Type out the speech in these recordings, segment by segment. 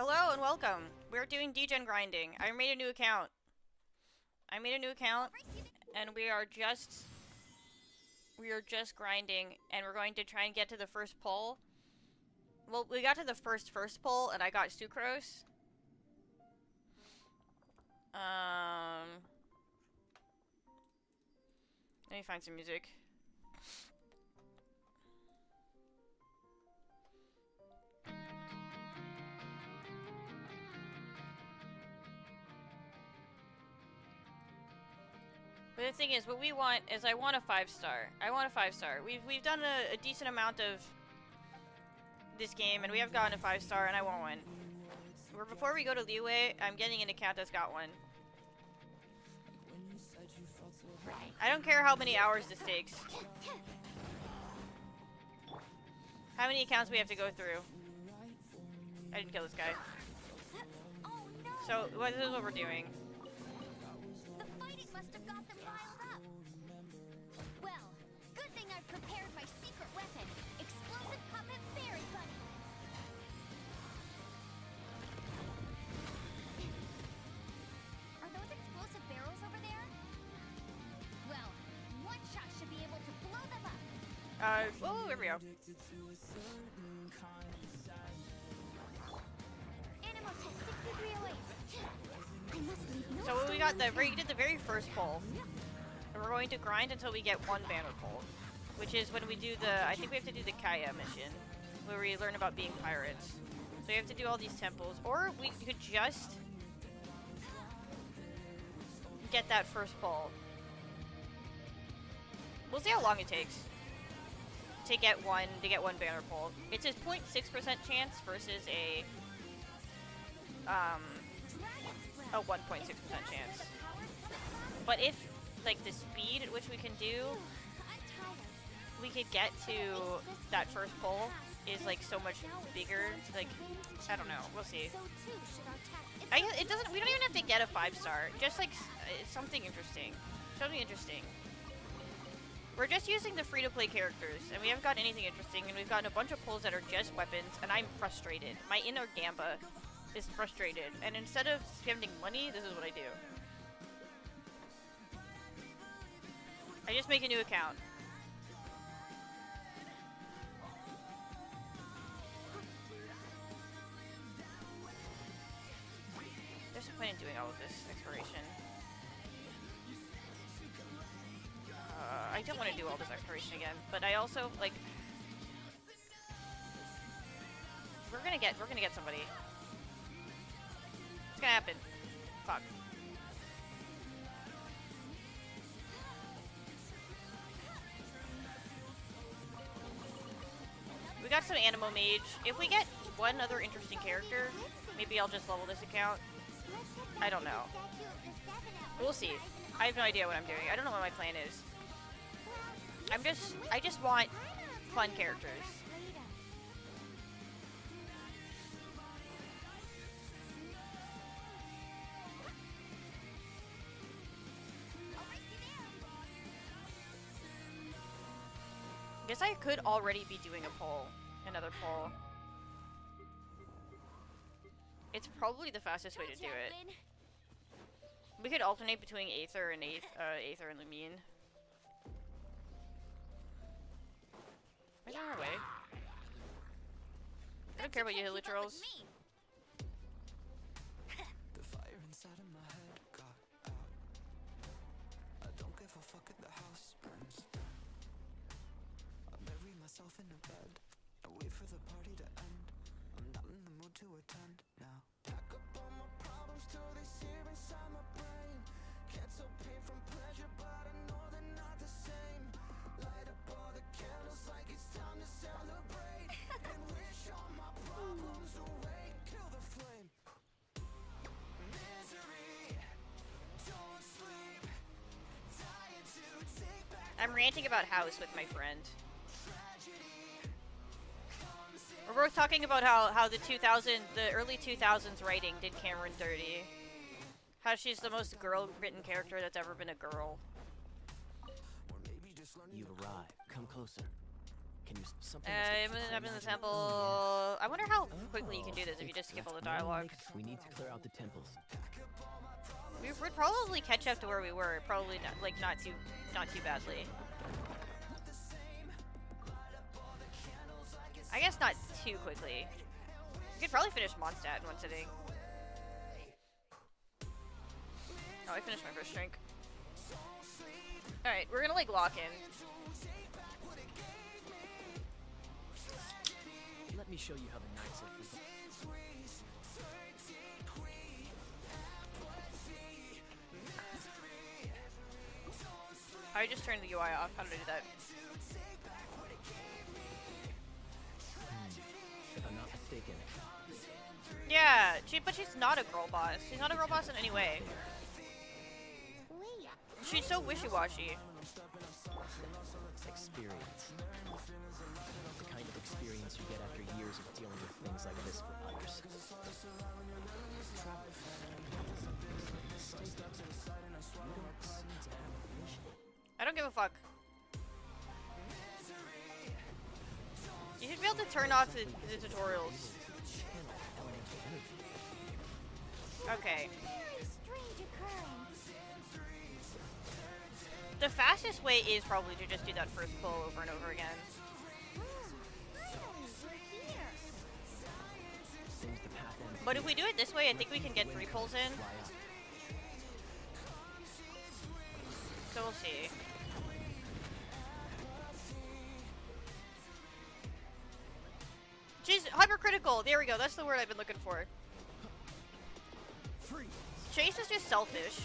Hello and welcome. We're doing degen grinding. I made a new account. And we are just grinding, and we're going to try and get to the first pole. Well, we got to the first pole, and I got sucrose. Let me find some music. But the thing is, what we want is I want a 5-star. I want a 5-star. We've done a decent amount of this game, and we have gotten a 5-star, and I want one. Before we go to Leeway, I'm getting an account that's got one. I don't care how many hours this takes. How many accounts we have to go through. I didn't kill this guy. So, this is what we're doing. The fighting must have got them riled up. Well, good thing I've prepared my secret weapon, explosive puppet fairy buddy. Are those explosive barrels over there? Well, one shot should be able to blow them up. Oh, here we go. Animal test 6308. I must leave no So we did the very first poll. And we're going to grind until we get one banner poll. Which is when we do I think we have to do the Kaya mission. Where we learn about being pirates. So we have to do all these temples. Or we could just get that first poll. We'll see how long it takes to get one banner poll. It's a 0.6% chance versus a 1.6% chance. But if like the speed at which we can do, we could get to that first poll is like so much bigger. Like I don't know. We'll see. It doesn't. We don't even have to get a 5-star. Just like something interesting. Something interesting. We're just using the free-to-play characters, and we haven't gotten anything interesting, and we've gotten a bunch of pulls that are just weapons, and I'm frustrated. My inner Gamba is frustrated, and instead of spending money, this is what I do. I just make a new account. There's no point in doing all of this exploration. I don't want to do all this exploration again, but I also like. We're gonna get somebody. It's gonna happen. Fuck. We got some Animo Mage. If we get one other interesting character, maybe I'll just level this account. I don't know. We'll see. I have no idea what I'm doing. I don't know what my plan is. I just want fun characters. Guess I could already be doing a poll. Another poll. It's probably the fastest way to do it. We could alternate between Aether and Lumine. Am I on our way? I don't care about you, literals. The fire inside of my head got out. I don't give a fuck if the house burns down. I bury myself in a bed. I wait for the party to end. I'm not in the mood to attend now. Pack up all my problems till they sear inside my brain. Cancel pain from pleasure, but I know they're not the same. Light up all the candles like it's time to celebrate. And wish all my problems away. Kill the flame. Misery, don't sleep. Dying to take back. I'm ranting about House with my friend. We're both talking about how the early 2000s writing did Cameron dirty. How she's the most girl-written character that's ever been a girl. You've arrived. Come closer. can use something. I'm in the temple. I wonder how quickly you can do this if you just skip all the dialogue. We need to clear out the temples. We would probably catch up to where we were. Probably not, like not too badly. I guess not too quickly. We could probably finish Mondstadt in one sitting. Oh, I finished my first drink. Alright, we're gonna like lock in. Let me show you how the knights are. I just turned the UI off. How did I do that? If I'm not mistaken. Yeah, but she's not a girl boss. She's not a girl boss in any way. Wait, She's so wishy-washy. Experience. The kind of experience you get after years of dealing with things like this for others. I don't give a fuck. You should be able to turn off the tutorials. Okay. very strange occurrence. The fastest way is probably to just do that first pull over and over again. Finally, we're here. Seems the path ends But if we do it this way, I think we can get 3 pulls in. fly up. So we'll see. She's hypercritical. There we go. That's the word I've been looking for. Chase is just selfish.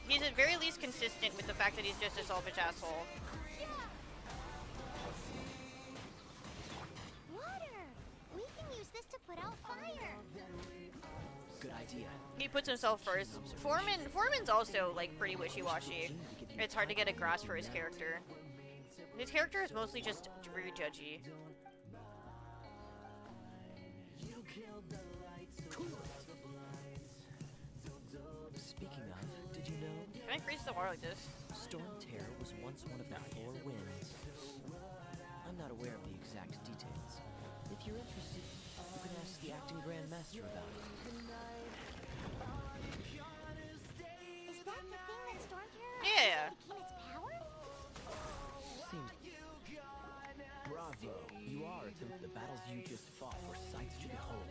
He's at very least consistent with the fact that he's just a selfish asshole. Water. We can use this to put out fire. Good idea. He puts himself first. Foreman's also like pretty wishy-washy. It's hard to get a grasp for his character. His character is mostly just very judgy. Speaking of, did you know Can I freeze the water like this? Storm Terror was once one of the 4 winds? I'm not aware of the exact details. If you're interested, you can ask the acting Grandmaster about it. Is that the thing that Storm Terror Yeah. became its power? Seems... Bravo! You are the battles you just fought were sights to behold.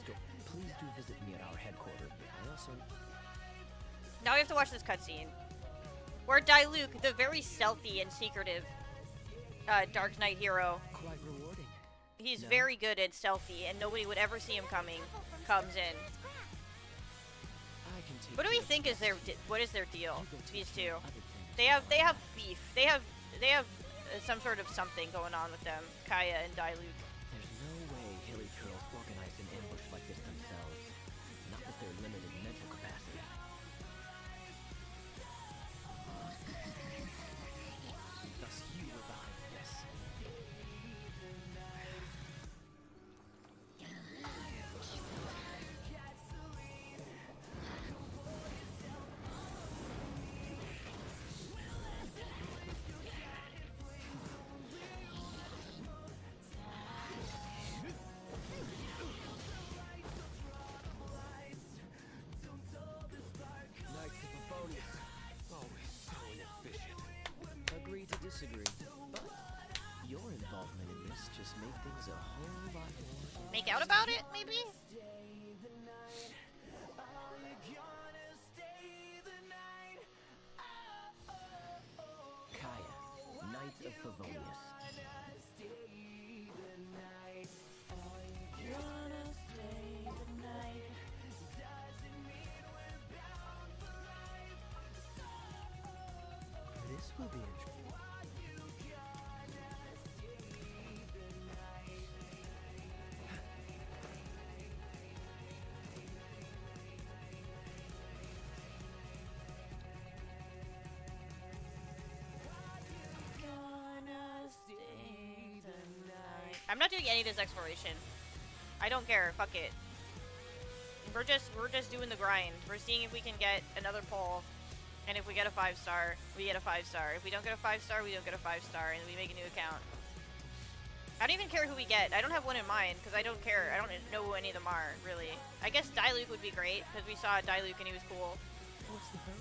Still, please do visit me at our headquarters. I also... Now we have to watch this cutscene. Where Diluc, the very stealthy and secretive Dark Knight hero, Quite rewarding. he's No. very good at stealthy and nobody would ever see him coming, comes in. I can take What do we care of think is this. what is their deal, You go take these care two? of other things. They have beef. They have some sort of something going on with them, Kaya and Diluc. There's no way Hilly Turtles organized an ambush like this themselves. Not with their limited mental capacity. Thus you were behind this. Knights of Favonius. Always so inefficient. Agree to disagree. But your involvement in this just made things a whole lot more. Make out about it, maybe? Kaya, Knights of Favonius. This will be interesting. I'm not doing any of this exploration. I don't care. Fuck it. We're just doing the grind. We're seeing if we can get another pull And if we get a 5-star, we get a 5-star. If we don't get a 5-star, we don't get a 5-star, and we make a new account. I don't even care who we get. I don't have one in mind, because I don't care. I don't know who any of them are, really. I guess Diluc would be great, because we saw Diluc and he was cool. What's the hurry?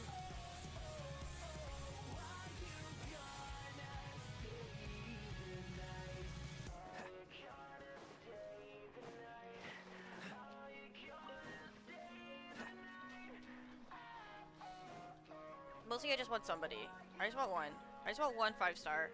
Mostly I just want somebody. I just want one. I just want one 5-star.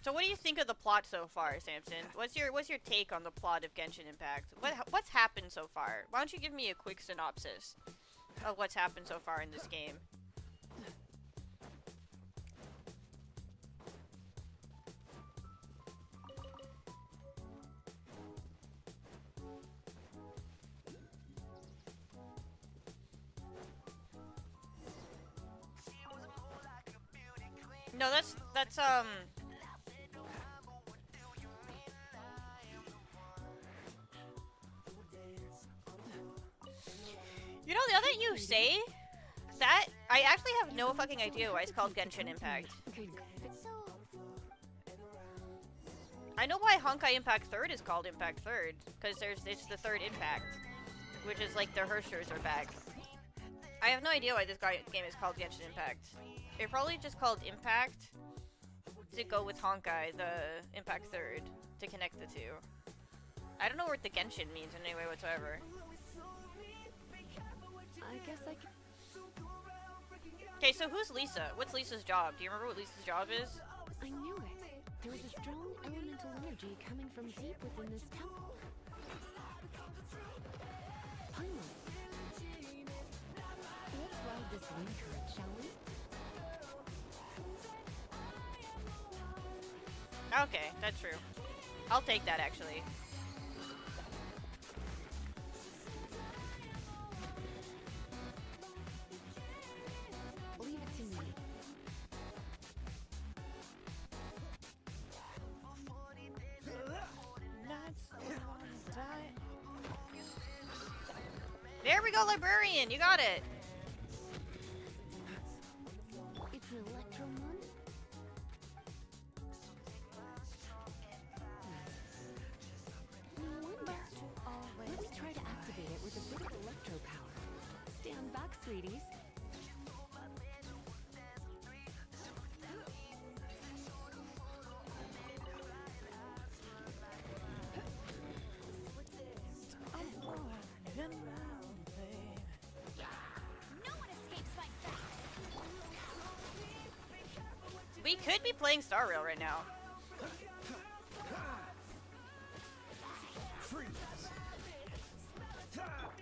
So what do you think of the plot so far, Samson? What's your take on the plot of Genshin Impact? What's happened so far? Why don't you give me a quick synopsis of what's happened so far in this game? No, that's you know, now that you say that, I actually have no fucking idea why it's called Genshin Impact. I know why Honkai Impact 3rd is called Impact 3rd, because it's the 3rd Impact, which is like the Herschers are back. I have no idea why this game is called Genshin Impact. It probably just called Impact to go with Honkai, the Impact 3rd, to connect the two. I don't know what the Genshin means in any way whatsoever. I guess I can. Okay, so who's Lisa? What's Lisa's job? Do you remember what Lisa's job is? I knew it. There was a strong elemental energy coming from deep within this temple. Paimon. Let's ride this wind current, shall we? Okay, that's true. I'll take that, actually. Leave it to me. There we go, librarian! You got it! It's an electromon? No wonder. Let's try to activate it with a bit of electro power. Stand back, sweeties. No one escapes my sight. We could be playing Star Rail right now.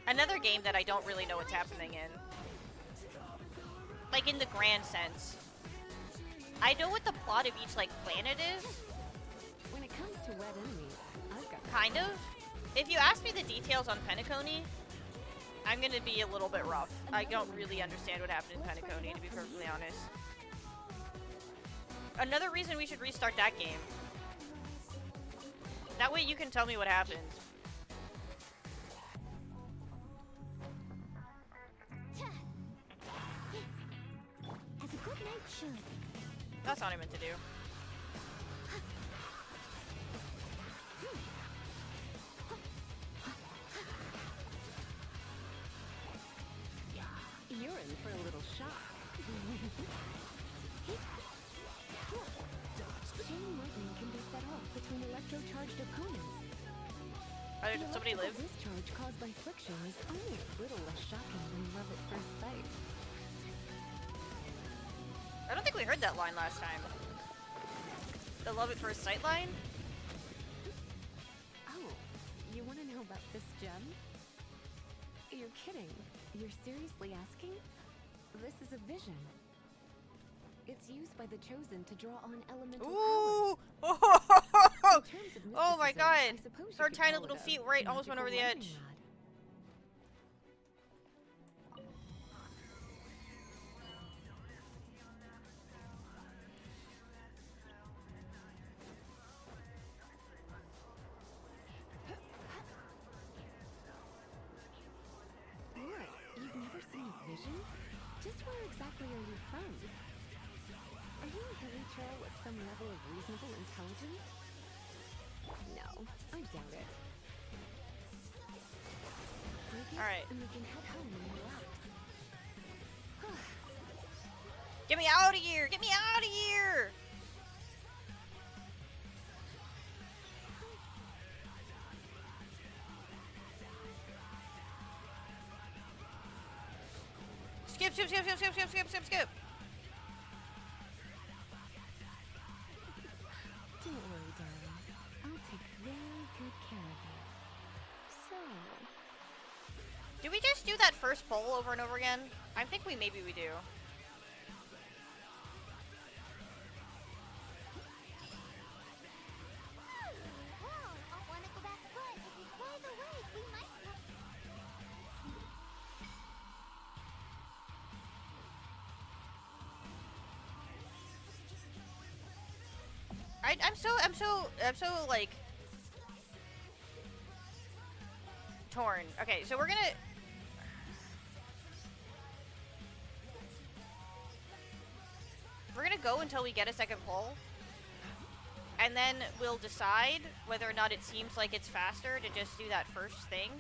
Another game that I don't really know what's happening in. Like, in the grand sense. I know what the plot of each, like, planet is. When it comes to wet enemies, I've got Kind of. If you ask me the details on Penacony, I'm gonna be a little bit rough. I don't really understand what happened in Penacony, to be perfectly honest. Another reason we should restart that game. That way you can tell me what happened. As a good knight should. That's not what I meant to do. You're in for a little shock. Chain lightning can be set off between electro-charged opponents. Did somebody live? Discharge caused by friction is only a little less shocking than love at first sight. I don't think we heard that line last time. The love at first sight line? Oh, you want to know about this gem? You're kidding. You're seriously asking? This is a vision. It's used by the Chosen to draw on elemental Ooh! powers. Oh, In terms of oh my mysticism, god! I suppose you Her could tiny call little it a feet right almost went over the magical edge. lightning rod. you from? Are you a hilly troll with some level of reasonable intelligence? No, I doubt it. Take it, Alright. and we can head home and relax. Get me out of here! Get me out of here! Skip, skip, skip, skip, skip, skip, skip, skip, skip. Don't worry, darling. I'll take very good care of you. So, Do we just do that first poll over and over again? I think maybe we do. Well, I want to go back, but if we play the wave, we might not. I'm so like torn. Okay, so we're gonna go until we get a second poll, and then we'll decide whether or not it seems like it's faster to just do that first thing,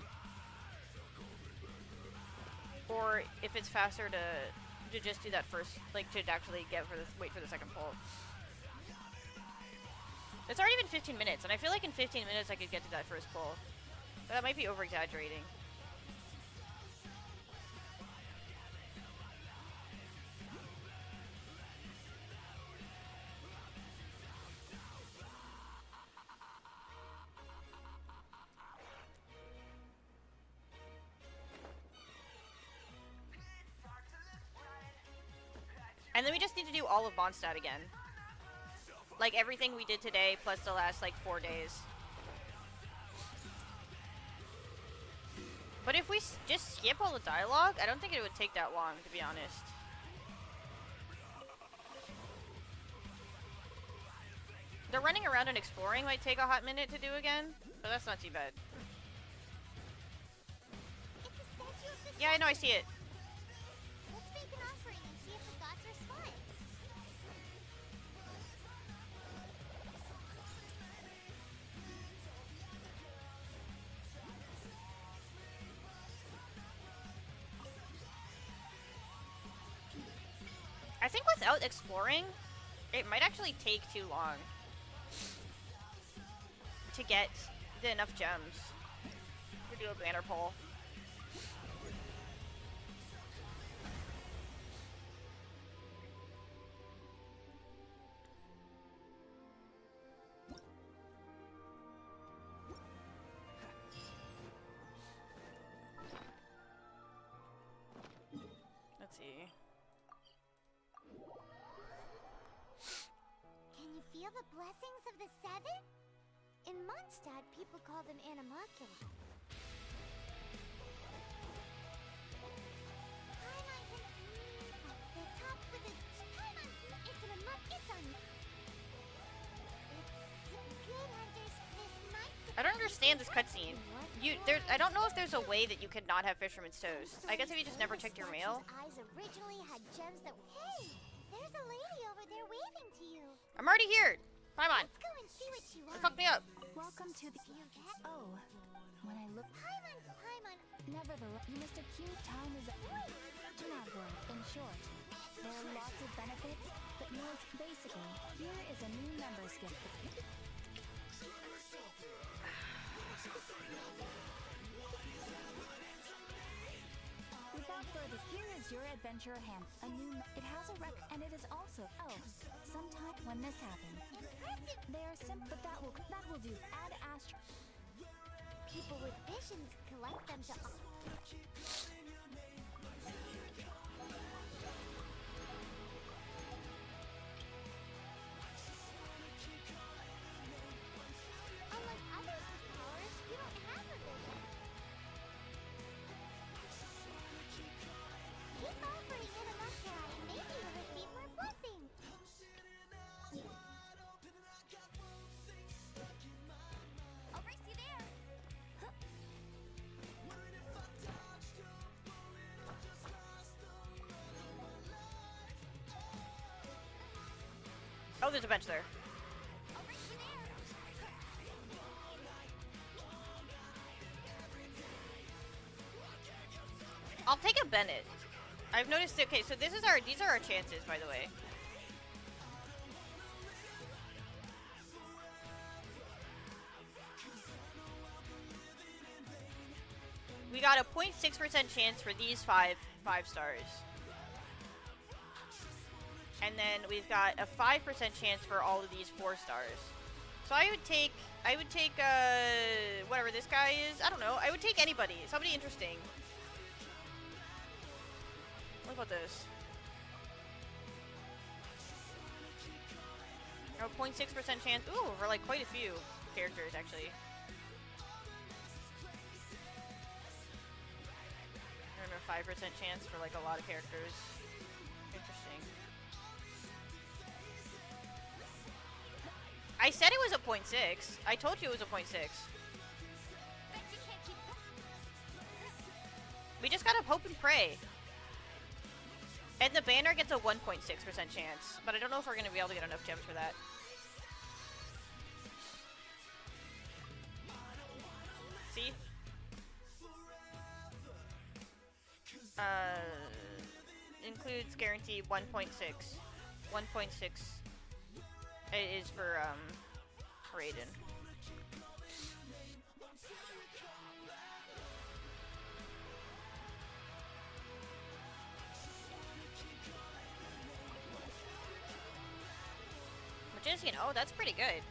or if it's faster to just do that first, like to actually wait for the second poll. It's already been 15 minutes, and I feel like in 15 minutes I could get to that first poll. But that might be over-exaggerating. And then we just need to do all of Mondstadt again. Like everything we did today, plus the last like 4 days. But if we just skip all the dialogue, I don't think it would take that long, to be honest. The running around and exploring might take a hot minute to do again, but that's not too bad. It's a statue of the Yeah, I know, I see it. Let's make an offering and see if the gods respond. I think without exploring, it might actually take too long to get enough gems to do a banner poll. Let's see. Can you feel the blessings of the seven? In Mondstadt, people call them animalcula. At the top with a Paimon. It's an it's on. It's good hunters. This night. I don't understand this cutscene. I don't know if there's a way that you could not have Fisherman's Toast. I guess if you just never checked your mail. Eyes originally had gems that. Hey, there's a lady over there waving to you. I'm already here. Paimon, Let's go and see what she wants. fuck me up. Welcome to the. Oh, when I look. Paimon. Nevertheless, you must accuse time is. Do not worry. In short, there are lots of benefits, but more basically, here is a new member's gift. Without further, here is your adventure hand. It has a rec, and it is also. Oh, sometime when this happened. Impressive. They are simple, but that will do. Add astro. People with visions collect them to. Unlike others with powers, you don't have a vision. Keep offering it enough try, and maybe you'll receive more blessings. I'll race you there. Oh, there's a bench there. I'll take a Bennett. I've noticed. Okay, so these are our chances, by the way. We got a 0.6% chance for these five stars. And then we've got a 5% chance for all of these 4 stars. So I would take whatever this guy is. I don't know. I would take anybody. Somebody interesting. What about this? Oh, 0.6% chance. Ooh, for like quite a few characters actually. And a 5% chance for like a lot of characters. Interesting. I said it was a 0.6. I told you it was a 0.6. We just gotta hope and pray. And the banner gets a 1.6% chance, but I don't know if we're gonna be able to get enough gems for that. See? Includes guarantee 1.6. 1.6 is for Raiden. Which is, you know, that's pretty good.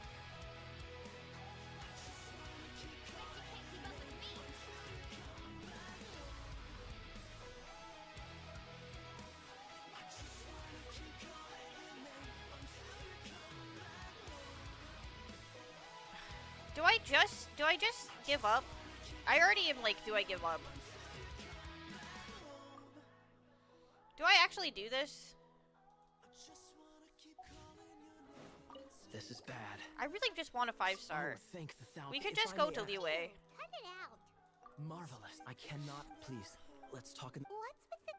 Do I just give up? I already am like, do I give up? Do I actually do this? This is bad. I really just want a 5-star. Oh, thank the We could just go to Liu. Cut it out. Marvelous. I cannot. Please, let's talk in. What's with the...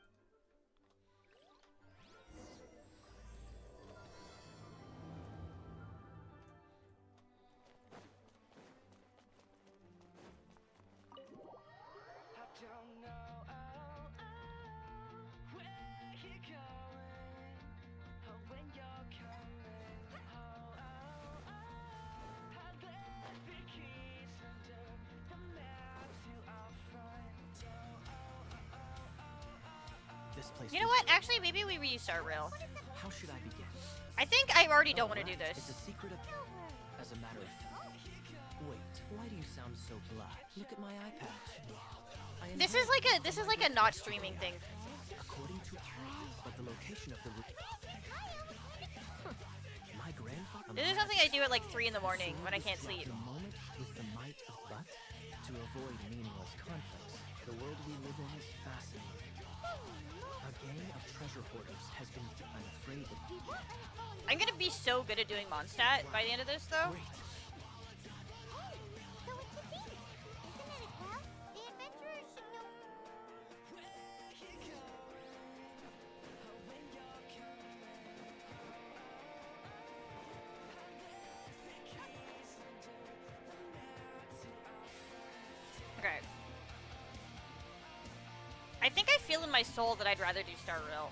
This place. You know what? Actually, maybe we reuse Star Rail. How should I begin? I think I already don't want to do Right. this. It's a secret of. As a matter of fact. Wait. Why do you sound so black? Look at my eye patch. This is like a not streaming thing. According to but the location of the my grandfather. This is something I do at like 3 in the morning when I can't sleep. The moment with the might of but to avoid meaningless conflicts. The world we live in is fascinating. A gang of treasure hoarders has been. I'm afraid that. I'm gonna be so good at doing Mondstadt by the end of this, though. Great. So it could be. Isn't it a cloud? The adventurers should know. Okay. I think I feel in my soul that I'd rather do Star Rail.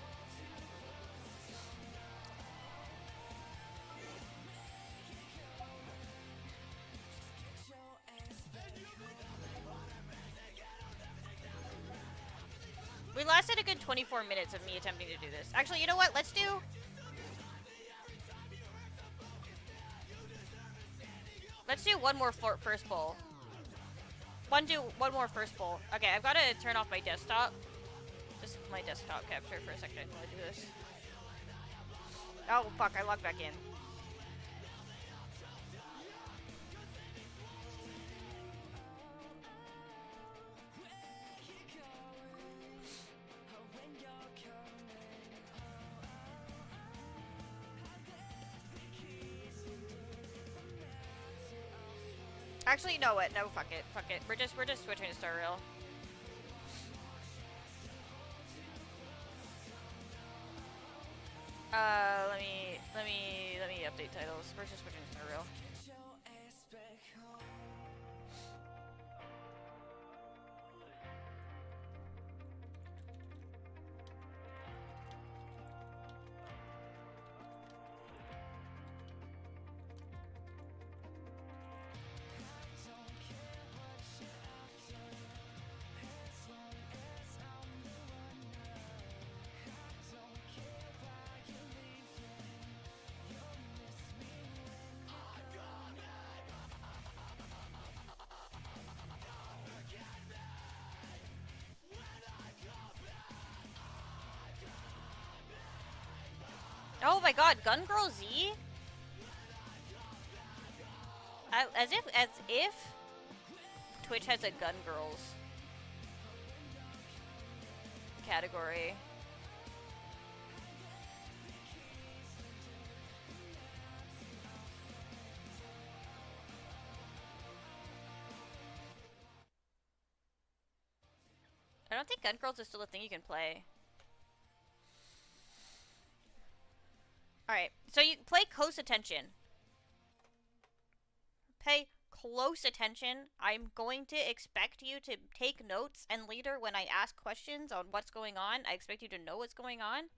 We lasted a good 24 minutes of me attempting to do this. Actually, you know what? Let's do... Let's do one more first bowl. One more first bowl. Okay, I've got to turn off my desktop. Just my desktop capture for a second while I do this. Oh, fuck, I logged back in. Actually, you know what? No, fuck it. Fuck it. We're just switching to Star Rail. Let me update titles. We're just switching Star Rail. Oh my god, Gun Girl Z? As if Twitch has a Gun Girls category. I don't think Gun Girls is still a thing you can play. Alright, so you play close attention. Pay close attention. I'm going to expect you to take notes, and later when I ask questions on what's going on, I expect you to know what's going on.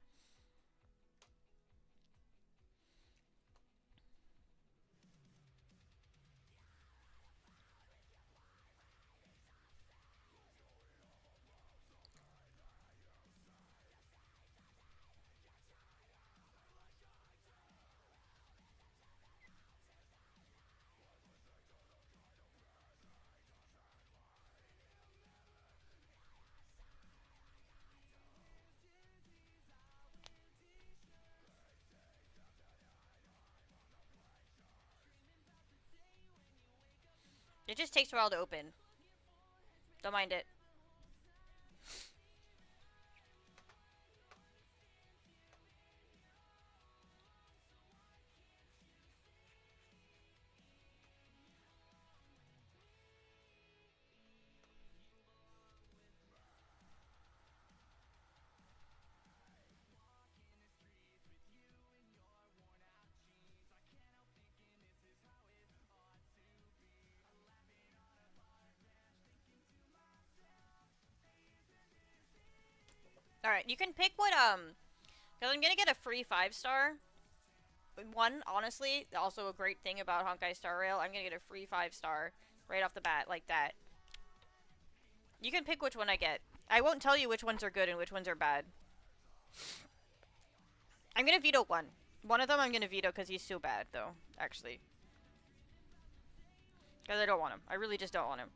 It just takes a while to open. Don't mind it. Alright, you can pick what, because I'm gonna get a free 5-star. One, honestly, also a great thing about Honkai Star Rail, I'm gonna get a free 5-star right off the bat, like that. You can pick which one I get. I won't tell you which ones are good and which ones are bad. I'm gonna veto one. One of them I'm gonna veto because he's so bad, though, actually. Because I don't want him. I really just don't want him.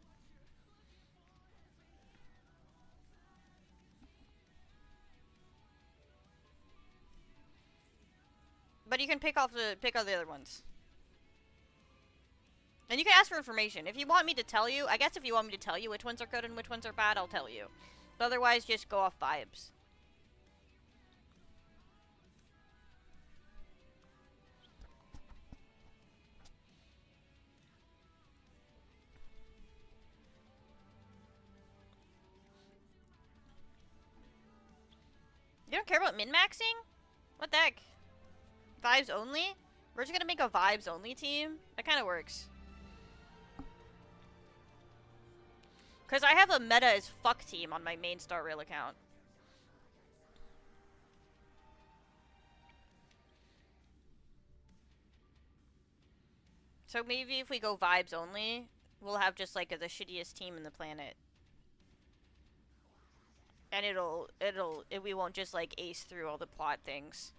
But you can pick all the other ones. And you can ask for information. If you want me to tell you, I guess if you want me to tell you which ones are good and which ones are bad, I'll tell you. But otherwise, just go off vibes. You don't care about min-maxing? What the heck? Vibes only? We're just gonna make a vibes only team? That kind of works. Because I have a meta as fuck team on my main Star Rail account. So maybe if we go vibes only, we'll have just like the shittiest team in the planet. And we won't just like ace through all the plot things.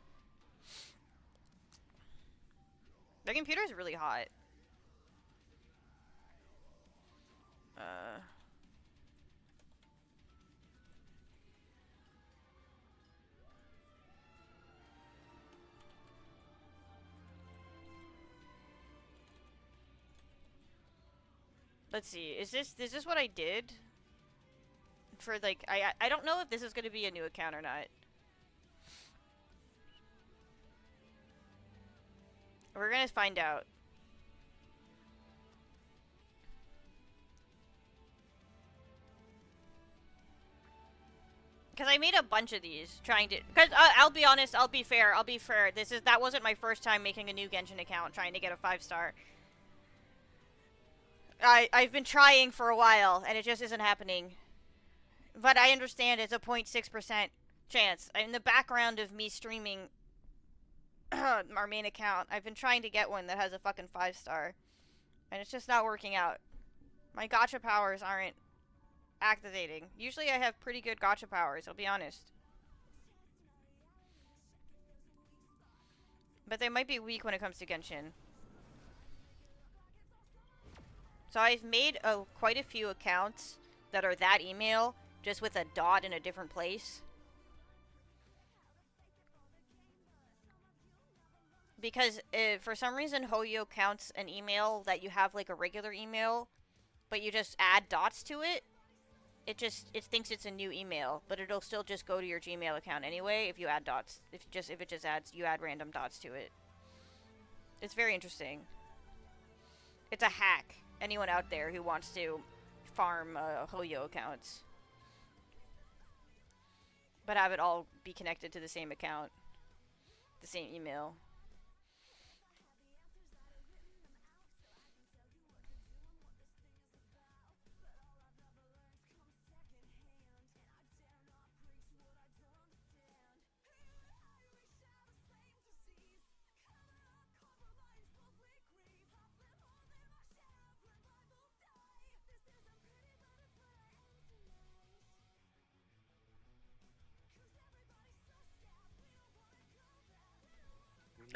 The computer's really hot. Let's see. Is this what I did? For like I don't know if this is going to be a new account or not. We're going to find out. Because I made a bunch of these trying to. Because I'll be honest, I'll be fair. That wasn't my first time making a new Genshin account trying to get a 5-star. I've been trying for a while and it just isn't happening. But I understand it's a 0.6% chance. In the background of me streaming our main account, I've been trying to get one that has a fucking 5-star. And it's just not working out. My gacha powers aren't activating. Usually I have pretty good gacha powers, I'll be honest. But they might be weak when it comes to Genshin. So I've made quite a few accounts that are that email, just with a dot in a different place. Because for some reason Hoyo counts an email that you have like a regular email, but you just add dots to it. It thinks it's a new email, but it'll still just go to your Gmail account anyway if you add dots. If it just adds, you add random dots to it. It's very interesting. It's a hack. Anyone out there who wants to farm Hoyo accounts, but have it all be connected to the same account, the same email.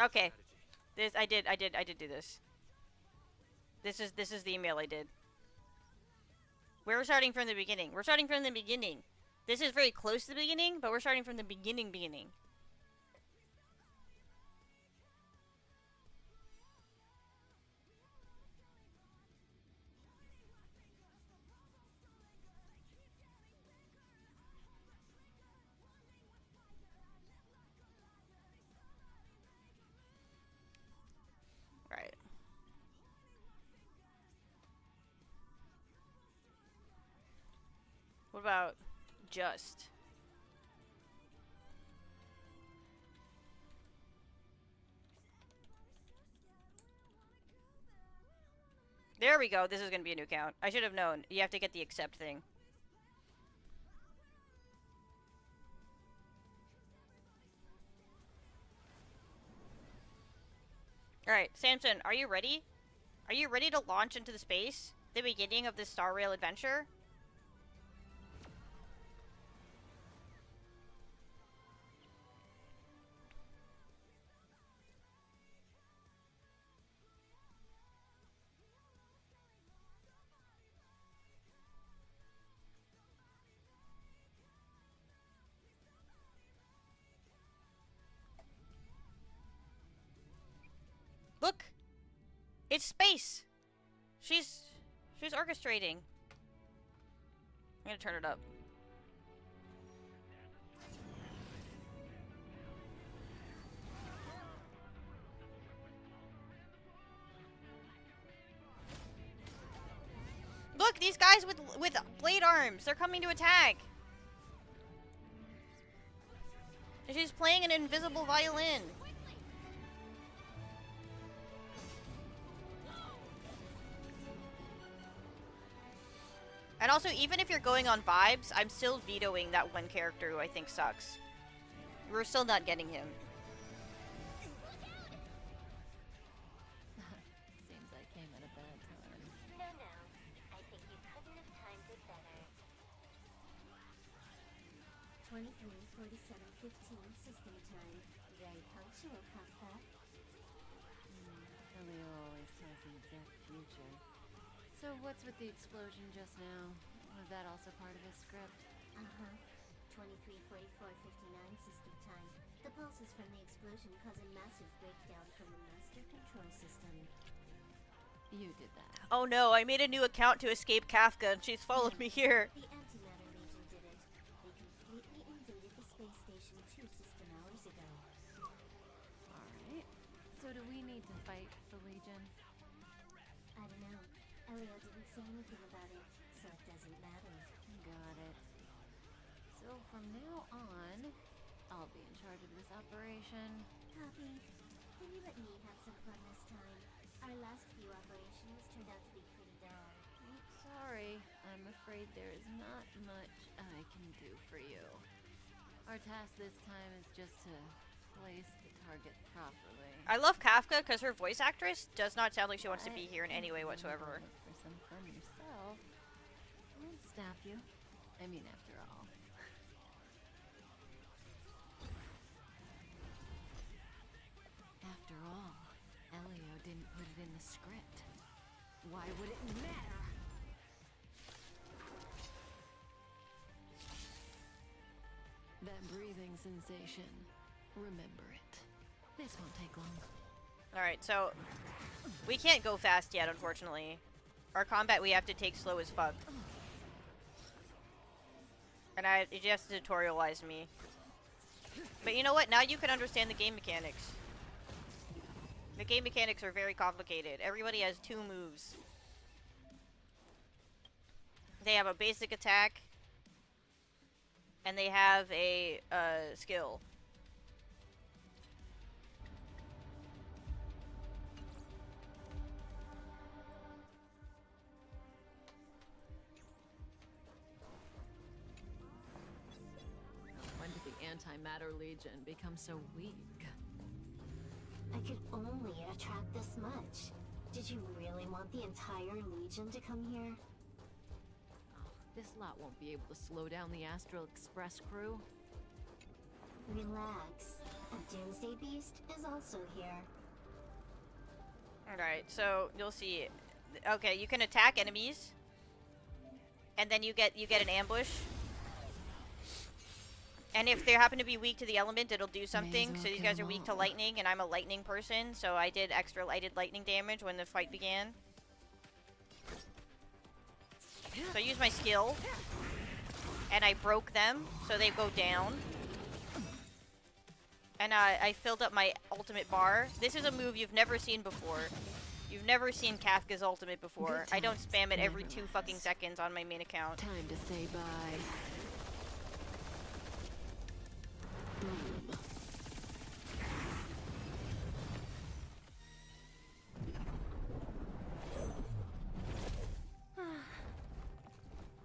Okay, I did do this. This is the email I did. We're starting from the beginning. We're starting from the beginning. This is very close to the beginning, but we're starting from the beginning. Right. What about just? There we go. This is going to be a new account. I should have known. You have to get the accept thing. Alright, Samson, are you ready? Are you ready to launch into the space? The beginning of this Star Rail adventure? Look! It's space! She's orchestrating. I'm gonna turn it up. Look, these guys with blade arms, they're coming to attack. And she's playing an invisible violin. And also, even if you're going on vibes, I'm still vetoing that one character who I think sucks. We're still not getting him. Seems I came at a bad time. No, I think you couldn't have timed it better. 23, 47, 15 system time. Very punctual, Kafka. Elio always tells the exact future. So what's with the explosion just now? Was that also part of his script? 23, 44, 59 system time. The pulses from the explosion cause a massive breakdown from the master control system. You did that. Oh no, I made a new account to escape Kafka and she's followed me here. The Antimatter Legion did it. They completely invaded the space station 2 system hours ago. Alright. So do we need to fight the Legion? I don't know. Elio didn't say anything about it, so it doesn't matter. Got it. So from now on, I'll be in charge of this operation. Copy. Can you let me have some fun this time? Our last few operations turned out to be pretty dull. Sorry, I'm afraid there is not much I can do for you. Our task this time is just to place the target properly. I love Kafka because her voice actress does not sound like she wants to be here in any way whatsoever. For some fun yourself, I won't stop you. I mean, after all. After all, Elio didn't put it in the script. Why would it matter? That breathing sensation. Remember it. This won't take long. Alright, so we can't go fast yet, unfortunately. Our combat we have to take slow as fuck. And it just tutorialized me. But you know what? Now you can understand the game mechanics. The game mechanics are very complicated. Everybody has 2 moves. They have a basic attack. And they have a skill. When did the Antimatter Legion become so weak? I could only attract this much. Did you really want the entire Legion to come here? This lot won't be able to slow down the Astral Express crew. Relax. A Doomsday Beast is also here. Alright, so you'll see. Okay, you can attack enemies. And then you get an ambush. And if they happen to be weak to the element, it'll do something. So these guys are weak to lightning, and I'm a lightning person, so I did lightning damage when the fight began. So I used my skill, and I broke them, so they go down. And I filled up my ultimate bar. This is a move you've never seen before. You've never seen Kafka's ultimate before. I don't spam it every 2 fucking seconds on my main account. Time to say bye. Boom.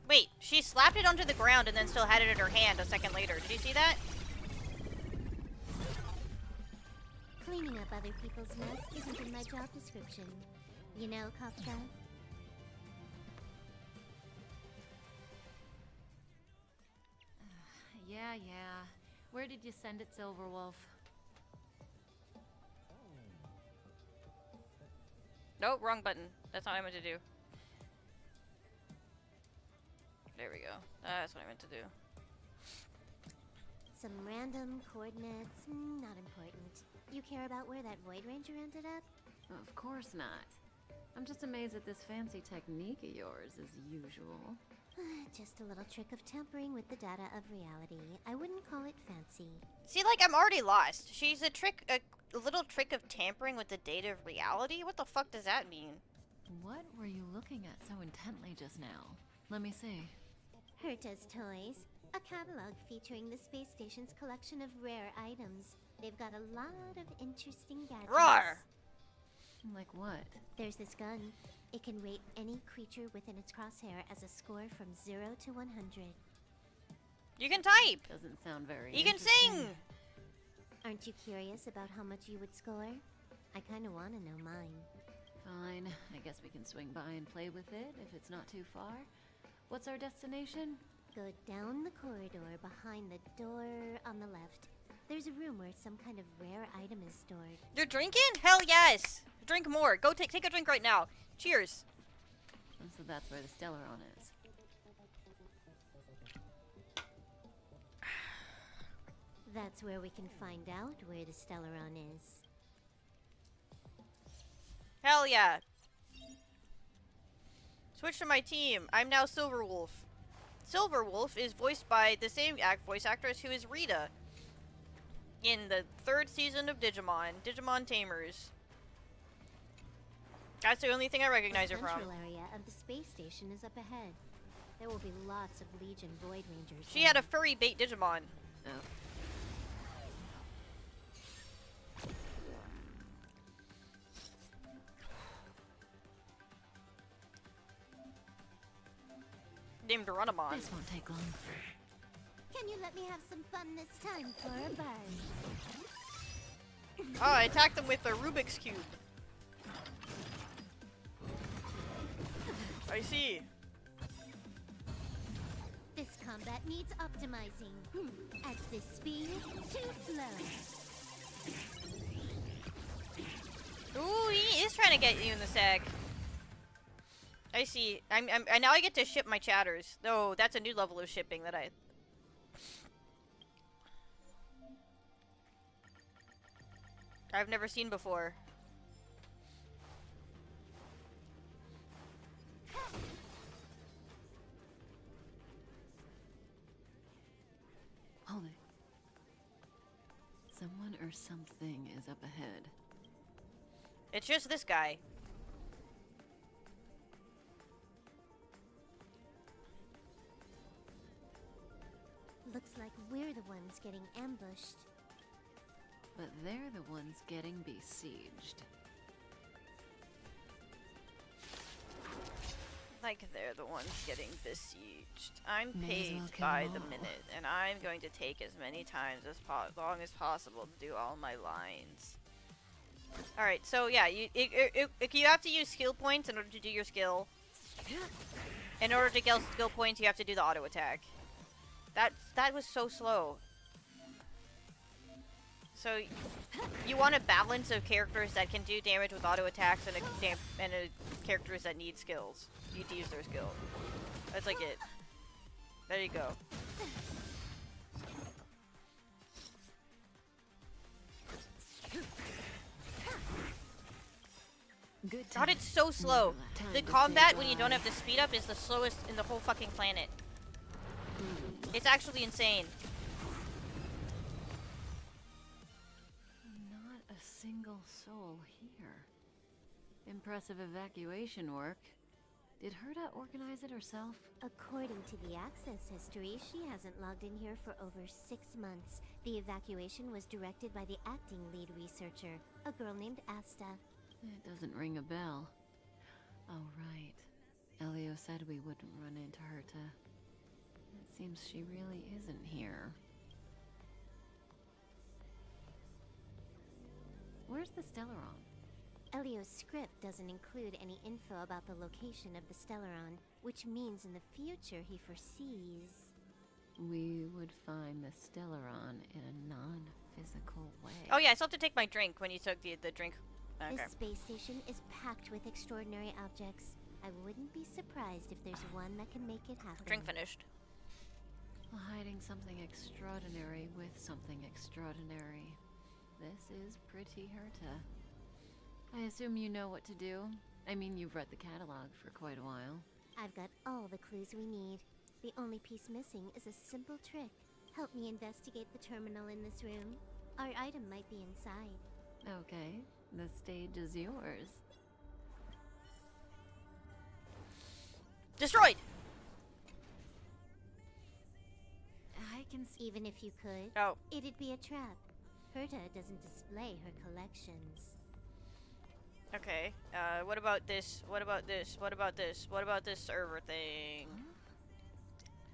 Wait, she slapped it onto the ground and then still had it in her hand a second later. Did you see that? Cleaning up other people's mess isn't in my job description. You know, Kafka? Yeah. Where did you send it, Silverwolf? Nope, wrong button. That's not what I meant to do. There we go. That's what I meant to do. Some random coordinates, not important. You care about where that Void Ranger ended up? Of course not. I'm just amazed at this fancy technique of yours, as usual. Just a little trick of tampering with the data of reality. I wouldn't call it fancy. See, like, I'm already lost. She's a little trick of tampering with the data of reality? What the fuck does that mean? What were you looking at so intently just now? Let me see. Herta's Toys, a catalog featuring the space station's collection of rare items. They've got a lot of interesting gadgets. Roar! Like what? There's this gun. It can rate any creature within its crosshair as a score from 0 to 100. You can type! Doesn't sound very You can interesting. sing! Aren't you curious about how much you would score? I kinda wanna know mine. Fine. I guess we can swing by and play with it if it's not too far. What's our destination? Go down the corridor behind the door on the left. There's a room where some kind of rare item is stored. You're drinking? Hell yes! Drink more. Go take a drink right now. Cheers. And so that's where the Stellaron is. That's where we can find out where the Stellaron is. Hell yeah. Switch to my team. I'm now Silverwolf. Silverwolf is voiced by the same voice actress who is Rita in the 3rd season of Digimon Tamers. That's the only thing I recognize her The from. central area of the space station is up ahead. There will be lots of Legion Void Rangers. She had a furry bait Digimon. Oh. Named Runamon. This won't take long. Can you let me have some fun this time for a buzz? Oh, I attacked them with a Rubik's Cube. I see. This combat needs optimizing. At this speed, too slow. Ooh, he is trying to get you in the sack. I see. I now I get to ship my chatters. Oh, that's a new level of shipping that I've never seen before. Hold it. Someone or something is up ahead. It's just this guy. Looks like we're the ones getting ambushed. But they're the ones getting besieged. Like they're the ones getting besieged. I'm May as paid well kill by them the all. minute, and I'm going to take as many times as long as possible to do all my lines. All right, so yeah, you have to use skill points in order to do your skill. In order to get skill points, you have to do the auto attack. That was so slow. So you want a balance of characters that can do damage with auto attacks and characters that need skills. You need to use their skill. That's like it. There you go. Good God, it's so slow. The combat when you don't have the speed up is the slowest in the whole fucking planet. It's actually insane. Not a single soul here. Impressive evacuation work. Did Herta organize it herself? According to the access history, she hasn't logged in here for over 6 months. The evacuation was directed by the acting lead researcher, a girl named Asta. It doesn't ring a bell. Oh, right. Elio said we wouldn't run into Herta. It seems she really isn't here. Where's the Stellaron? Elio's script doesn't include any info about the location of the Stellaron, which means in the future he foresees... We would find the Stellaron in a non-physical way. Oh yeah, I still have to take my drink when you took the drink. Okay. This space station is packed with extraordinary objects. I wouldn't be surprised if there's one that can make it happen. Drink finished. Hiding something extraordinary with something extraordinary. This is pretty Herta. I assume you know what to do? I mean, you've read the catalog for quite a while. I've got all the clues we need. The only piece missing is a simple trick. Help me investigate the terminal in this room. Our item might be inside. Okay, the stage is yours. Destroyed! I can see. Even if you could, Oh. it'd be a trap. Herta doesn't display her collections. Okay. What about this? What about this? What about this? What about this server thing?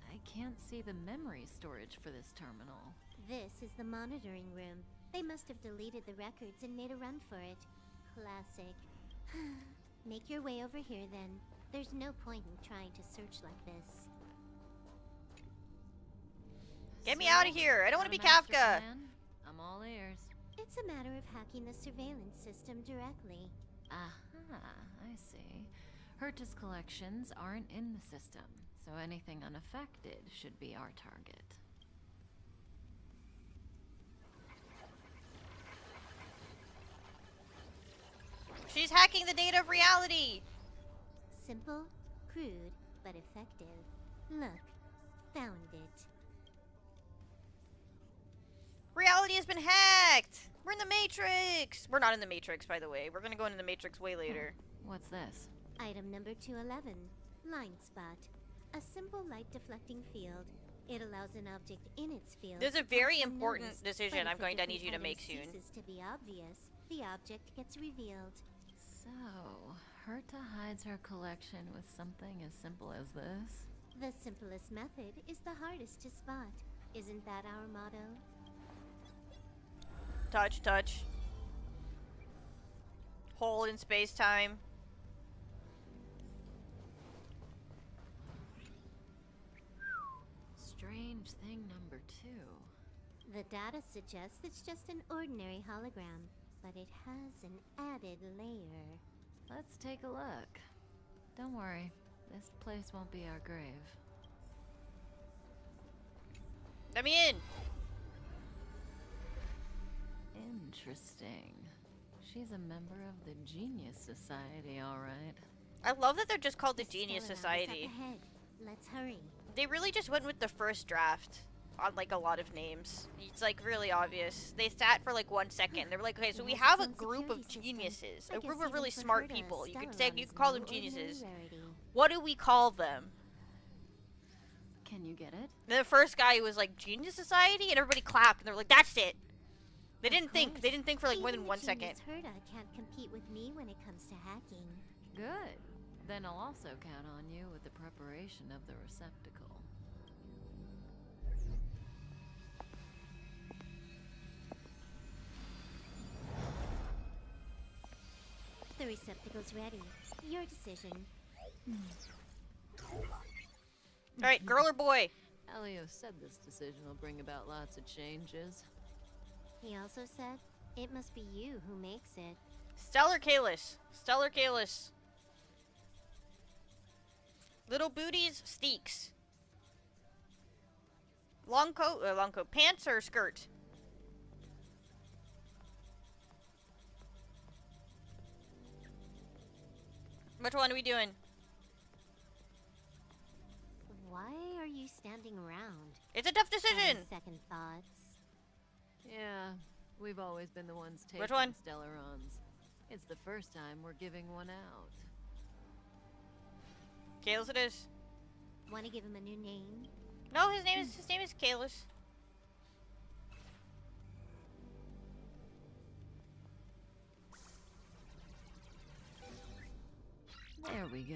I can't see the memory storage for this terminal. This is the monitoring room. They must have deleted the records and made a run for it. Classic. Make your way over here then. There's no point in trying to search like this. Get me out of here! I don't want to be Master Kafka! plan? I'm all ears. It's a matter of hacking the surveillance system directly. Aha, I see. Herta's collections aren't in the system, so anything unaffected should be our target. She's hacking the data of reality! Simple, crude, but effective. Look, found it. Reality has been hacked! We're in the Matrix! We're not in the Matrix, by the way. We're gonna go into the Matrix way later. What's this? Item number 211. Line spot. A simple light deflecting field. It allows an object in its field. There's a to very pass important unnoticed, decision but I'm if a going to need different you to item make soon. ceases to be obvious, the object gets revealed. So, Herta hides her collection with something as simple as this? The simplest method is the hardest to spot. Isn't that our motto? Touch, touch. Hole in space-time. Strange thing number 2. The data suggests it's just an ordinary hologram, but it has an added layer. Let's take a look. Don't worry, this place won't be our grave. Let me in. Interesting. She's a member of the Genius Society, alright. I love that they're just called the The Genius stellar Society. is up ahead. Let's hurry. They really just went with the first draft on like a lot of names. It's like really obvious. They sat for like 1 second. They were like, okay, so It we has have its a own group of security system. geniuses, I a group guess of really even for smart Herta, people. You could Stellar say you is could call no them geniuses. ordinary rarity. What do we call them? Can you get it? The first guy was like Genius Society, and everybody clapped, and they were like, "That's it." They Of didn't think. They course. didn't think for like more Even than the 1 second. genius Herta can't compete with me when it comes to hacking. Good. Then I'll also count on you with the preparation of the receptacle. The receptacle's ready. Your decision. All right, girl or boy? Elio said this decision will bring about lots of changes. He also said, it must be you who makes it. Stellar Kalis. Stellar Kalis. Little booties, steaks. Long coat, pants or skirt? Which one are we doing? Why are you standing around? It's a tough Having decision. second thoughts. Yeah, we've always been the ones taking Which one? Stellarons. It's the first time we're giving one out. Kalis it is. Want to give him a new name? No, his name is Kalis. There we go.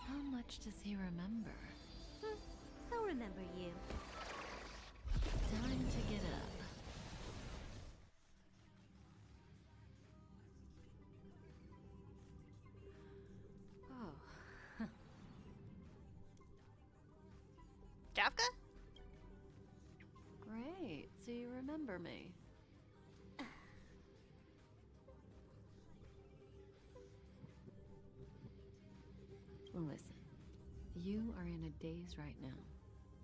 How much does he remember? He'll remember you. Time to get up. Oh, Kafka? great. So you remember me. Listen, you are in a daze right now.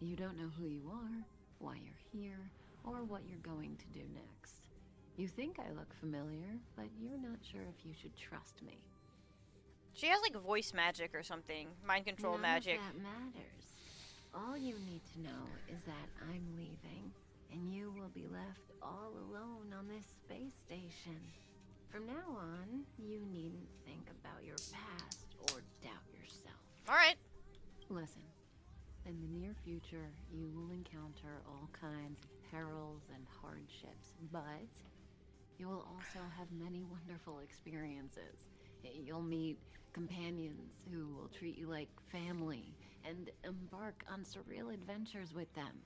You don't know who you are, why you're here, or what you're going to do next. You think I look familiar, but you're not sure if you should trust me. She has like voice magic or something. Mind control None magic. of that matters. All you need to know is that I'm leaving, and you will be left all alone on this space station. From now on, you needn't think about your past or doubt yourself. Alright. Listen, in the near future, you will encounter all kinds of perils and hardships, but you will also have many wonderful experiences. You'll meet companions who will treat you like family and embark on surreal adventures with them.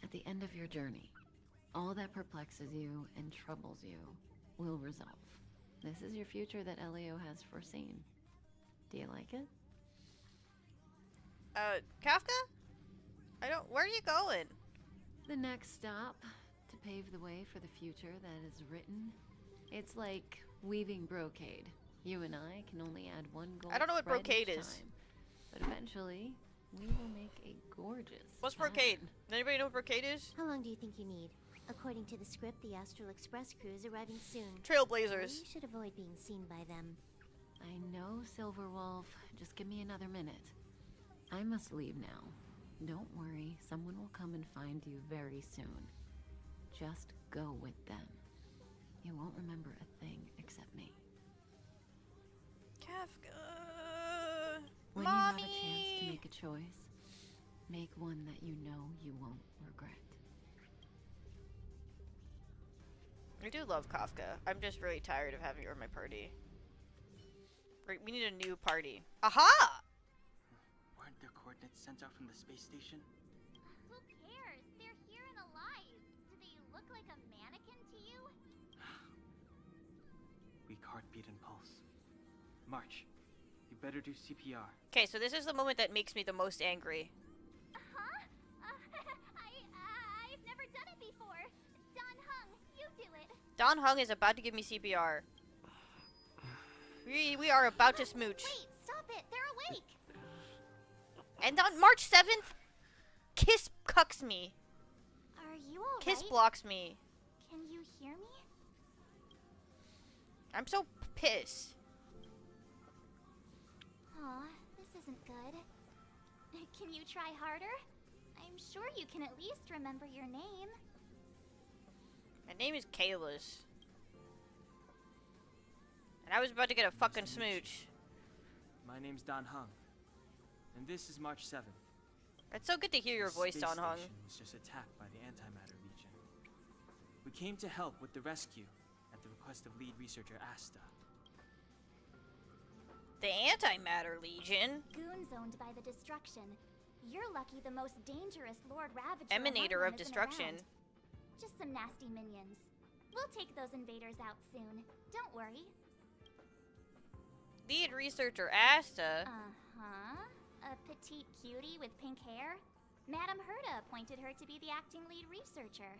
At the end of your journey, all that perplexes you and troubles you will resolve. This is your future that Elio has foreseen. Do you like it? Kafka? Where are you going? The next stop, to pave the way for the future that is written. It's like weaving brocade. You and I can only add one gold I don't know what thread brocade each is. time, but eventually, we will make a gorgeous What's pattern. brocade? Does anybody know what brocade is? How long do you think you need? According to the script, the Astral Express crew is arriving soon. Trailblazers. We should avoid being seen by them. I know, Silverwolf. Just give me another minute. I must leave now. Don't worry, someone will come and find you very soon. Just go with them. you won't remember a thing except me. Kafka. When Mommy. you have a chance to make a choice, make one that you know you won't regret. I do love Kafka. I'm just really tired of having her in my party. We need a new party. Aha! Weren't their coordinates sent out from the space station? Who cares? They're here and alive. Do they look like a mannequin to you? Weak heartbeat and pulse. March, you better do CPR. Okay, so this is the moment that makes me the most angry. Huh? I've never done it before. Don Hung, you do it. Don Hung is about to give me CPR. We are about to smooch. Wait, stop it. They're awake. And on March 7th, Kiss cucks me. Are you alright? Kiss blocks me. Can you hear me? I'm so pissed. Aw, this isn't good. Can you try harder? I'm sure you can at least remember your name. My name is Kalis. And I was about to get a fucking smooch. My name's Don Hung, and this is March 7th. It's so good to hear your The voice, space Don Hung. station was just attacked by the Antimatter Legion. We came to help with the rescue at the request of lead researcher Asta. The Antimatter Legion? Goons owned by the destruction. You're lucky the most dangerous Lord Ravager Emanator among them of isn't destruction. around. Just some nasty minions. We'll take those invaders out soon. Don't worry. Lead researcher Asta. Uh-huh. A petite cutie with pink hair? Madame Herta appointed her to be the acting lead researcher.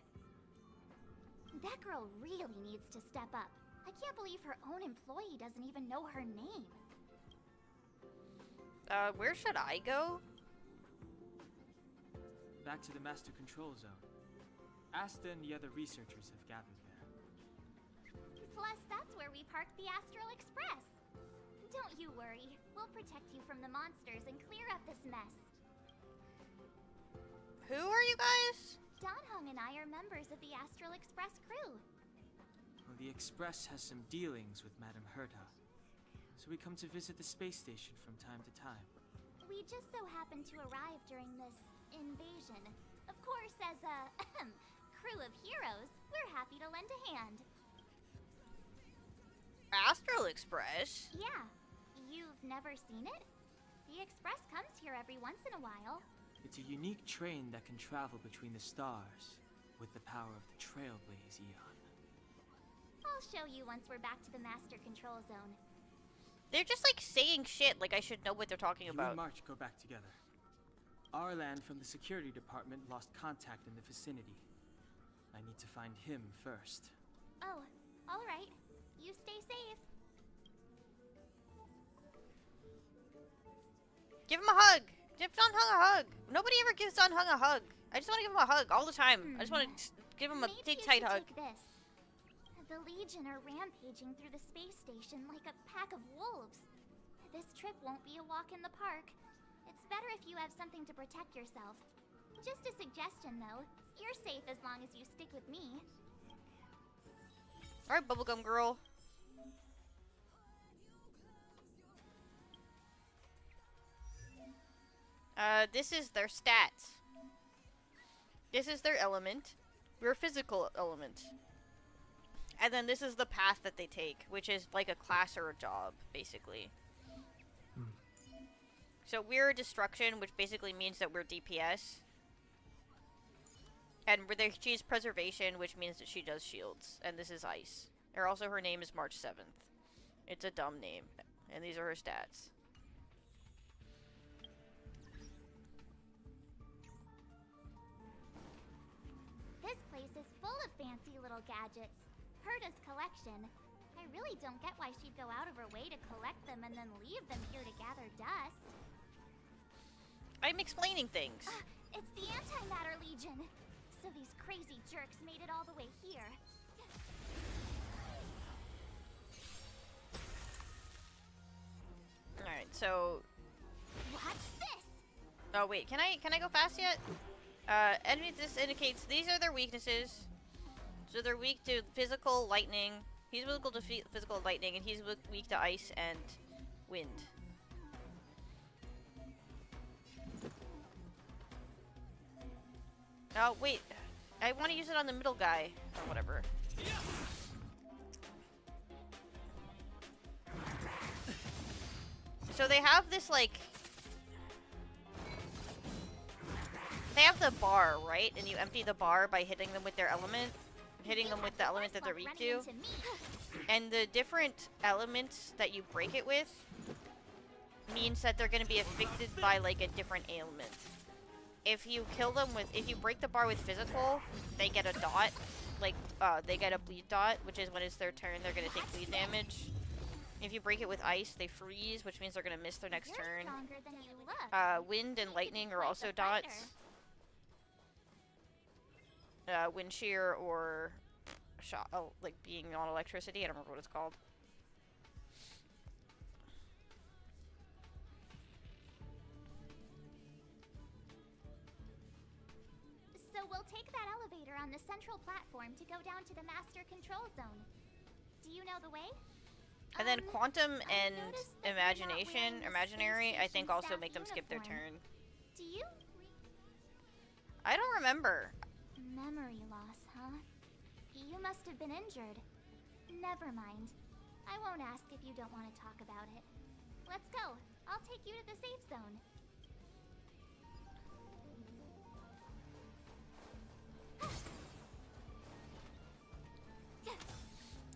That girl really needs to step up. I can't believe her own employee doesn't even know her name. Where should I go? Back to the Master Control Zone. Asta and the other researchers have gathered there. Plus, that's where we parked the Astral Express. Don't you worry. We'll protect you from the monsters and clear up this mess. Who are you guys? Don Hung and I are members of the Astral Express crew. Well, the Express has some dealings with Madame Herta, so we come to visit the space station from time to time. We just so happened to arrive during this invasion. Of course, as a crew of heroes, we're happy to lend a hand. Astral Express? Yeah. You've never seen it? The Express comes here every once in a while. It's a unique train that can travel between the stars with the power of the Trailblaze Eon. I'll show you once we're back to the Master Control Zone. They're just like saying shit like I should know what they're talking You about. and March go back together. Arlan from the security department lost contact in the vicinity. I need to find him first. Oh, alright. You stay safe. Give him a hug! Give Don Hung a hug! Nobody ever gives Don Hung a hug. I just want to give him a hug all the time. I just want to give him a Maybe big you tight should hug. take this. The Legion are rampaging through the space station like a pack of wolves. This trip won't be a walk in the park. It's better if you have something to protect yourself. Just a suggestion, though. You're safe as long as you stick with me. Alright, bubblegum girl. This is their stats. This is their element. We're a physical element. And then this is the path that they take, which is like a class or a job, basically. So we're destruction, which basically means that we're DPS. And she's preservation, which means that she does shields. And this is ice. Or also her name is March 7th. It's a dumb name. And these are her stats. This place is full of fancy little gadgets. Herta's collection. I really don't get why she'd go out of her way to collect them and then leave them here to gather dust. I'm explaining things. It's the Antimatter Legion. So these crazy jerks made it all the way here. Alright, so... Watch this! Oh, wait. Can I go fast yet? Enemy, this indicates these are their weaknesses. So they're weak to physical, lightning. He's weak to physical lightning, and he's weak to ice and wind. Oh, wait. I want to use it on the middle guy, or whatever. So they have this, like... They have the bar, right? And you empty the bar by hitting them with their element. Hitting them with the element that they're weak to. And the different elements that you break it with means that they're going to be affected by, like, a different ailment. If you kill them with... If you break the bar with physical, they get a dot. Like, they get a bleed dot, which is when it's their turn, they're going to take bleed damage. If you break it with ice, they freeze, which means they're going to miss their next turn. Wind and lightning are also dots. Wind shear or shot, like being on electricity. I don't remember what it's called. So we'll take that elevator on the central platform to go down to the master control zone. Do you know the way? And then quantum and noticed that you're not imagination, wearing the imaginary, space I think station also staff make them skip their uniform. turn. Do you? I don't remember. Memory loss, huh? You must have been injured. Never mind. I won't ask if you don't want to talk about it. Let's go. I'll take you to the safe zone.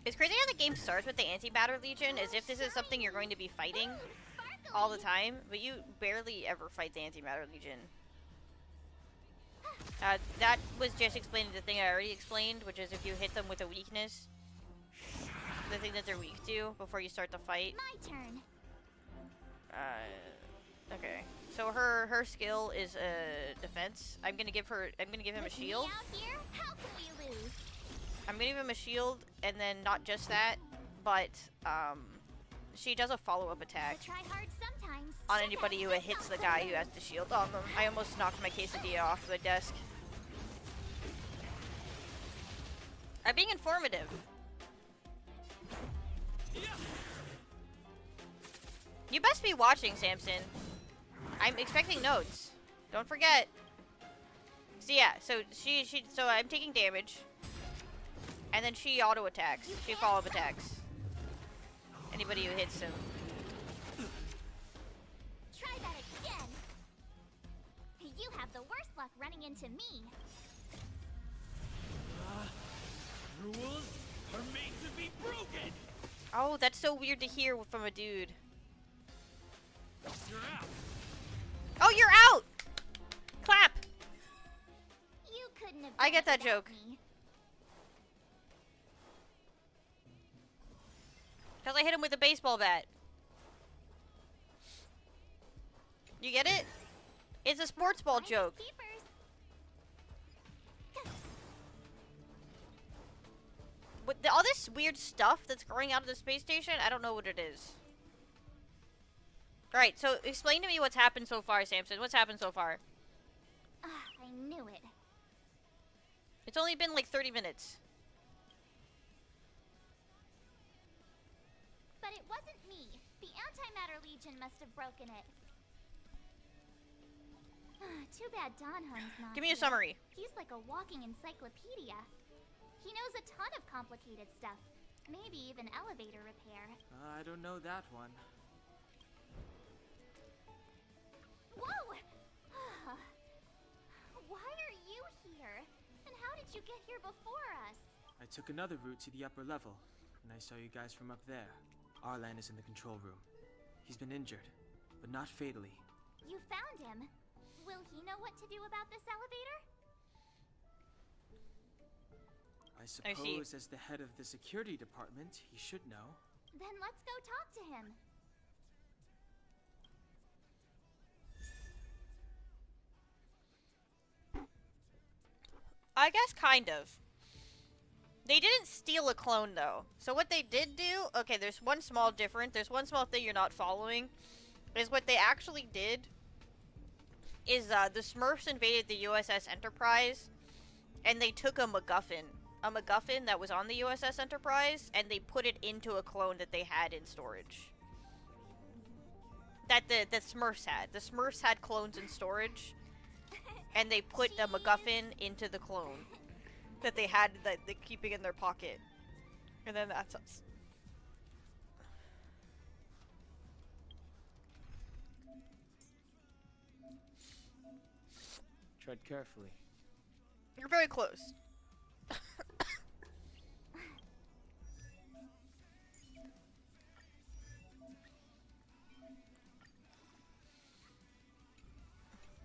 It's crazy how the game starts with the antimatter legion, as if this is something you're going to be fighting all the time, but you barely ever fight the antimatter legion. That was just explaining the thing I already explained, which is if you hit them with a weakness, the thing that they're weak to, before you start the fight. My turn. Okay. So her skill is defense. I'm gonna give him a shield. Me out here? How can we lose? I'm gonna give him a shield, and then not just that, but she does a follow-up attack Try hard sometimes. on anybody who hits the guy who has the shield on them. I almost knocked my quesadilla off the desk. I'm being informative. You best be watching, Samson. I'm expecting notes. Don't forget. So yeah, so so I'm taking damage. And then she auto attacks. She follow-up attacks. Anybody who hits him. Try that again. You have the worst luck running into me. Rules are made to be broken. Oh, that's so weird to hear from a dude. You're out. Oh, you're out! Clap! You couldn't have. I done get it that without joke. me. Because I hit him with a baseball bat. You get it? It's a sports ball Finders joke. keepers. With all this weird stuff that's growing out of the space station, I don't know what it is. Alright, so explain to me what's happened so far, Samson. What's happened so far? I knew it. It's only been like 30 minutes. But it wasn't me. The Antimatter Legion must have broken it. Too bad Donhun's not Give me a here. summary. He's like a walking encyclopedia. He knows a ton of complicated stuff. Maybe even elevator repair. I don't know that one. Whoa! Why are you here? And how did you get here before us? I took another route to the upper level, and I saw you guys from up there. Arlan is in the control room. He's been injured, but not fatally. You found him. Will he know what to do about this elevator? I see. suppose as the head of the security department, he should know. Then let's go talk to him. I guess kind of. They didn't steal a clone though. So what they did do, okay, there's one small difference. There's one small thing you're not following. Is what they actually did is the Smurfs invaded the USS Enterprise and they took a MacGuffin a MacGuffin that was on the USS Enterprise, and they put it into a clone that they had in storage. That the Smurfs had. The Smurfs had clones in storage, and they put the MacGuffin into the clone that they had that they're keeping in their pocket. And then that's us. Tread carefully. You're very close.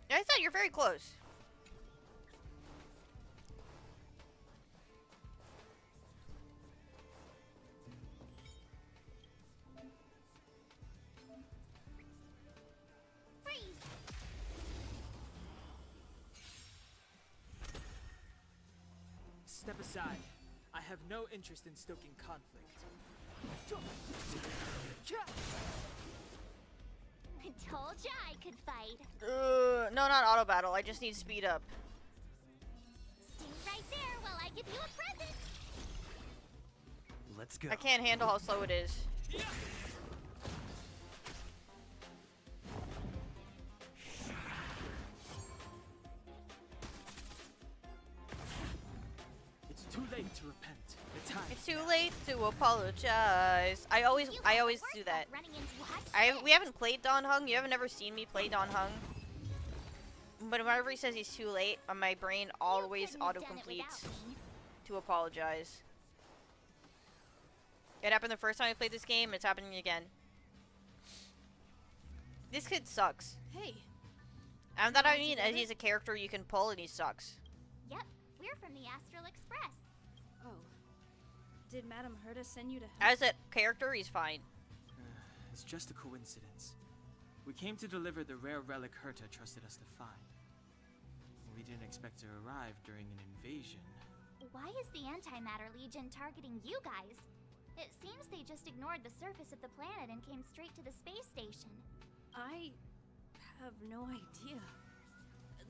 I said you're very close. Step aside. I have no interest in stoking conflict. I told ya I could fight. No, not auto battle. I just need speed up. Stay right there while I give you a present. Let's go. I can't handle how slow it is. It's too late to repent. The time. It's too late to apologize. I always do that. We haven't played Don Hung. You haven't ever seen me play Don Hung. But whenever he says he's too late, my brain always auto-completes to apologize. It happened the first time I played this game, it's happening again. This kid sucks. Hey. And that I mean, he's a character you can pull and he sucks. Yep, we're from the Astral Express. Oh. Did Madame Herta send you to help? As a character, he's fine. It's just a coincidence. We came to deliver the rare relic Herta trusted us to find. We didn't expect to arrive during an invasion. Why is the Antimatter Legion targeting you guys? It seems they just ignored the surface of the planet and came straight to the space station. I have no idea.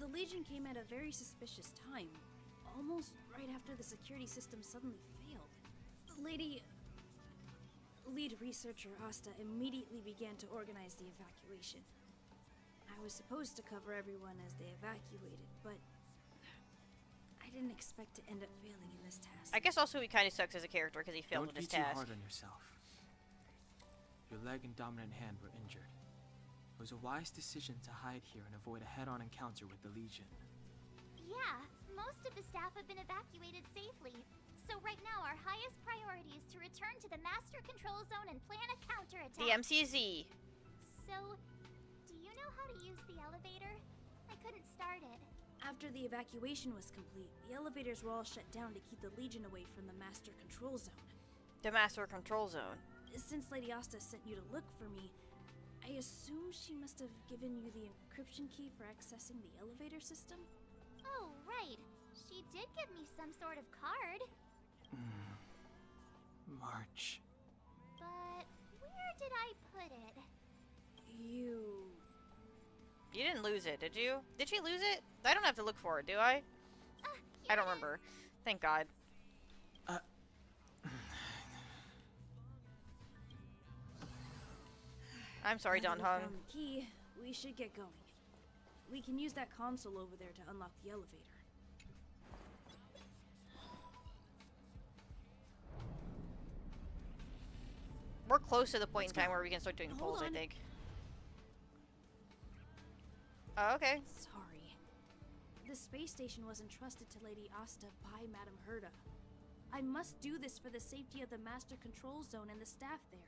The Legion came at a very suspicious time, almost right after the security system suddenly failed. Lead researcher Asta immediately began to organize the evacuation. I was supposed to cover everyone as they evacuated, but I didn't expect to end up failing in this task. I guess also he kind of sucks as a character because he failed Don't with his be too task. hard on yourself. Your leg and dominant hand were injured. It was a wise decision to hide here and avoid a head-on encounter with the Legion. Yeah, most of the staff have been evacuated safely. So right now our highest priority is to return to the Master Control Zone and plan a counterattack. The MCZ. So, do you know how to use the elevator? I couldn't start it. After the evacuation was complete, the elevators were all shut down to keep the Legion away from the Master Control Zone. The Master Control Zone. Since Lady Asta sent you to look for me, I assume she must have given you the encryption key for accessing the elevator system? Oh, right. She did give me some sort of card. March. But where did I put it? You didn't lose it, did you? Did she lose it? I don't have to look for it, do I? I don't remember. Thank God. I'm sorry, Now Don that we Hung. found the key, we should get going. We can use that console over there to unlock the elevator. We're close to the point in Let's time go. where we can start doing Hold polls, I on. think. Oh, okay. Sorry. The space station was entrusted to Lady Asta by Madame Herta. I must do this for the safety of the Master Control Zone and the staff there.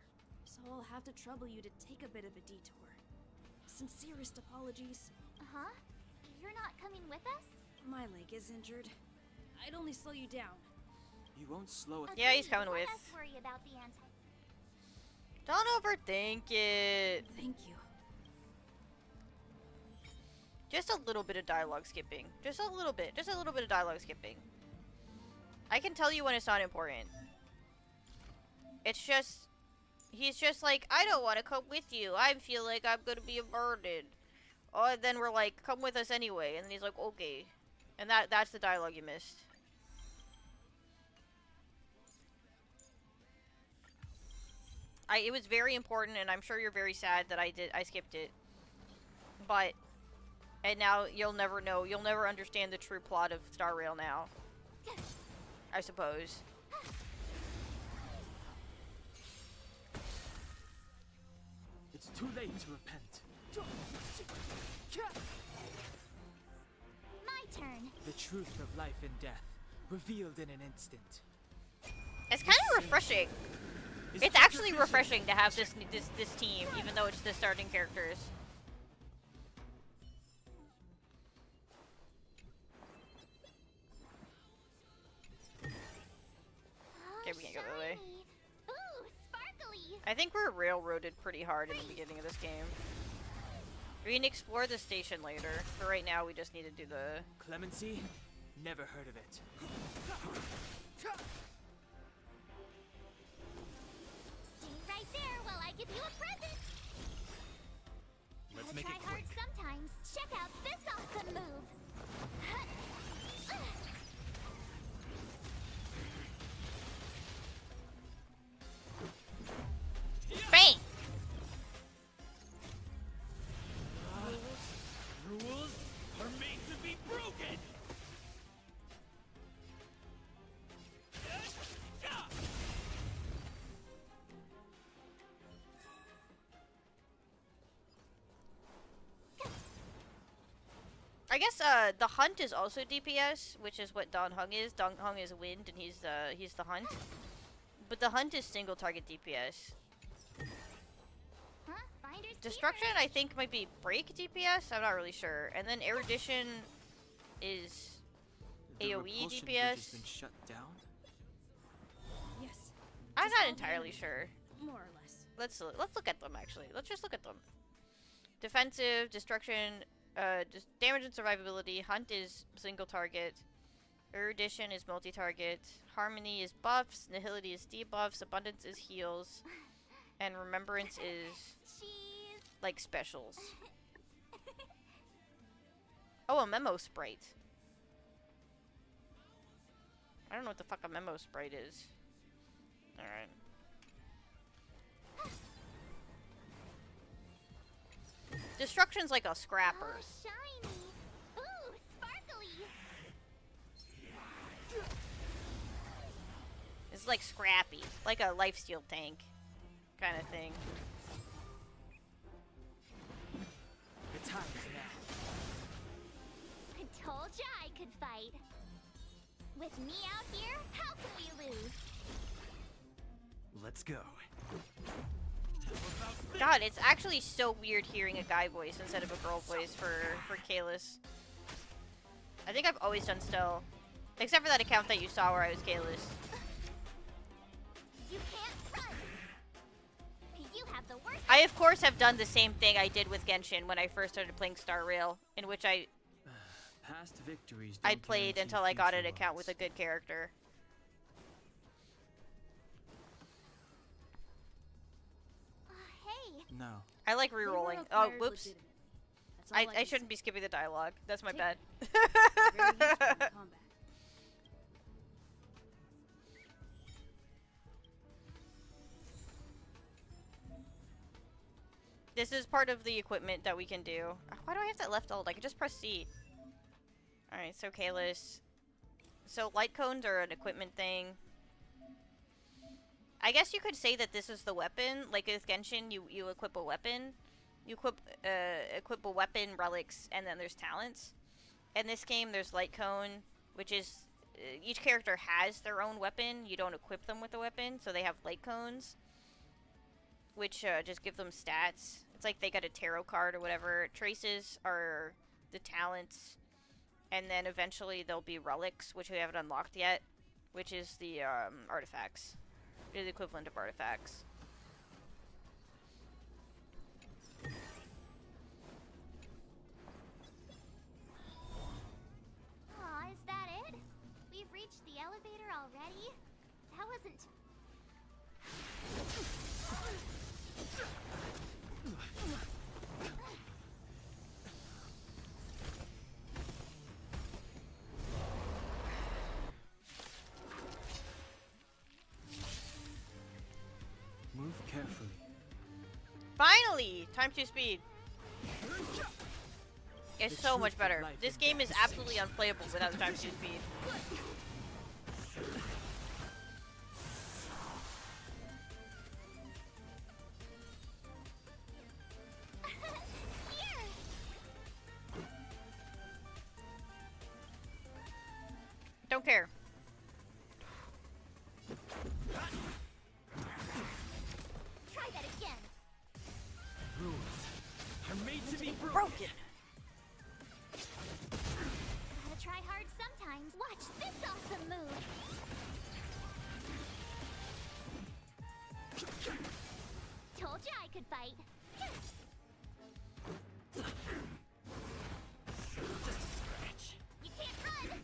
So I'll have to trouble you to take a bit of a detour. Sincerest apologies. Huh? You're not coming with us? My leg is injured. I'd only slow you down. You won't slow us. Yeah, he's Agreed. coming Let with. us worry about the anti. Don't overthink it. Thank you. Just a little bit of dialogue skipping. Just a little bit. Just a little bit of dialogue skipping. I can tell you when it's not important. It's just... He's just like, I don't want to come with you. I feel like I'm going to be a burden. Oh, and then we're like, come with us anyway. And then he's like, okay. And that's the dialogue you missed. it was very important, and I'm sure you're very sad that I skipped it. But, and now you'll never know, you'll never understand the true plot of Star Rail now. I suppose. It's too late to repent. My turn. The truth of life and death, revealed in an instant. It's kind of refreshing. It's actually refreshing to have this team, even though it's the starting characters. Okay, we can't go that way. Ooh, sparkly. I think we're railroaded pretty hard in the beginning of this game. We can explore the station later, but right now we just need to do the... Clemency? Never heard of it. Stay right there while I give you a present. Let's Gotta make try it hard quick. sometimes. Check out this awesome move. Bang! Rules are made to be broken! I guess the hunt is also DPS, which is what Don Hung is. Don Hung is wind, and he's the hunt. But the hunt is single target DPS. Huh? Finders Destruction, I think, might be break DPS. I'm not really sure. And then erudition is The AoE repulsion bridge DPS. has been shut down? Yes, I'm Just not all the entirely enemies, sure. more or less. Let's look at them actually. Let's just look at them. Defensive, destruction, just damage and survivability. Hunt is single target. Erudition is multi-target. Harmony is buffs. Nihility is debuffs. Abundance is heals. And remembrance is Cheese. like specials. Oh, a memo sprite. I don't know what the fuck a memo sprite is. Alright. Destruction's like a scrapper. Oh, shiny. Ooh, sparkly. It's like scrappy. Like a lifesteal tank kind of thing. The time is now. I told ya I could fight. With me out here, how can we lose? Let's go. God, it's actually so weird hearing a guy voice instead of a girl voice for Kalis. I think I've always done Stell. Except for that account that you saw where I was Kalis. You can't run. You have the worst. I, of course, have done the same thing I did with Genshin when I first started playing Star Rail, in which Past victories I don't played guarantee until I got an future account ones. with a good character. Hey. No. I like They were re-rolling. Oh, acquired whoops. legitimate. That's all I can shouldn't say. be skipping the dialogue. That's my Take bad. Very useful in combat. This is part of the equipment that we can do. Why do I have that left hold? I can just press C. Alright, so Kalis. So light cones are an equipment thing. I guess you could say that this is the weapon. Like with Genshin, you equip a weapon. You equip a weapon, relics, and then there's talents. In this game, there's light cone, which is... each character has their own weapon. You don't equip them with a weapon, so they have light cones. Which just give them stats. It's like they got a tarot card or whatever. Traces are the talents. And then eventually there'll be relics, which we haven't unlocked yet. Which is the artifacts. They're the equivalent of artifacts. Aw, is that it? We've reached the elevator already? That wasn't... Move carefully. Finally! Time to speed. It's The so truth much of better. life This and game is death. absolutely unplayable without time to speed. Don't care. Try that again. Rules are made to be broken. Broken. Gotta try hard sometimes. Watch this awesome move. Told ya I could fight. Just a scratch. You can't run.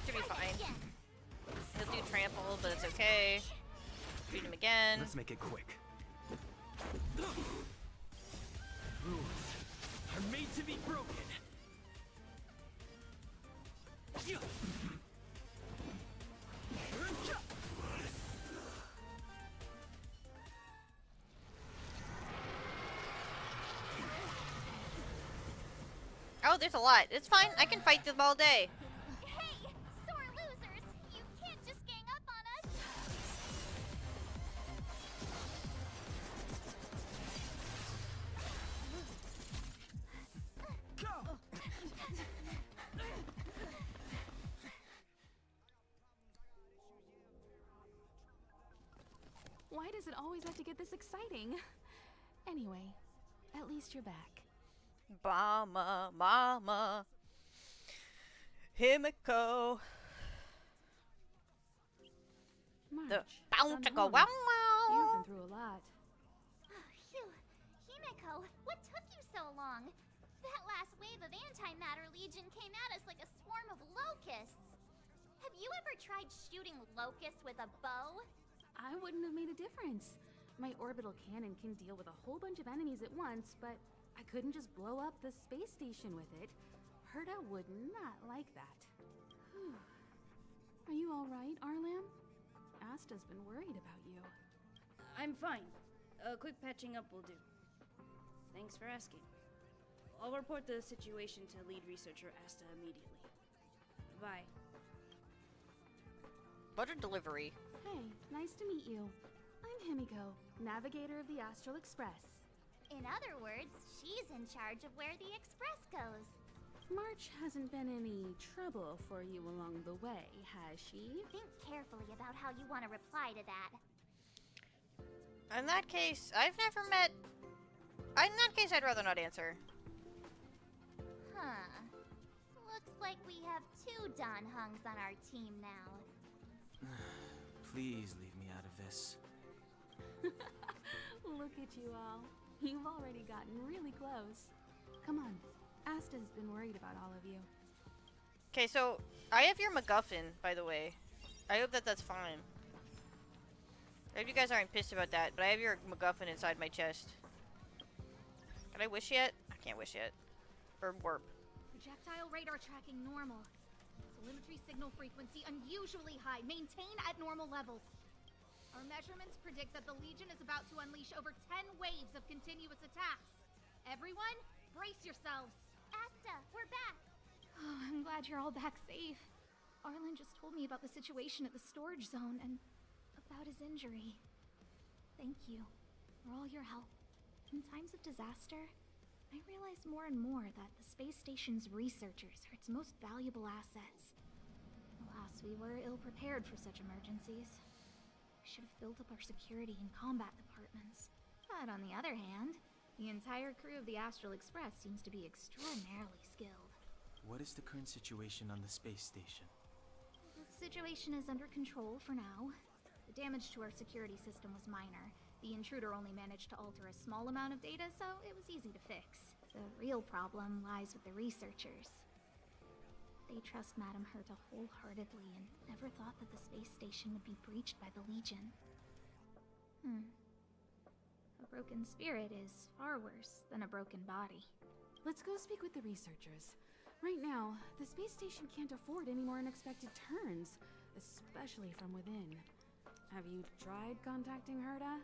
Should be Try that fine. again. He'll do trample, but it's okay. Shoot him again. Let's make it quick. Rules are made to be broken. Oh, there's a lot. It's fine. I can fight them all day. Hey, sore losers! You can't just gang up on us. Why does it always have to get this exciting? Anyway, at least you're back. Mama, mama. Himiko. The March, bound to come go home. wow You've wow. been through a lot. Phew. Himiko, what took you so long? That last wave of antimatter legion came at us like a swarm of locusts. Have you ever tried shooting locusts with a bow? I wouldn't have made a difference. My orbital cannon can deal with a whole bunch of enemies at once, but I couldn't just blow up the space station with it. Herta would not like that. Whew. Are you all right, Arlam? Asta's been worried about you. I'm fine. A quick patching up will do. Thanks for asking. I'll report the situation to lead researcher Asta immediately. Bye. What a delivery. Hey, nice to meet you. I'm Himiko, navigator of the Astral Express. In other words, she's in charge of where the express goes. March hasn't been any trouble for you along the way, has she? Think carefully about how you want to reply to that. In that case, I've never met... In that case, I'd rather not answer. Huh. Looks like we have two Don Hungs on our team now. Please leave me out of this. Look at you all. You've already gotten really close. Come on. Asta's been worried about all of you. Okay, so I have your MacGuffin, by the way. I hope that that's fine. I hope you guys aren't pissed about that, but I have your MacGuffin inside my chest. Can I wish yet? I can't wish yet. Or warp. Projectile radar tracking normal. Telemetry signal frequency unusually high. Maintain at normal levels. Our measurements predict that the Legion is about to unleash over 10 waves of continuous attacks. Everyone, brace yourselves. Asta, we're back. Oh, I'm glad you're all back safe. Arlen just told me about the situation at the storage zone and about his injury. Thank you for all your help. In times of disaster, I realize more and more that the space station's researchers are its most valuable assets. Alas, we were ill-prepared for such emergencies. We should have built up our security and combat departments. But on the other hand, the entire crew of the Astral Express seems to be extraordinarily skilled. What is the current situation on the space station? The situation is under control for now. The damage to our security system was minor. The intruder only managed to alter a small amount of data, so it was easy to fix. The real problem lies with the researchers. They trust Madame Herta wholeheartedly and never thought that the space station would be breached by the Legion. A broken spirit is far worse than a broken body. Let's go speak with the researchers. Right now, the space station can't afford any more unexpected turns, especially from within. Have you tried contacting Herta?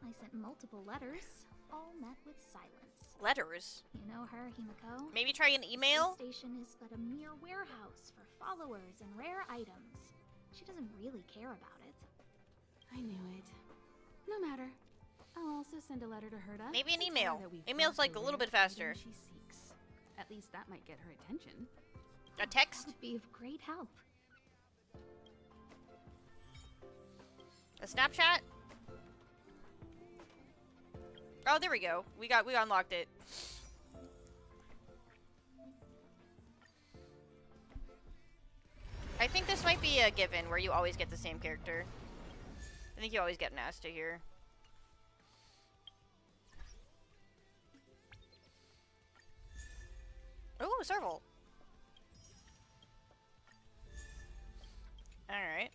I sent multiple letters, all met with silence. Letters? You know her, Himiko? Maybe try an email? The station is but a mere warehouse for followers and rare items. She doesn't really care about it. I knew it. No matter. I'll also send a letter to Herta. Maybe an and tell email. her that we've Email's got like the a little rare bit faster. item she seeks. At least that might get her attention. A text? That would be of great help. A Snapchat? Oh, there we go. We unlocked it. I think this might be a given where you always get the same character. I think you always get an Asta here. Ooh, a serval. Alright.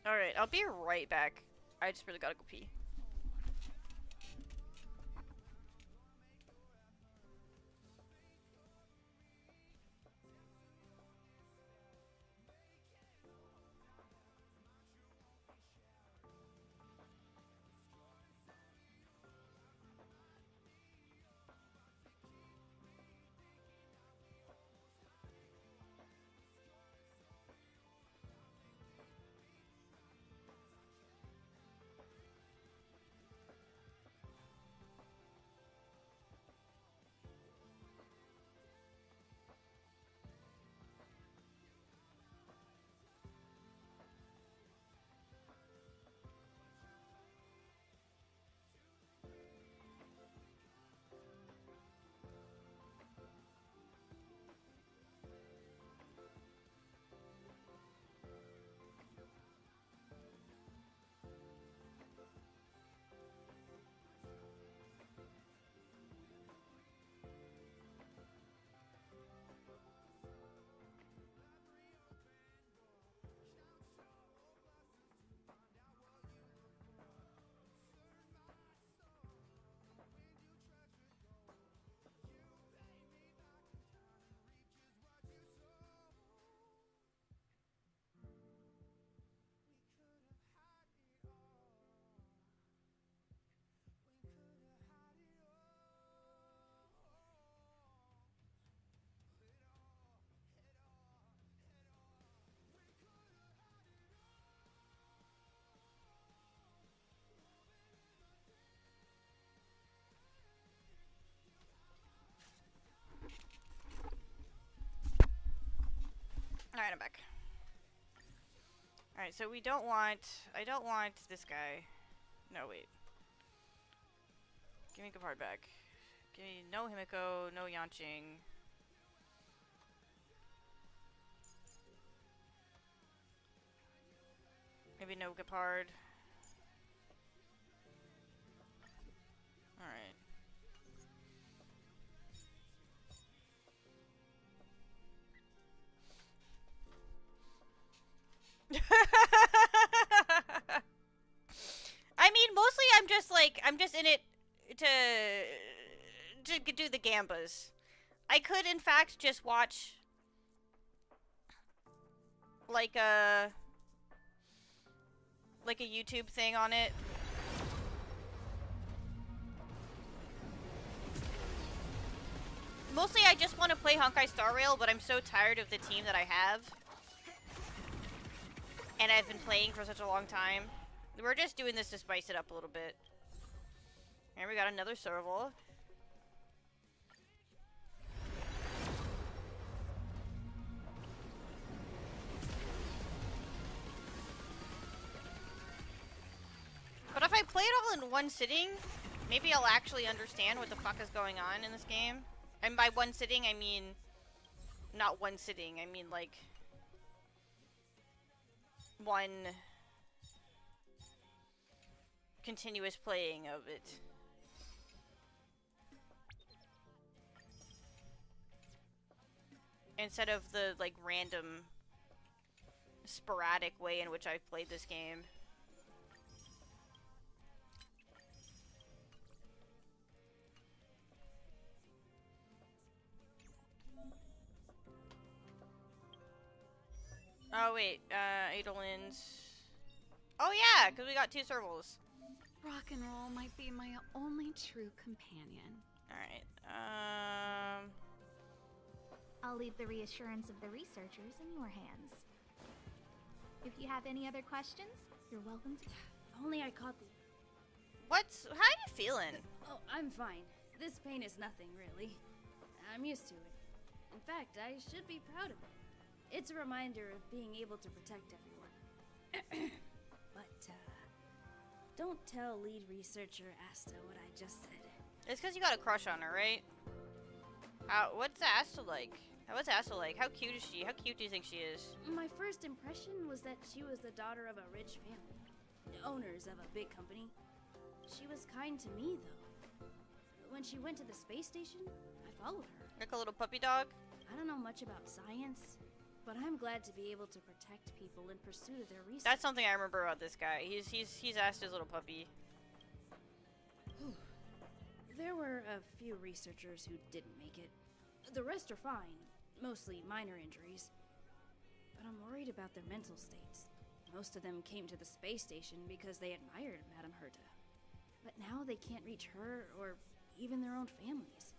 Alright, I'll be right back. I just really gotta go pee. Alright, I'm back. Alright, so I don't want this guy. No, wait. Give me Gepard back. Give me no Himiko, no Yanqing. Maybe no Gepard. Alright. I mean, mostly I'm just in it to do the gambas. I could, in fact, just watch like a YouTube thing on it. Mostly I just want to play Honkai Star Rail, but I'm so tired of the team that I have. And I've been playing for such a long time. We're just doing this to spice it up a little bit. And we got another serval. But if I play it all in one sitting, maybe I'll actually understand what the fuck is going on in this game. And by one sitting, I mean not one sitting. I mean like one continuous playing of it. Instead of the like random sporadic way in which I've played this game. Oh wait, Edelwin's. Oh yeah, because we got 2 servals. Rock and roll might be my only true companion. Alright, I'll leave the reassurance of the researchers in your hands. If you have any other questions, you're welcome to. If only I caught the. how are you feeling? Oh, I'm fine. This pain is nothing, really. I'm used to it. In fact, I should be proud of it. It's a reminder of being able to protect everyone. But, don't tell lead researcher Asta what I just said. It's because you got a crush on her, right? What's Asta like? What's Asta like? How cute is she? How cute do you think she is? My first impression was that she was the daughter of a rich family. Owners of a big company. She was kind to me, though. When she went to the space station, I followed her. Like a little puppy dog? I don't know much about science, but I'm glad to be able to protect people in pursuit of their research. That's something I remember about this guy. He's asked his little puppy. There were a few researchers who didn't make it. The rest are fine, mostly minor injuries. But I'm worried about their mental states. Most of them came to the space station because they admired Madame Herta. But now they can't reach her or even their own families.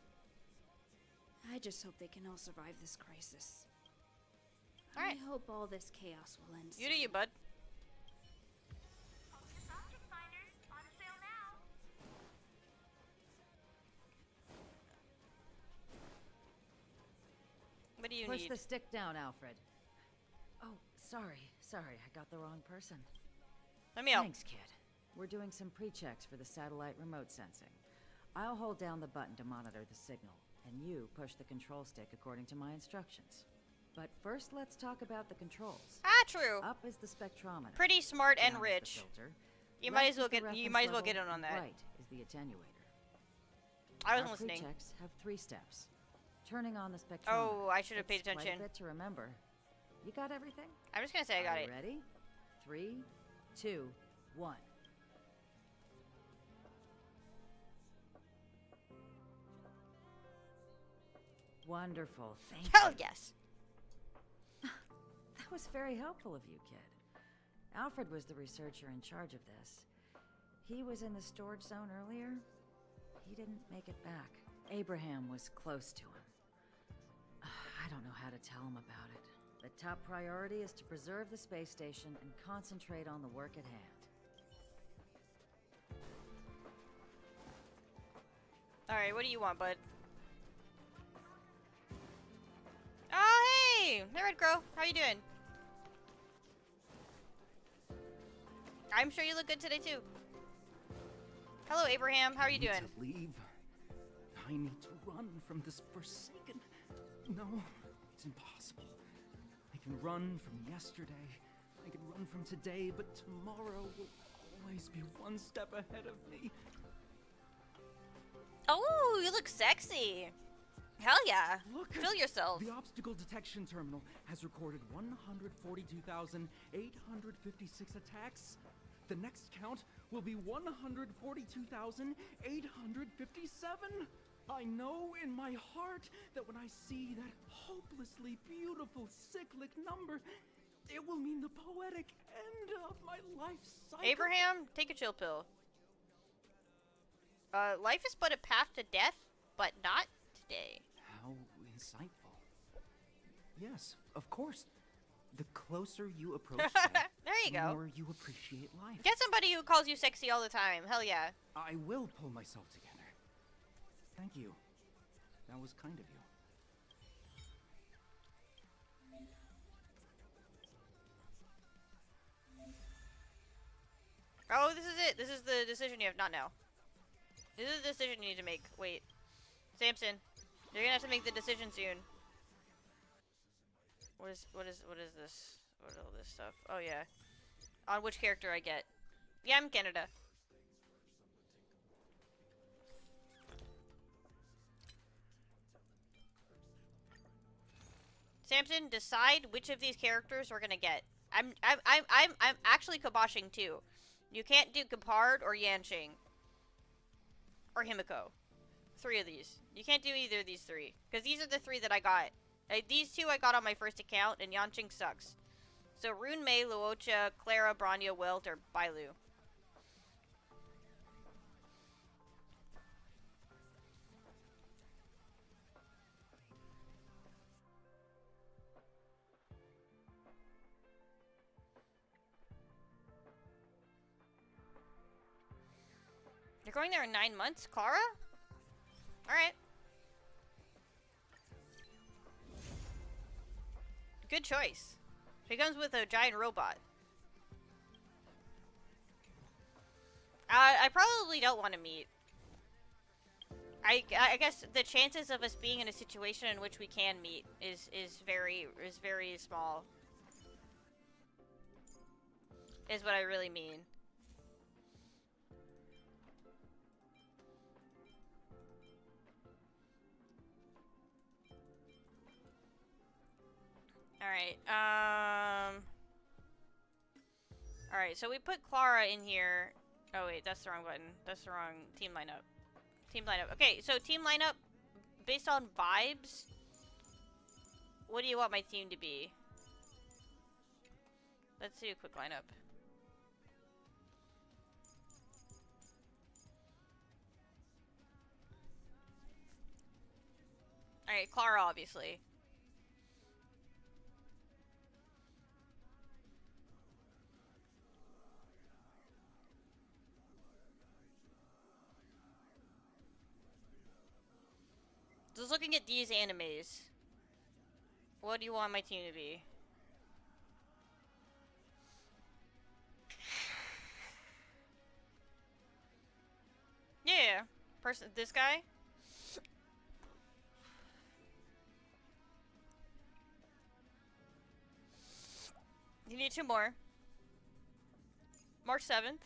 I just hope they can all survive this crisis. Alright. I hope all this chaos will end soon. You do you, bud. What do you Push need? the stick down, Alfred. Oh, sorry. I got the wrong person. Let me help. Thanks, kid. We're doing some pre-checks for the satellite remote sensing. I'll hold down the button to monitor the signal, and you push the control stick according to my instructions. But first, let's talk about the controls. Ah, true. Up is the spectrometer. Pretty smart and Down is the rich. filter. You Left might as well is the get reference in on that. Right is the attenuator. I was Our listening. pre-checks have 3 steps. Turning on the spectrometer. Oh, I should have paid It's quite attention. a bit to remember. You got everything? I'm just gonna say I got Are it. you ready? 3, 2, 1. Wonderful. Thank you. Hell yes. That was very helpful of you, kid. Alfred was the researcher in charge of this. He was in the storage zone earlier. He didn't make it back. Abraham was close to him. I don't know how to tell him about it. The top priority is to preserve the space station and concentrate on the work at hand. Alright, what do you want, bud? Oh, hey! Hey, Red Crow. How you doing? I'm sure you look good today, too. Hello, Abraham. How are you doing? To leave. I need to run from this Forsaken. No, it's impossible. I can run from yesterday. I can run from today, but tomorrow will always be one step ahead of me. Oh, you look sexy. Hell yeah. Look, Feel yourself. The obstacle detection terminal has recorded 142,856 attacks. The next count will be 142,857. I know in my heart that when I see that hopelessly beautiful cyclic number, it will mean the poetic end of my life cycle. Abraham, take a chill pill. Life is but a path to death, but not today. How insightful. Yes, of course. The closer you approach death, There you the go. more you appreciate life. Get somebody who calls you sexy all the time. Hell yeah. I will pull myself together. Thank you. That was kind of you. Oh, this is it. This is the decision you have. Not now. This is the decision you need to make. Wait. Samson, you're gonna have to make the decision soon. What is this? What is all this stuff? Oh yeah. On which character I get. Yeah, I'm Canada. Samson, decide which of these characters we're gonna get. I'm actually kiboshing too. You can't do Gepard or Yanqing. Or Himiko. 3 of these. You can't do either of these 3. Because these are the 3 that I got. These 2 I got on my first account, and Yanqing sucks. So Rune, Mei, Luocha, Clara, Bronya, Wilt, or Bailu. You're going there in 9 months, Clara? Alright. Good choice. She comes with a giant robot. I probably don't want to meet. I guess the chances of us being in a situation in which we can meet is very small. Is what I really mean. Alright, alright, so we put Clara in here. Oh wait, that's the wrong button. That's the wrong team lineup. Team lineup. Okay, so team lineup, based on vibes, what do you want my team to be? Let's do a quick lineup. Alright, Clara, obviously. Just looking at these animes, what do you want my team to be? Yeah, this guy? You need 2 more. March 7th.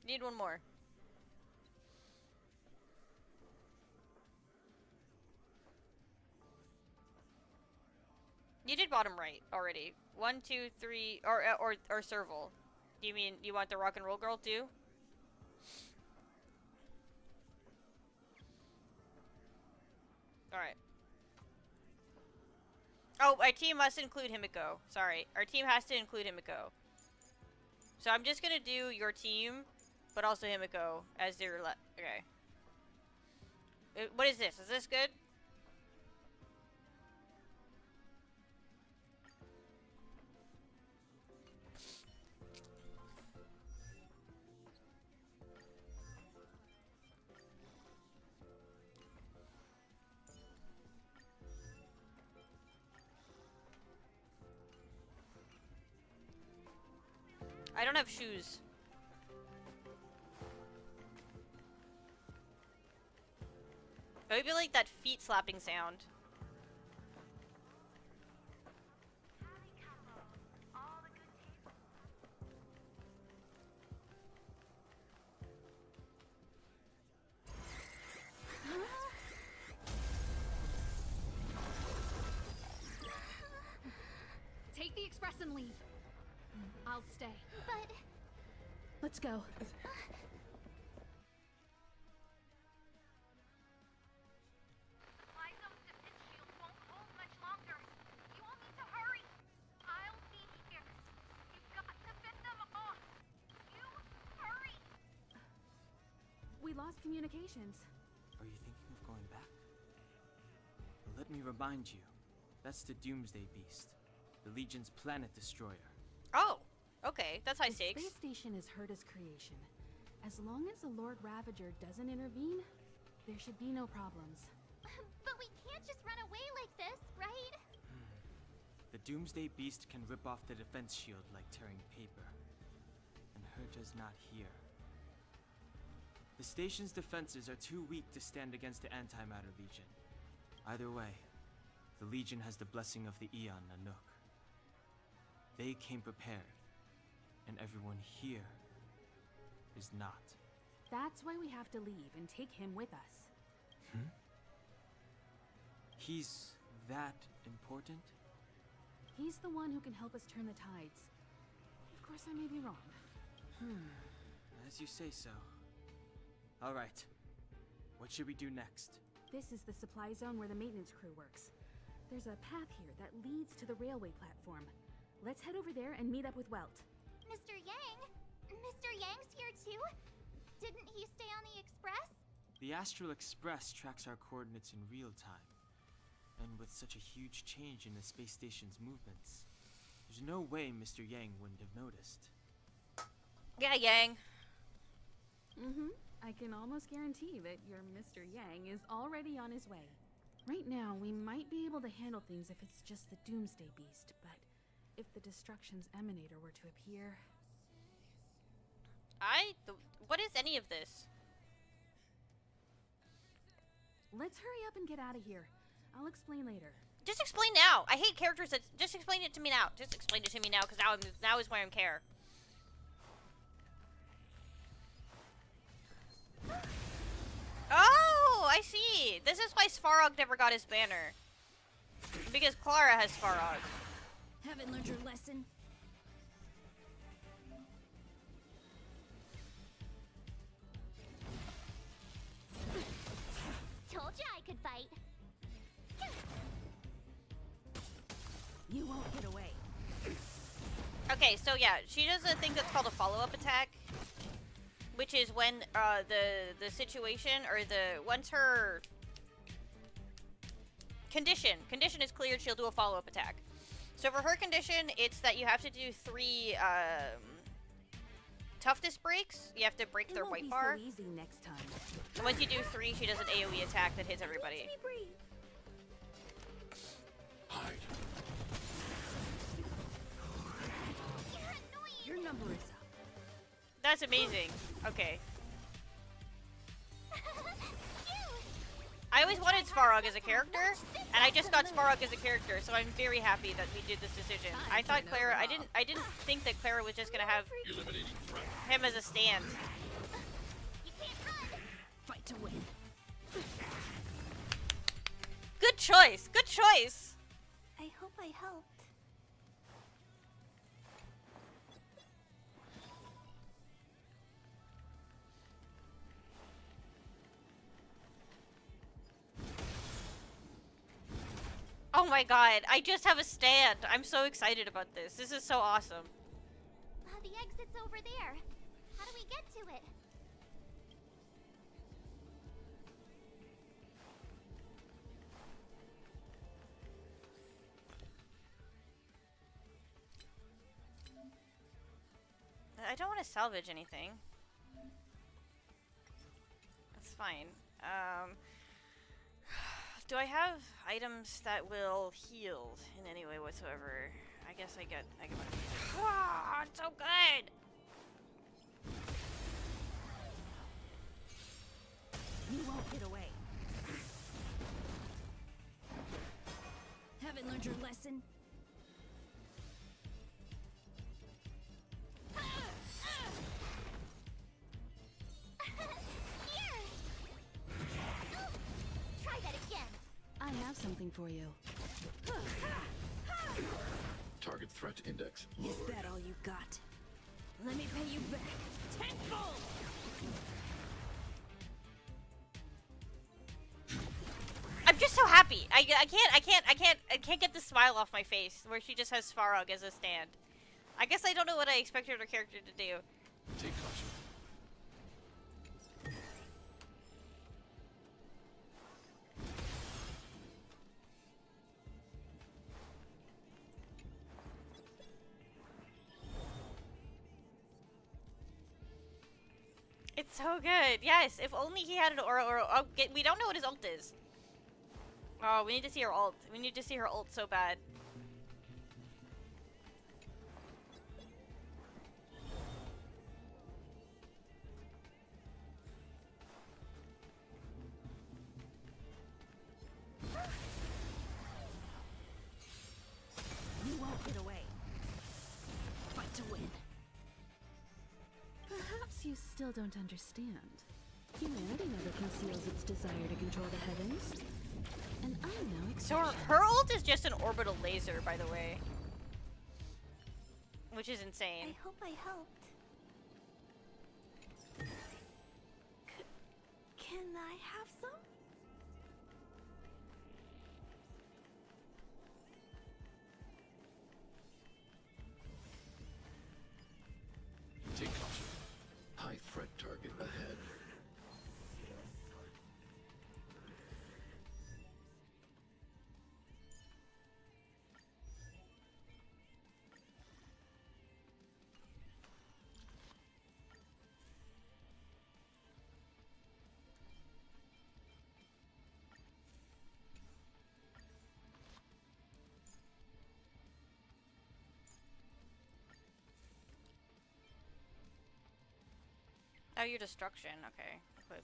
Need 1 more. You did bottom right already. 1, 2, 3, or Serval. Do you mean you want the rock and roll girl too? Alright. Oh, our team must include Himiko. Sorry. Our team has to include Himiko. So I'm just gonna do your team, but also Himiko as their okay. What is this? Is this good? I don't have shoes. It would be like that feet slapping sound. Take the express and leave. I'll stay. But... Let's go. We lost communications. Are you thinking of going back? Well, let me remind you. That's the Doomsday Beast. The Legion's planet destroyer. Oh! Okay, that's high The stakes. space station is Herta's creation. As long as the Lord Ravager doesn't intervene, there should be no problems. But we can't just run away like this, right? The Doomsday Beast can rip off the defense shield like tearing paper. And Herta's not here. The station's defenses are too weak to stand against the Antimatter Legion. Either way, the Legion has the blessing of the Aeon Nanook. They came prepared, and everyone here is not. That's why we have to leave and take him with us. Hmm? He's that important? He's the one who can help us turn the tides. Of course, I may be wrong. As you say so. Alright. What should we do next? This is the supply zone where the maintenance crew works. There's a path here that leads to the railway platform. Let's head over there and meet up with Welt. Mr. Yang? Mr. Yang's here too? Didn't he stay on the express? The Astral Express tracks our coordinates in real time. And with such a huge change in the space station's movements, there's no way Mr. Yang wouldn't have noticed. Yeah, Yang. I can almost guarantee that your Mr. Yang is already on his way. Right now, we might be able to handle things if it's just the Doomsday Beast, but if the Destruction's Emanator were to appear... What is any of this? Let's hurry up and get out of here. I'll explain later. Just explain now. I hate characters that... Just explain it to me now. Just explain it to me now, because now is when I care. Oh, I see. This is why Svarog never got his banner. Because Clara has Svarog. Haven't learned your lesson? Told ya I could fight. You won't get away. Okay, so yeah, she does a thing that's called a follow-up attack. Which is when the situation, or once her condition is cleared, she'll do a follow-up attack. So for her condition, it's that you have to do 3 toughness breaks. You have to break their white bar. So easy next time. And once you do 3, she does an AoE attack that hits everybody. Hide. Your number is up. That's amazing. Okay. I always wanted Svarog as a character, and I just got Svarog as a character, so I'm very happy that we did this decision. I thought Clara, I didn't think that Clara was just gonna have him as a stand. Fight to win. Good choice. Good choice. I hope I helped. Oh my god, I just have a stand. I'm so excited about this. This is so awesome. The exit's over there. How do we get to it? I don't want to salvage anything. That's fine. Do I have items that will heal in any way whatsoever? I guess I get one of these. Wow, it's so good! You won't get away. Haven't learned your lesson? Try that again. I have something for you. Target threat index Is lowered. that all you got? Let me pay you back. Tenfold! I'm just so happy. I can't get the smile off my face where she just has Svarog as a stand. I guess I don't know what I expected her character to do. Take caution. It's so good. Yes, if only he had an aura. Oh, we don't know what his ult is. Oh, we need to see her ult. We need to see her ult so bad. You won't get away. Fight to win. Perhaps you still don't understand. Humanity never conceals its desire to control the heavens. And I'm no So exception. her ult is just an orbital laser, by the way. Which is insane. I hope I helped. Can I have some? Take caution. High threat target ahead. Oh, your destruction. Okay. Equip.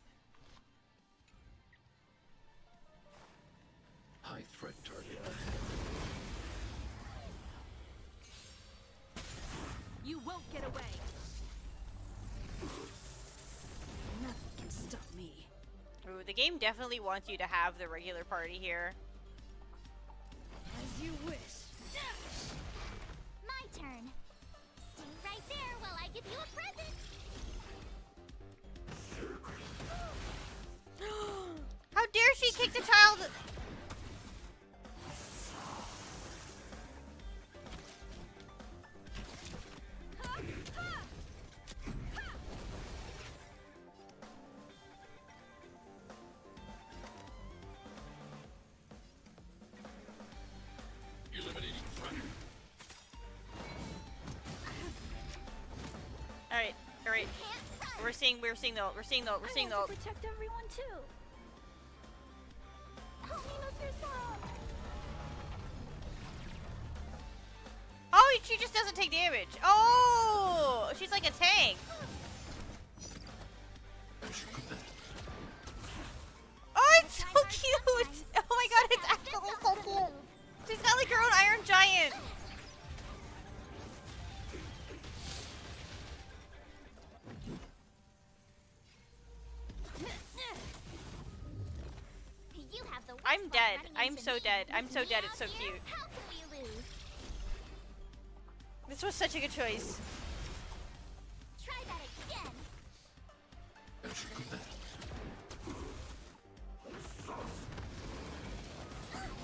High threat target ahead. You won't get away. Nothing can stop me. Ooh, the game definitely wants you to have the regular party here. As you wish. My turn. Stay right there while I give you a present. How dare she kick the child? Eliminating threat. Alright, alright. We're seeing the Protect everyone too. Help me, Mr. Sora. Oh, she just doesn't take damage. Oh, she's like a tank. Oh, it's so cute. Oh my god, it's actually so cute. She's got like her own Iron Giant. You have the I'm worst dead. luck running I'm into so me. dead. I'm so dead. Yeah, It's so dear. cute. How can we lose? This was such a good choice. Try that again.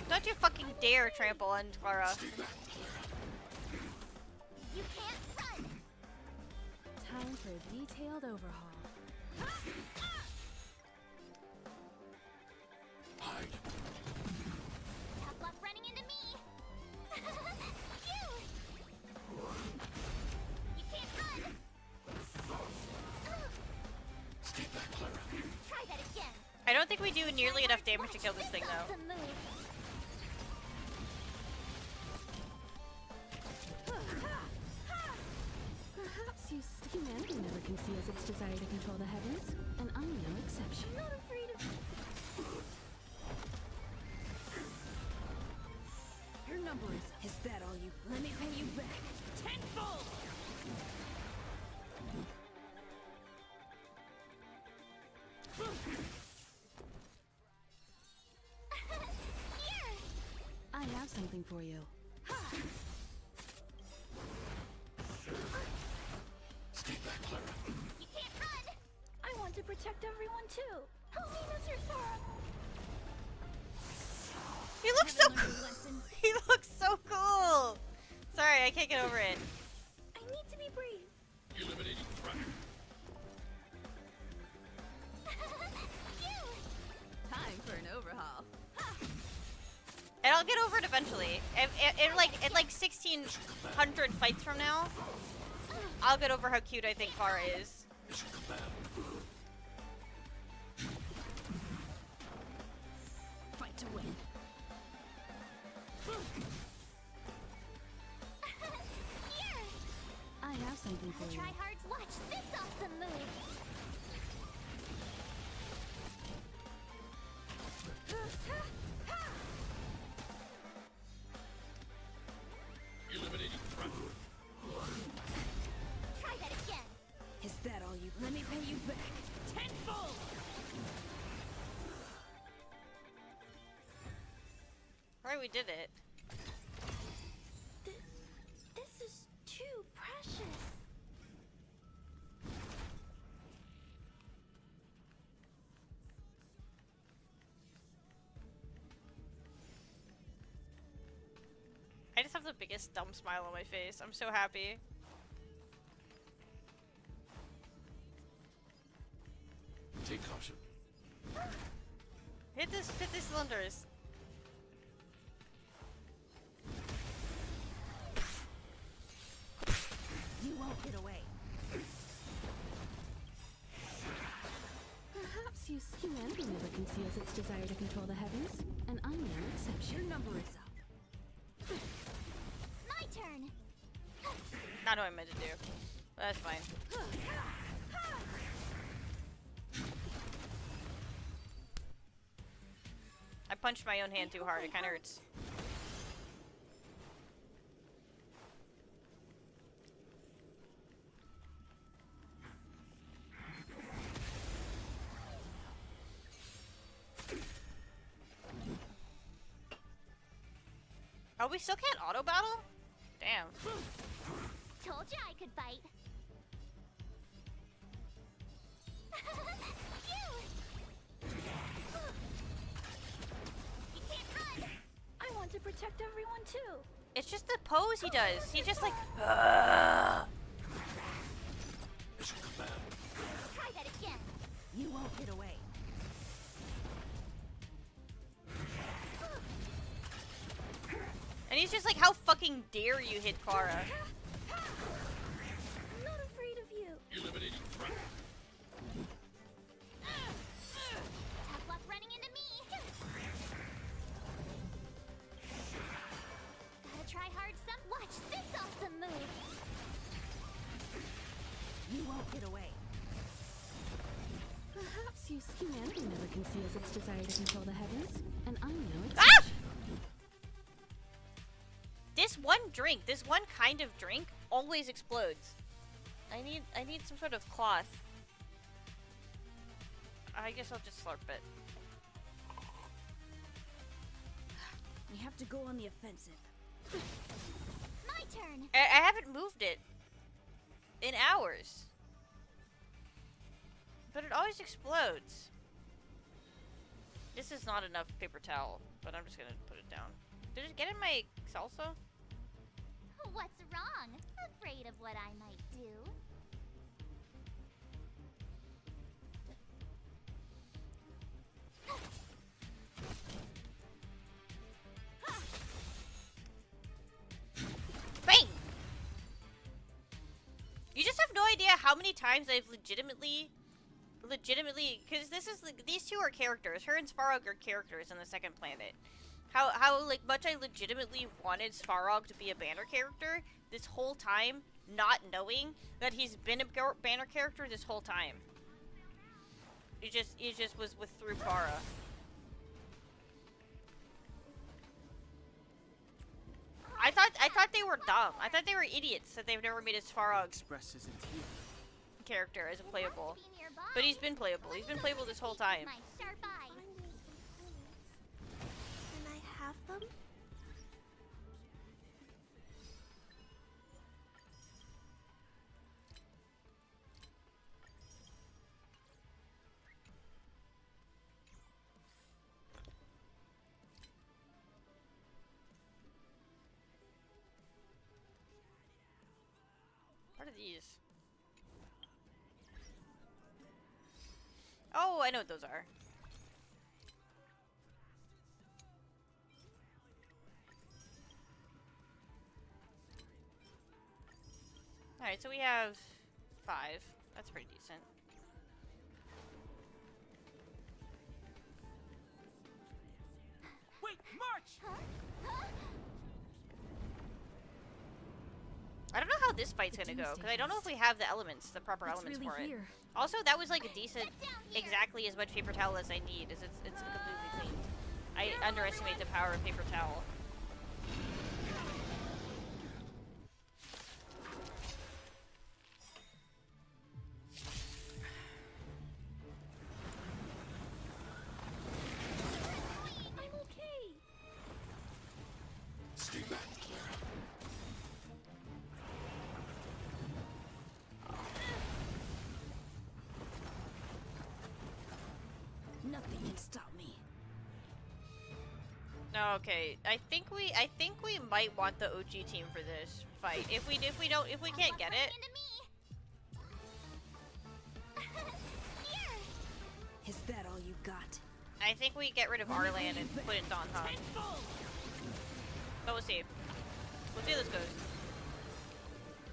Don't you fucking dare trample on Clara. You can't run. Time for a detailed overhaul. Hide. Tough luck running into me. Phew. You can't run. Stay back, Clara. Try that again. I don't think we do nearly enough damage to kill this thing though. Awesome move. Perhaps you humanity never can see as its desire to control the heavens, and I'm no exception. I'm not afraid of. Your number is that all you? Let me pay you back. Tenfold! Here. I have something for you. Stay back, Clara. You can't run. I want to protect everyone too. Help me, Mr. Sora. He looks so cool. He looks so cool. Sorry, I can't get over it. I need to be brave. Eliminating threat. Phew. Time for an overhaul. And I'll get over it eventually. In like 1,600 fights from now, I'll get over how cute I think Clara is. Fight to win. Here. I have something for you. Tryhards, watch this awesome move. Eliminating threat. Try that again. Is that all you? Let me pay you back. Tenfold! Right, we did it. This is too precious. have the biggest dumb smile on my face. I'm so happy. Take caution. Hit these cylinders. You won't get away. Perhaps you humanity never conceals its desire to control the heavens. An unknown exception. Your number is up. My turn. Not what I meant to do. But that's fine. I punched my own hand too hard. It kind of hurts. Oh, we still can't auto battle? Damn. Told you I could bite. You can't run. I want to protect everyone too. It's just the pose he does. He just like. Mission command. Try that again. You won't get away. And he's just like, how fucking dare you hit Clara? I'm not afraid of you. Eliminating threat. Tough luck running into me. Gotta try hard some. Watch this awesome move. You won't get away. Perhaps you humanity never conceals its desire to control the heavens. An unknown exception. Ah! This one drink, this one kind of drink, always explodes. I need some sort of cloth. I guess I'll just slurp it. We have to go on the offensive. My turn. I haven't moved it in hours. But it always explodes. This is not enough paper towel, but I'm just gonna put it down. Did it get in my salsa? What's wrong? Afraid of what I might do? Bang! You just have no idea how many times I've legitimately, because this is like, these two are characters. Her and Svarog are characters in the second planet. How like much I legitimately wanted Svarog to be a banner character this whole time, not knowing that he's been a banner character this whole time. It just was with through Farah. I thought they were dumb. I thought they were idiots that they've never made a Svarog Expresses a tear. character as a playable. But he's been playable. He's been playable this whole time. My sharp eyes. Can I have them? What are these? Oh, I know what those are. Alright, so we have 5. That's pretty decent. Wait, march! I don't know how this fight's gonna go, because I don't know if we have the elements, the proper elements for it. Also, that was like a decent, exactly as much paper towel as I need, as it's completely clean. I underestimate the power of paper towel. I'm okay. Stay back, Clara. Nothing can stop me. Okay, I think we might want the OG team for this fight. If we can't get it. Is that all you got? I think we get rid of Arlan and put in Don Han. But we'll see. We'll see how this goes.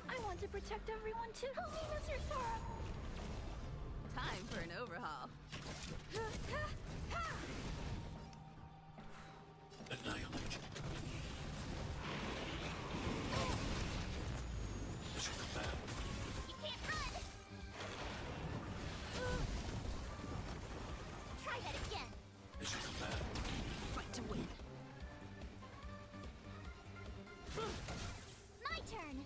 I want to protect everyone too. Help me, Mr. Sora. Time for an overhaul. Annihilate. Mission command. You can't run! Try that again! Mission command. Fight to win. My turn!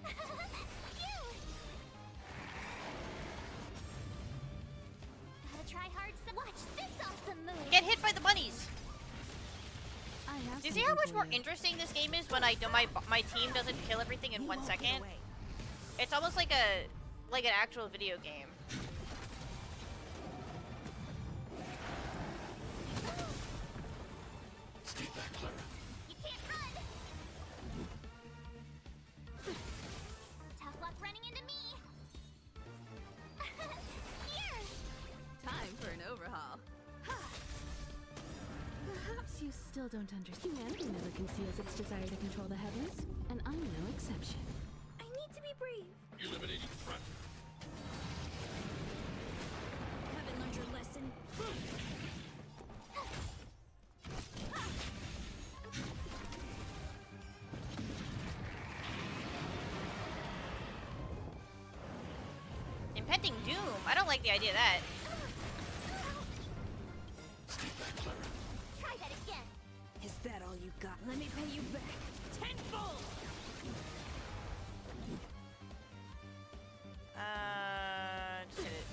Phew! Gotta try hard some. Watch this awesome move! Get hit by the bunnies! I have Do you see how much more interesting this game is when I know my team doesn't kill everything in 1 second? It's almost like an actual video game. Stay back, Clara. You can't run! Tough luck running into me! Here! Time for an overhaul. Perhaps you still don't understand. Humanity never conceals its desire to control the heavens, and I'm no exception. I need to be brave. Eliminating threat. Haven't learned your lesson. Impending doom. I don't like the idea of that. Stay back, Clara. Try that again! Is that all you got? Let me pay you back. Tenfold! Just hit it.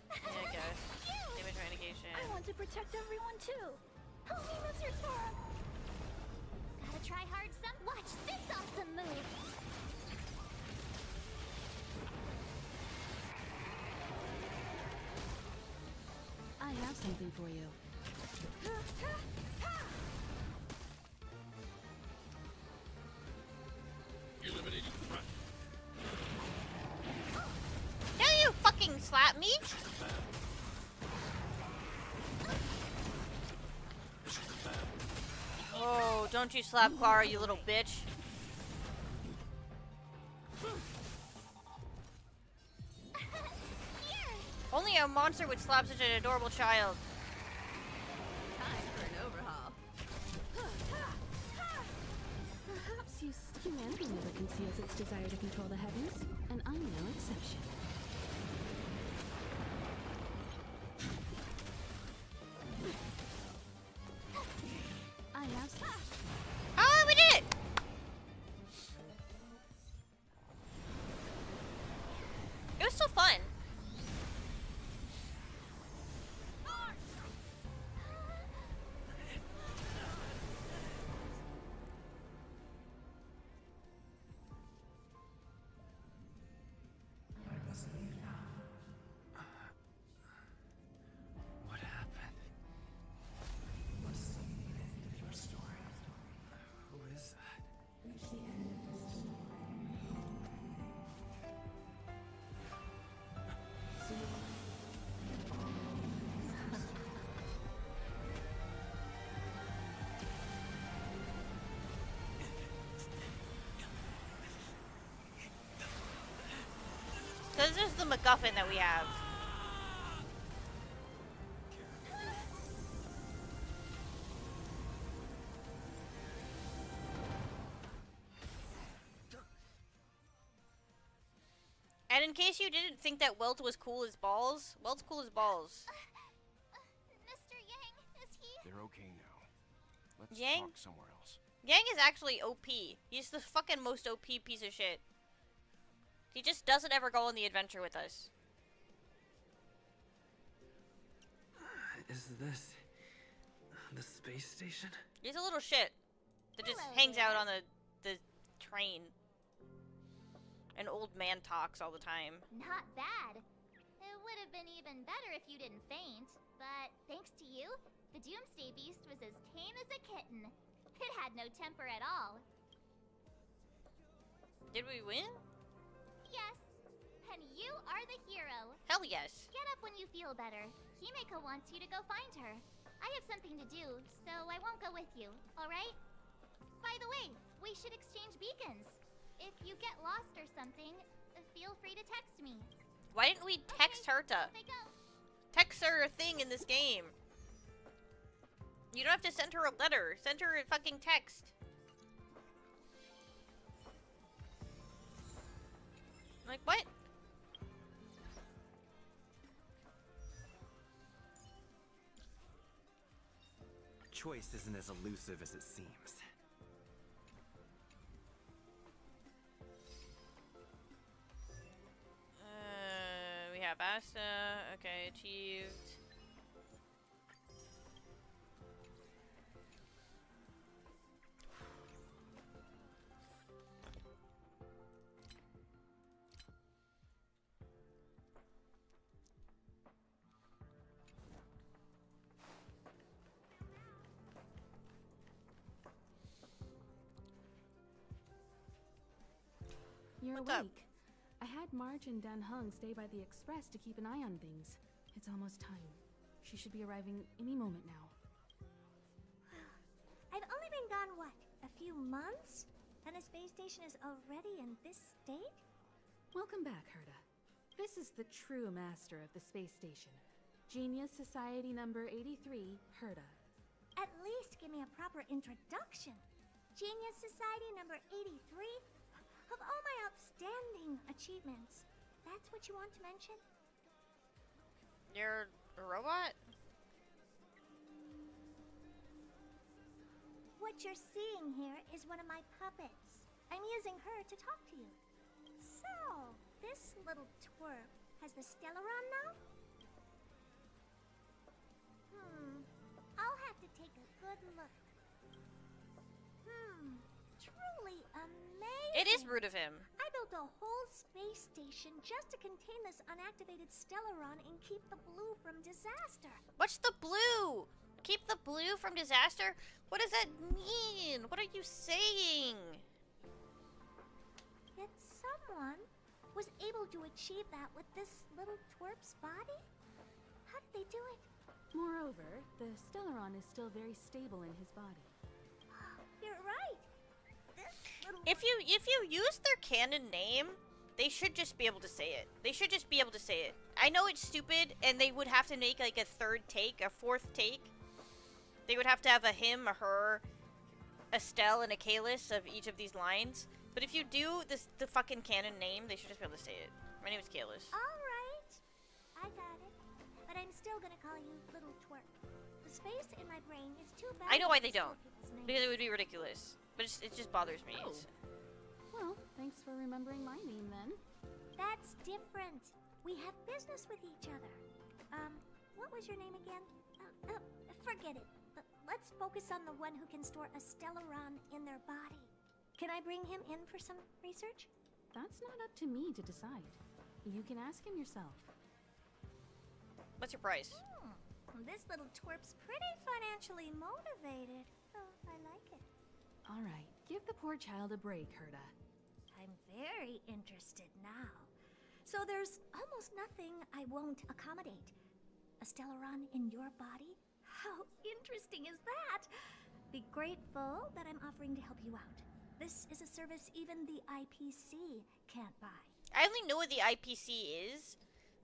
Yeah, I guess. Damage renegation. I want to protect everyone too. Help me, Mr. Sora! Gotta try hard some. Watch this awesome move! I have something for you. Eliminating threat. Don't you fucking slap me! Mission command. Mission command. Oh, don't you slap Clara, you little bitch. Only a monster would slap such an adorable child. Time for an overhaul. Perhaps humanity never conceals its desire to control the heavens, and I'm no exception. I have. Oh, we did it! It was so fun. What happened? What's your story? Who is that? This is the MacGuffin that we have. And in case you didn't think that Welt was cool as balls, Welt's cool as balls. Mr. Yang, is he? They're okay now. Let's Yang? talk somewhere else. Yang is actually OP. He's the fucking most OP piece of shit. He just doesn't ever go on the adventure with us. Is this the space station? He's a little shit that just Hello hangs out there. on the train. An old man talks all the time. Not bad. It would have been even better if you didn't faint. But thanks to you, the Doomsday Beast was as tame as a kitten. It had no temper at all. Did we win? Yes. And you are the hero. Hell yes. Get up when you feel better. Himeko wants you to go find her. I have something to do, so I won't go with you, alright? By the way, we should exchange beacons. If you get lost or something, feel free to text me. Why didn't we text Herta? Text her a thing in this game. You don't have to send her a letter. Send her a fucking text. Like, what? Choice isn't as elusive as it seems. We have Asta. Okay, achieved. You're What's up? awake. I had March and Dan Hung stay by the express to keep an eye on things. It's almost time. She should be arriving any moment now. I've only been gone, what, a few months? And the space station is already in this state? Welcome back, Herta. This is the true master of the space station. Genius Society number 83, Herta. At least give me a proper introduction. Genius Society number 83? Of all my outstanding achievements, that's what you want to mention? You're a robot? What you're seeing here is one of my puppets. I'm using her to talk to you. So, this little twerp has the Stellaron now? I'll have to take a good look. Truly amazing. It is rude of him. I built a whole space station just to contain this unactivated Stellaron and keep the blue from disaster. What's the blue? Keep the blue from disaster? What does that mean? What are you saying? Yet someone was able to achieve that with this little twerp's body? How did they do it? Moreover, the Stellaron is still very stable in his body. You're right. This little... If you use their canon name, they should just be able to say it. They should just be able to say it. I know it's stupid, and they would have to make like a third take, a fourth take. They would have to have a him, a her, a Stell, and a Kalis of each of these lines. But if you do the fucking canon name, they should just be able to say it. My name is Kalis. Alright. I got it. But I'm still gonna call you Little Twerp. The space in my brain is too bad. I know why they to don't. spell people's names. Because it would be ridiculous. But it just bothers me. Oh. Well, thanks for remembering my name then. That's different. We have business with each other. What was your name again? Forget it. Let's focus on the one who can store a Stellaron in their body. Can I bring him in for some research? That's not up to me to decide. You can ask him yourself. What's your price? This little twerp's pretty financially motivated. Oh, I like it. Alright, give the poor child a break, Herta. I'm very interested now. So there's almost nothing I won't accommodate. A Stellaron in your body? How interesting is that? Be grateful that I'm offering to help you out. This is a service even the IPC can't buy. I only know what the IPC is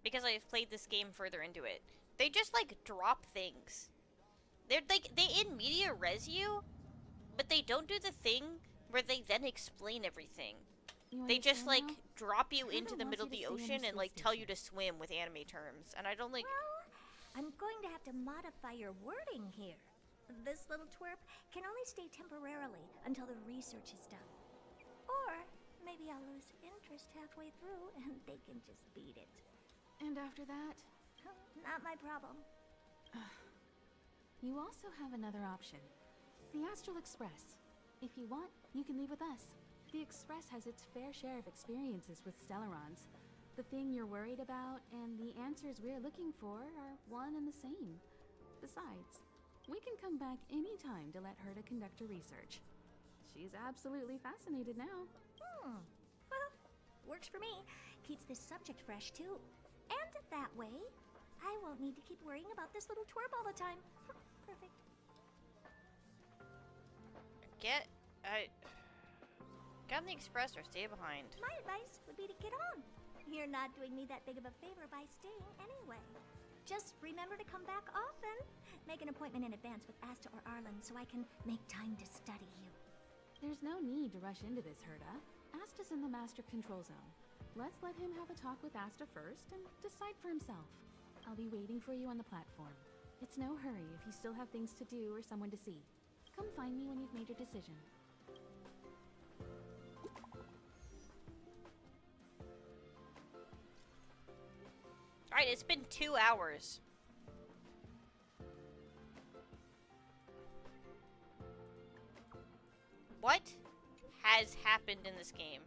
because I've played this game further into it. They just like drop things. They're like, they in media res you, but they don't do the thing where they then explain everything. They just like drop you into the middle of the ocean and like tell you to swim with anime terms, and I don't like. Well, I'm going to have to modify your wording here. This little twerp can only stay temporarily until the research is done. Or maybe I'll lose interest halfway through and they can just beat it. And after that? Not my problem. You also have another option. The Astral Express. If you want, you can leave with us. The Express has its fair share of experiences with Stellarons. The thing you're worried about and the answers we're looking for are one and the same. Besides, we can come back anytime to let Herta conduct her research. She's absolutely fascinated now. Well, works for me. Keeps this subject fresh, too. And that way, I won't need to keep worrying about this little twerp all the time. Perfect. Get on the express or stay behind. My advice would be to get on. You're not doing me that big of a favor by staying anyway. Just remember to come back often. Make an appointment in advance with Asta or Arlen so I can make time to study you. There's no need to rush into this, Herta. Asta's in the Master Control Zone. Let's let him have a talk with Asta first and decide for himself. I'll be waiting for you on the platform. It's no hurry if you still have things to do or someone to see. Come find me when you've made your decision. Alright, it's been 2 hours. What has happened in this game?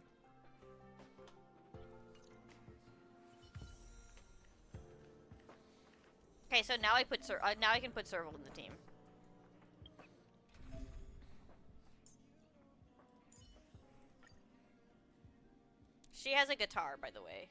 Okay, so now I can put Serval in the team. She has a guitar, by the way.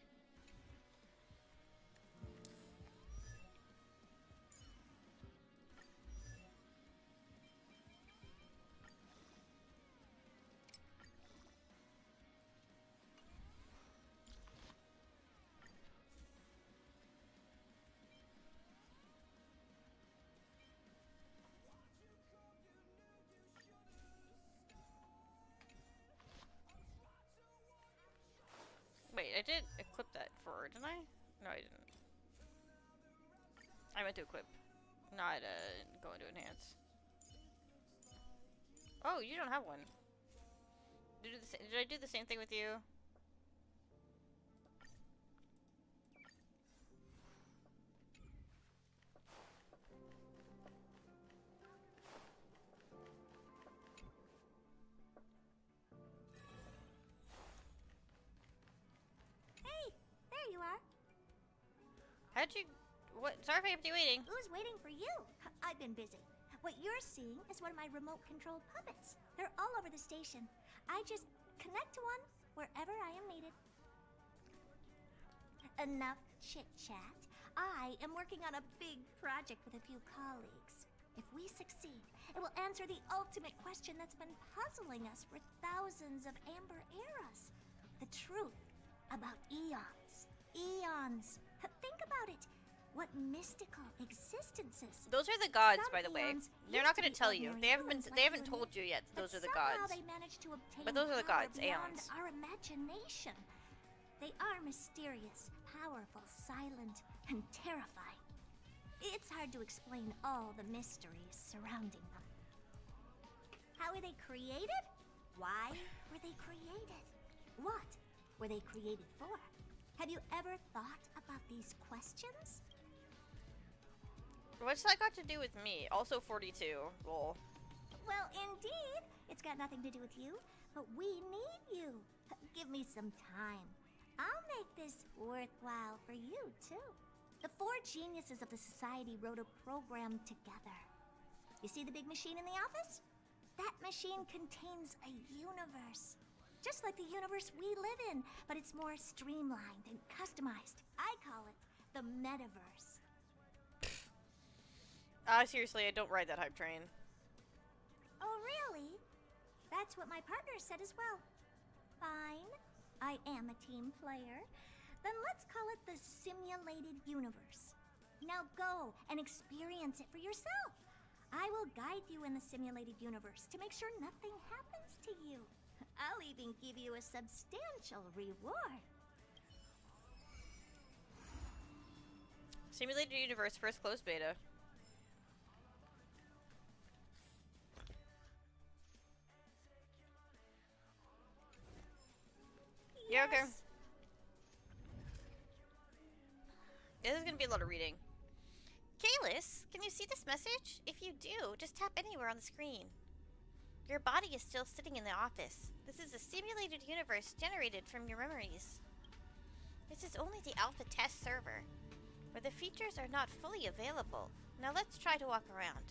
Wait, I did equip that for her, didn't I? No, I didn't. I meant to equip, not go into enhance. Oh, you don't have one. Did I do the same thing with you? There you are. How'd you... What? Sorry if I kept you waiting. Who's waiting for you? I've been busy. What you're seeing is one of my remote-controlled puppets. They're all over the station. I just connect to one wherever I am needed. Enough chit-chat. I am working on a big project with a few colleagues. If we succeed, it will answer the ultimate question that's been puzzling us for thousands of Amber eras. The truth about eons. Eons. Think about it. What mystical existences. Those are the gods, Some by the way. eons They're used not going to be tell you. ordinary They humans like haven't you and told me, you yet. but Those are the somehow gods. they managed to obtain But those are the power gods, beyond aeons. our imagination. They are mysterious, powerful, silent, and terrifying. It's hard to explain all the mysteries surrounding them. How were they created? Why were they created? What were they created for? Have you ever thought about these questions? What's that got to do with me? Also 42. Lol. Well, indeed. It's got nothing to do with you, but we need you. Give me some time. I'll make this worthwhile for you, too. The 4 geniuses of the society wrote a program together. You see the big machine in the office? That machine contains a universe. Just like the universe we live in, but it's more streamlined and customized. I call it the metaverse. Seriously, I don't ride that hype train. Oh, really? That's what my partner said as well. Fine. I am a team player. Then let's call it the simulated universe. Now go and experience it for yourself. I will guide you in the simulated universe to make sure nothing happens to you. I'll even give you a substantial reward. Simulated universe first closed beta. Yeah, okay. This is gonna be a lot of reading. Kalis, can you see this message? If you do, just tap anywhere on the screen. Your body is still sitting in the office. This is a simulated universe generated from your memories. This is only the alpha test server, where the features are not fully available. Now let's try to walk around.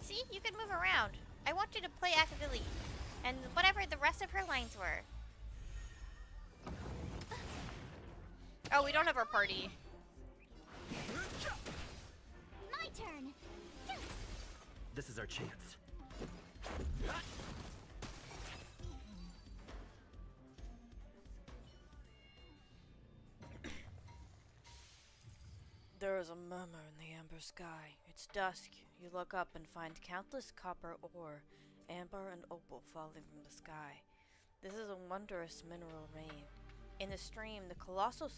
See, you can move around. I want you to play Akavili, and whatever the rest of her lines were. Oh, we don't have our party. My turn. This is our chance. There is a murmur in the amber sky. It's dusk. You look up and find countless copper ore, amber and opal falling from the sky. This is a wondrous mineral rain. In the stream, the colossal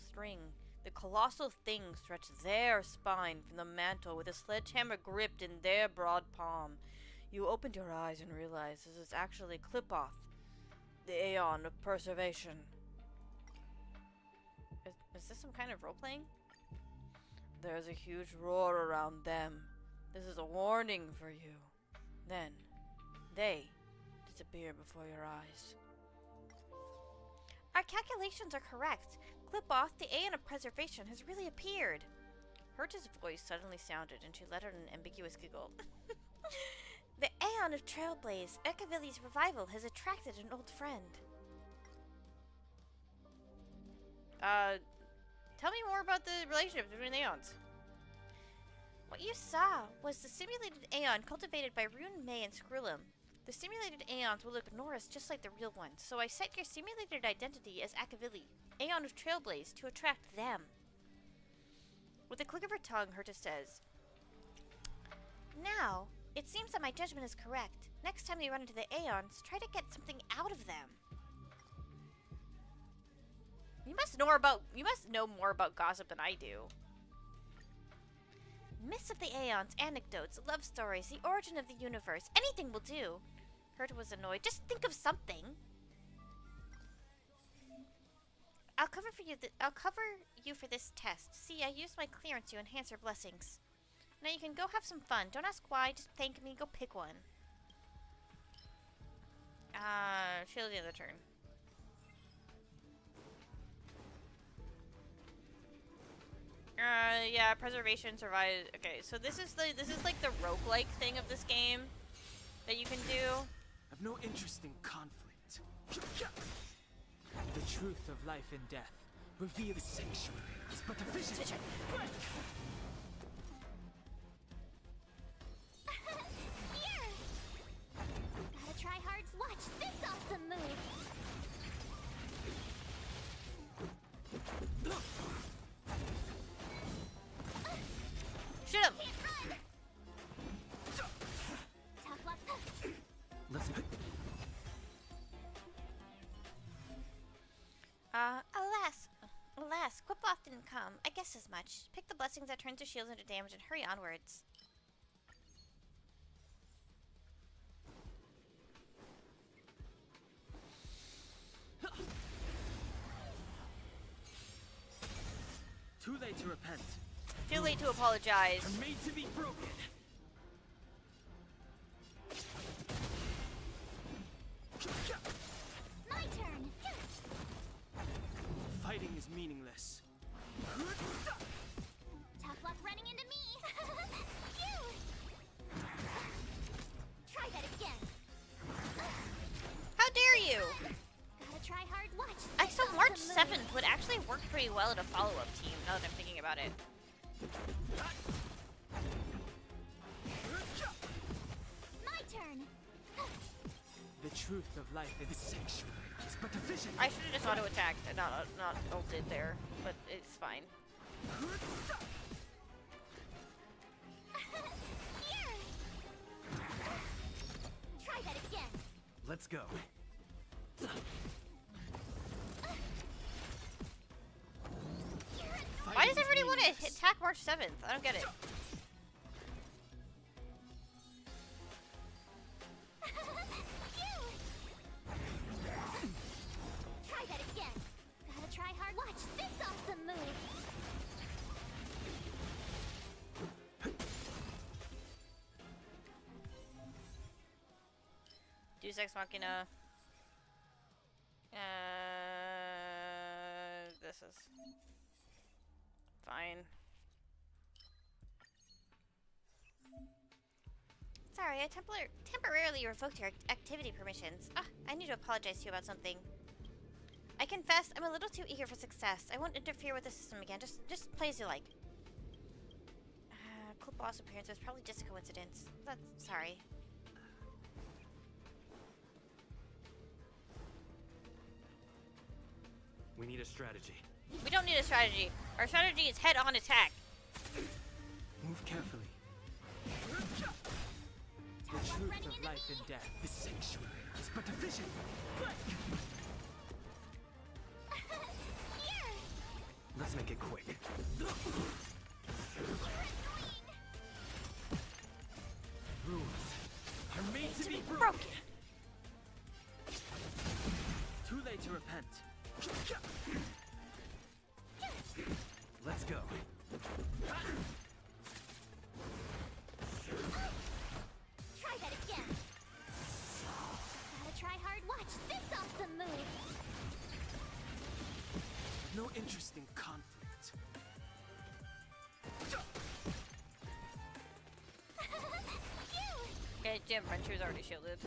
things stretch their spine from the mantle with a sledgehammer gripped in their broad palm. You opened your eyes and realize this is actually Klipoth, the Aeon of Preservation. Is this some kind of role-playing? There's a huge roar around them. This is a warning for you. Then, they disappear before your eyes. Our calculations are correct. Klipoth, the Aeon of Preservation, has really appeared. Herta's voice suddenly sounded, and she let out an ambiguous giggle. The Aeon of Trailblaze, Akavili's revival, has attracted an old friend. Tell me more about the relationship between Aeons. What you saw was the simulated Aeon cultivated by Rune, May, and Skrullum. The simulated Aeons will ignore us just like the real ones, so I set your simulated identity as Akavili, Aeon of Trailblaze, to attract them. With a click of her tongue, Herta says, Now, it seems that my judgment is correct. Next time you run into the Aeons, try to get something out of them. You must know more about gossip than I do. Myths of the Aeons, anecdotes, love stories, the origin of the universe, anything will do. Herta was annoyed. Just think of something. I'll cover you for this test. See, I used my clearance to enhance your blessings. Now you can go have some fun. Don't ask why, just thank me, go pick one. She'll do the other turn. Yeah, preservation, survive. Okay, so this is like the roguelike thing of this game that you can do. I've no interest in conflict. The truth of life and death. Reveal the sanctuary. It's but a vision. Here! Gotta try hard. Watch this awesome move. Shoot him! Let's go. Alas, Klipoth didn't come. I guess as much. Pick the blessings that turn to shields into damage and hurry onwards. Too late to repent. Too late to apologize. Are made to be broken. My turn. Fighting is meaningless. Tough luck running into me. You. Try that again. How dare you? Gotta try hard. Watch. I so March 7th would actually work pretty well at a follow-up team, now that I'm thinking about it. My turn. The truth of life is sanctuary. It's but a vision. I should have just auto-attacked and not ulted there, but it's fine. Here. Try that again. Let's go. Why does everybody want to attack March 7th? I don't get it. Try that again. Gotta try hard. Watch this awesome move. Deus Ex Machina. This is fine. Sorry, I temporarily revoked your activity permissions. Ah, I need to apologize to you about something. I confess, I'm a little too eager for success. I won't interfere with the system again. Just play as you like. Cool boss appearance was probably just a coincidence. That's sorry. We need a strategy. We don't need a strategy. Our strategy is head-on attack. Move carefully. The truth of life and death. The sanctuary is but a vision. Let's make it quick. Rules are made to be broken. Too late to repent. Let's go. Try that again. Gotta try hard. Watch this awesome move. No interest in conflict. Okay, Jim Venture's already shielded.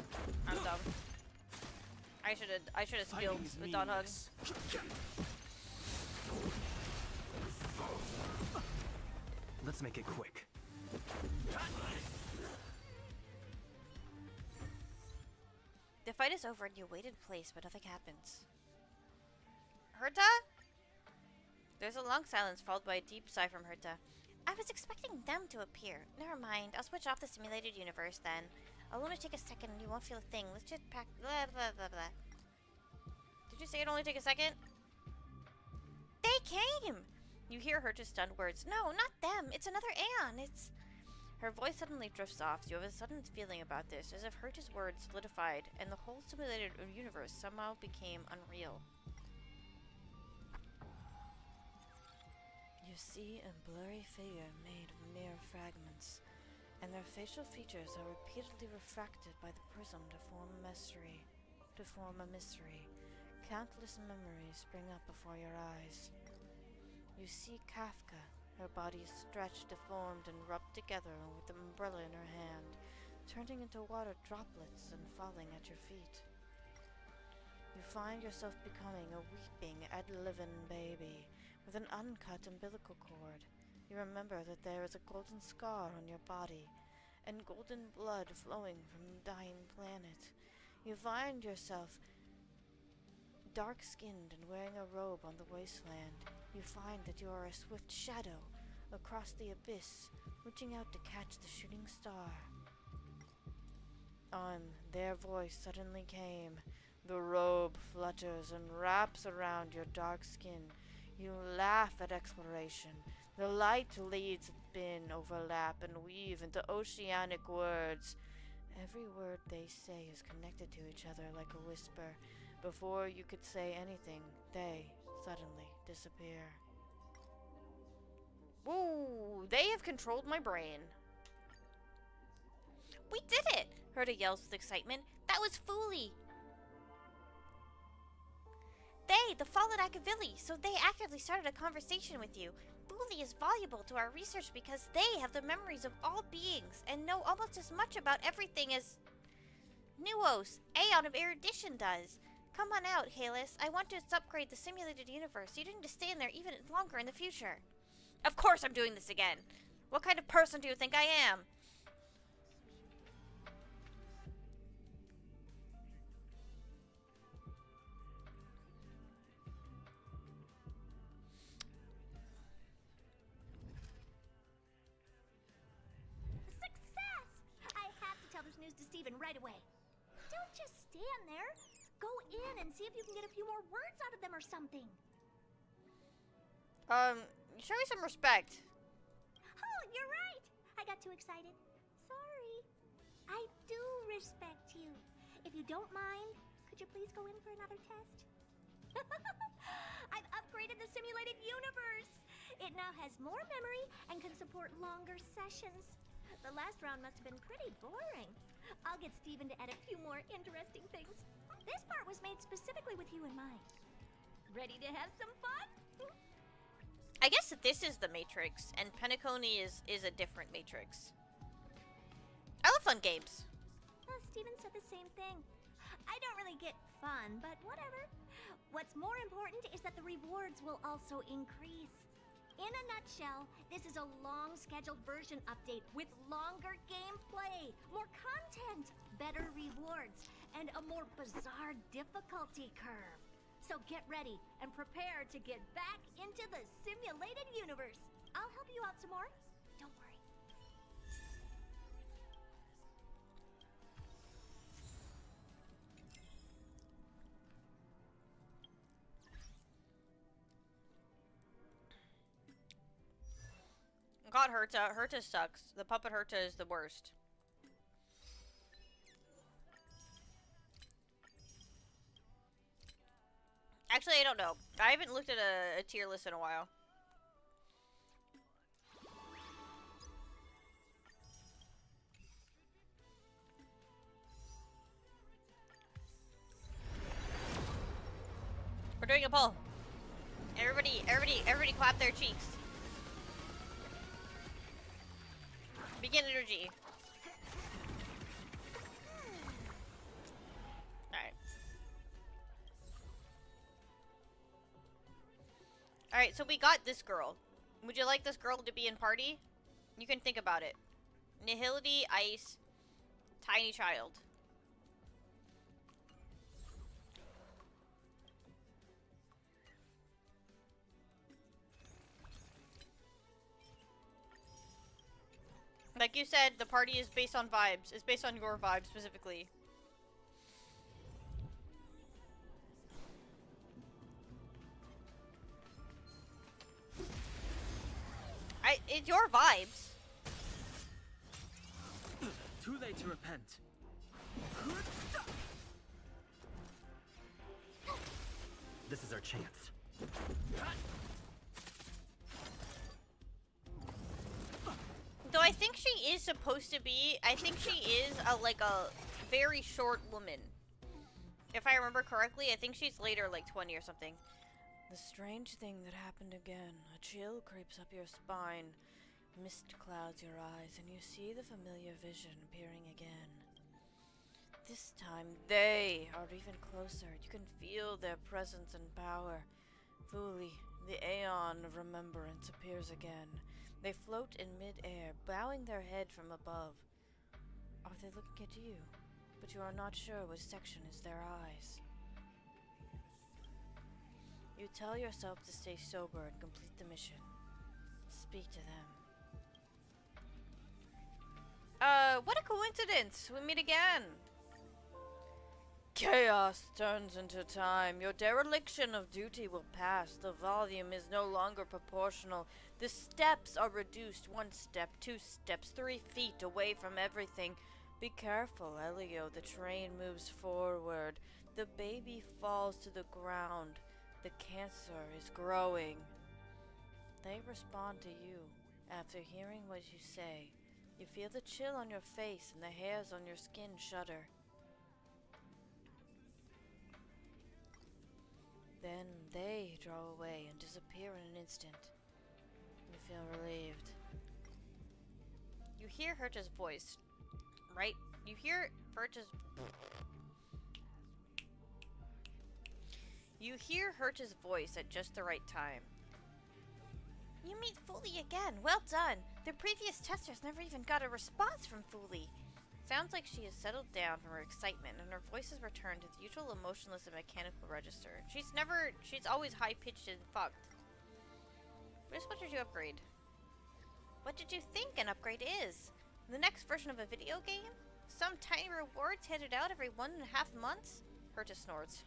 I'm dumb. I should have spilled the Dawn Hug. Let's make it quick. The fight is over and you wait in place, but nothing happens. Herta? There's a long silence followed by a deep sigh from Herta. I was expecting them to appear. Never mind. I'll switch off the simulated universe then. I'll only take a second and you won't feel a thing. Let's just pack. Blah, blah, blah, blah. Did you say it'd only take a second? They came! You hear Herta's stunned words. No, not them. It's another Aeon. It's. Her voice suddenly drifts off. You have a sudden feeling about this, as if Herta's words solidified and the whole simulated universe somehow became unreal. You see a blurry figure made of mere fragments, and their facial features are repeatedly refracted by the prism to form a mystery. Countless memories spring up before your eyes. You see Kafka, her body stretched, deformed, and rubbed together with the umbrella in her hand, turning into water droplets and falling at your feet. You find yourself becoming a weeping, ad-liven baby, with an uncut umbilical cord. You remember that there is a golden scar on your body, and golden blood flowing from the dying planet. You find yourself dark-skinned and wearing a robe on the wasteland. You find that you are a swift shadow across the abyss, reaching out to catch the shooting star. Their voice suddenly came. The robe flutters and wraps around your dark skin. You laugh at exploration. The light leads spin, overlap, and weave into oceanic words. Every word they say is connected to each other like a whisper. Before you could say anything, they suddenly disappear. Whoa! They have controlled my brain. We did it! Herta yells with excitement. That was Fooly! The fallen Akavili, so they actively started a conversation with you. Fooly is valuable to our research because they have the memories of all beings and know almost as much about everything as Nuos, Aeon of Erudition, does. Come on out, Halis. I want to upgrade the simulated universe. You need to stay in there even longer in the future. Of course I'm doing this again. What kind of person do you think I am? Success! I have to tell this news to Steven right away. Don't just stand there. Go in and see if you can get a few more words out of them or something. Show me some respect. Oh, you're right. I got too excited. Sorry. I do respect you. If you don't mind, could you please go in for another test? I've upgraded the simulated universe. It now has more memory and can support longer sessions. The last round must have been pretty boring. I'll get Steven to add a few more interesting things. This part was made specifically with you in mind. Ready to have some fun? I guess that this is the Matrix, and Penacony is a different Matrix. I love fun games. Well, Steven said the same thing. I don't really get fun, but whatever. What's more important is that the rewards will also increase. In a nutshell, this is a long-scheduled version update with longer gameplay, more content, better rewards, and a more bizarre difficulty curve. So get ready and prepare to get back into the simulated universe. I'll help you out some more. Don't worry. God, Herta. Herta sucks. The puppet Herta is the worst. Actually, I don't know. I haven't looked at a tier list in a while. We're doing a poll. Everybody clap their cheeks. Begin energy. Alright. Alright, so we got this girl. Would you like this girl to be in party? You can think about it. Nihility, ice, tiny child. Like you said, the party is based on vibes. It's based on your vibes specifically. It's your vibes. Too late to repent. This is our chance. Though I think she is supposed to be, I think she is like a very short woman. If I remember correctly, I think she's later, like 20 or something. The strange thing that happened again. A chill creeps up your spine. Mist clouds your eyes, and you see the familiar vision appearing again. This time, they are even closer. You can feel their presence and power. Fully, the Aeon of Remembrance appears again. They float in mid-air, bowing their head from above. Are they looking at you? But you are not sure which section is their eyes. You tell yourself to stay sober and complete the mission. Speak to them. What a coincidence! We meet again! Chaos turns into time. Your dereliction of duty will pass. The volume is no longer proportional. The steps are reduced. 1 step, 2 steps, 3 feet away from everything. Be careful, Elio. The train moves forward. The baby falls to the ground. The cancer is growing. They respond to you. After hearing what you say, you feel the chill on your face and the hairs on your skin shudder. Then they draw away and disappear in an instant. You feel relieved. You hear Herta's voice, right? You hear Herta's... You hear Herta's voice at just the right time. You meet Fuli again. Well done. The previous testers never even got a response from Fuli. Sounds like she has settled down from her excitement, and her voice has returned to the usual emotionless and mechanical register. She's always high-pitched and fucked. Just what did you upgrade? What did you think an upgrade is? The next version of a video game? Some tiny rewards handed out every 1.5 months? Herta snorts.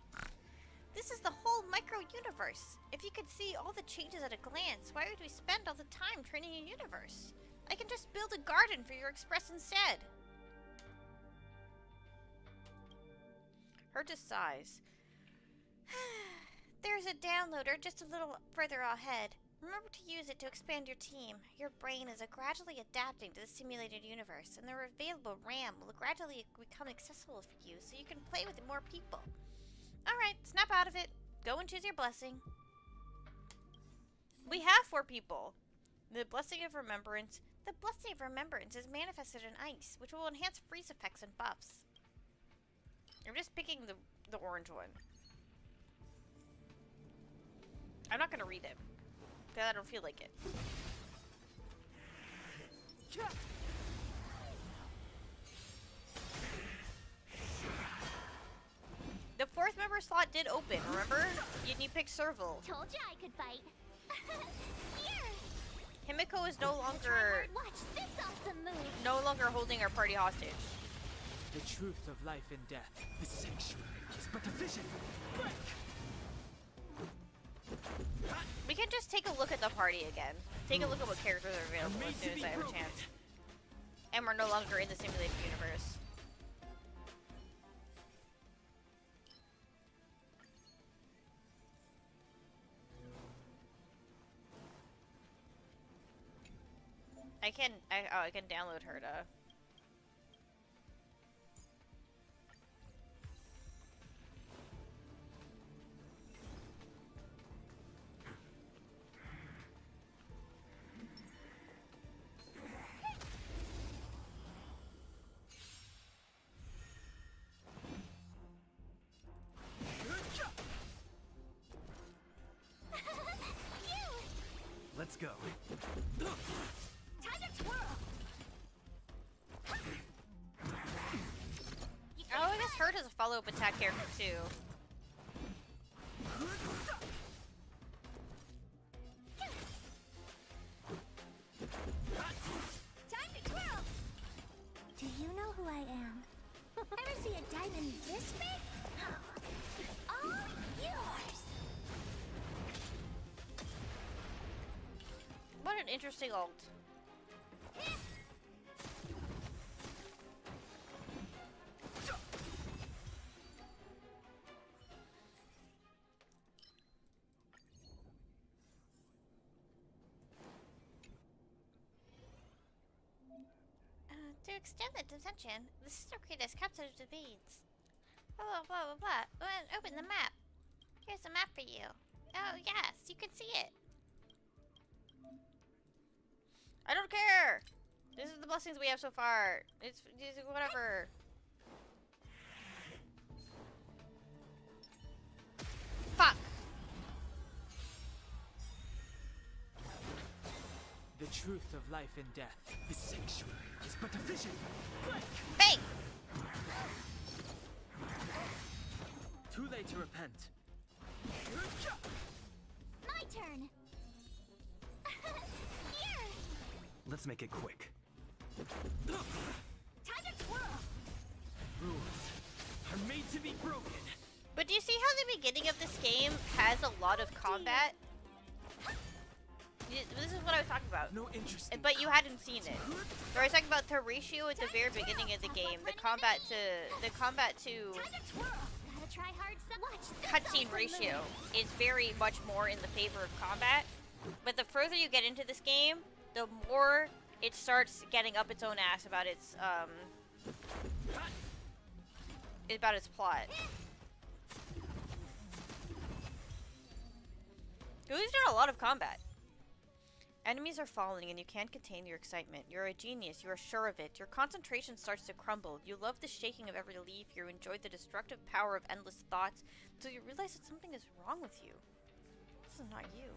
This is the whole micro-universe. If you could see all the changes at a glance, why would we spend all the time training a universe? I can just build a garden for your express instead. Herta sighs. There's a downloader just a little further ahead. Remember to use it to expand your team. Your brain is gradually adapting to the simulated universe, and the available RAM will gradually become accessible for you so you can play with more people. Alright, snap out of it. Go and choose your blessing. We have 4 people. The Blessing of Remembrance. The Blessing of Remembrance is manifested in ice, which will enhance freeze effects and buffs. I'm just picking the orange one. I'm not gonna read it. I don't feel like it. The 4th member slot did open, remember? You picked Serval. Told you I could fight. Here. Himiko is no longer Watch this awesome move. no longer holding our party hostage. The truth of life and death. The sanctuary is but a vision. Break! We can just take a look at the party again. Take a look at what characters are available as soon as I have a chance. And we're no longer in the simulated universe. I can download her to. Let's go. Time to twirl. Oh, I guess Hurt is a follow-up attack character too. Time to twirl. Do you know who I am? Ever see a diamond this big? It's all yours. What an interesting ult. To extend the detention, the sister crate has captured the beads. Blah, blah, blah, blah, blah. Open the map. Here's a map for you. Oh, yes, you can see it. I don't care. This is the blessings we have so far. It's whatever. Fuck. The truth of life and death. The sanctuary is but a vision. Break! Bang! Too late to repent. My turn. Here. Let's make it quick. Time to twirl. Rules are made to be broken. But do you see how the beginning of this game has a lot of combat? This is what I was talking about. No interest. But you hadn't seen it. So I was talking about the ratio at the very beginning of the game. The combat to Gotta try hard. Watch this cutscene awesome ratio move. is very much more in the favor of combat. But the further you get into this game, the more it starts getting up its own ass about its plot. We've done a lot of combat. Enemies are falling and you can't contain your excitement. You're a genius, you are sure of it. Your concentration starts to crumble. You love the shaking of every leaf. You enjoy the destructive power of endless thoughts until you realize that something is wrong with you. This is not you.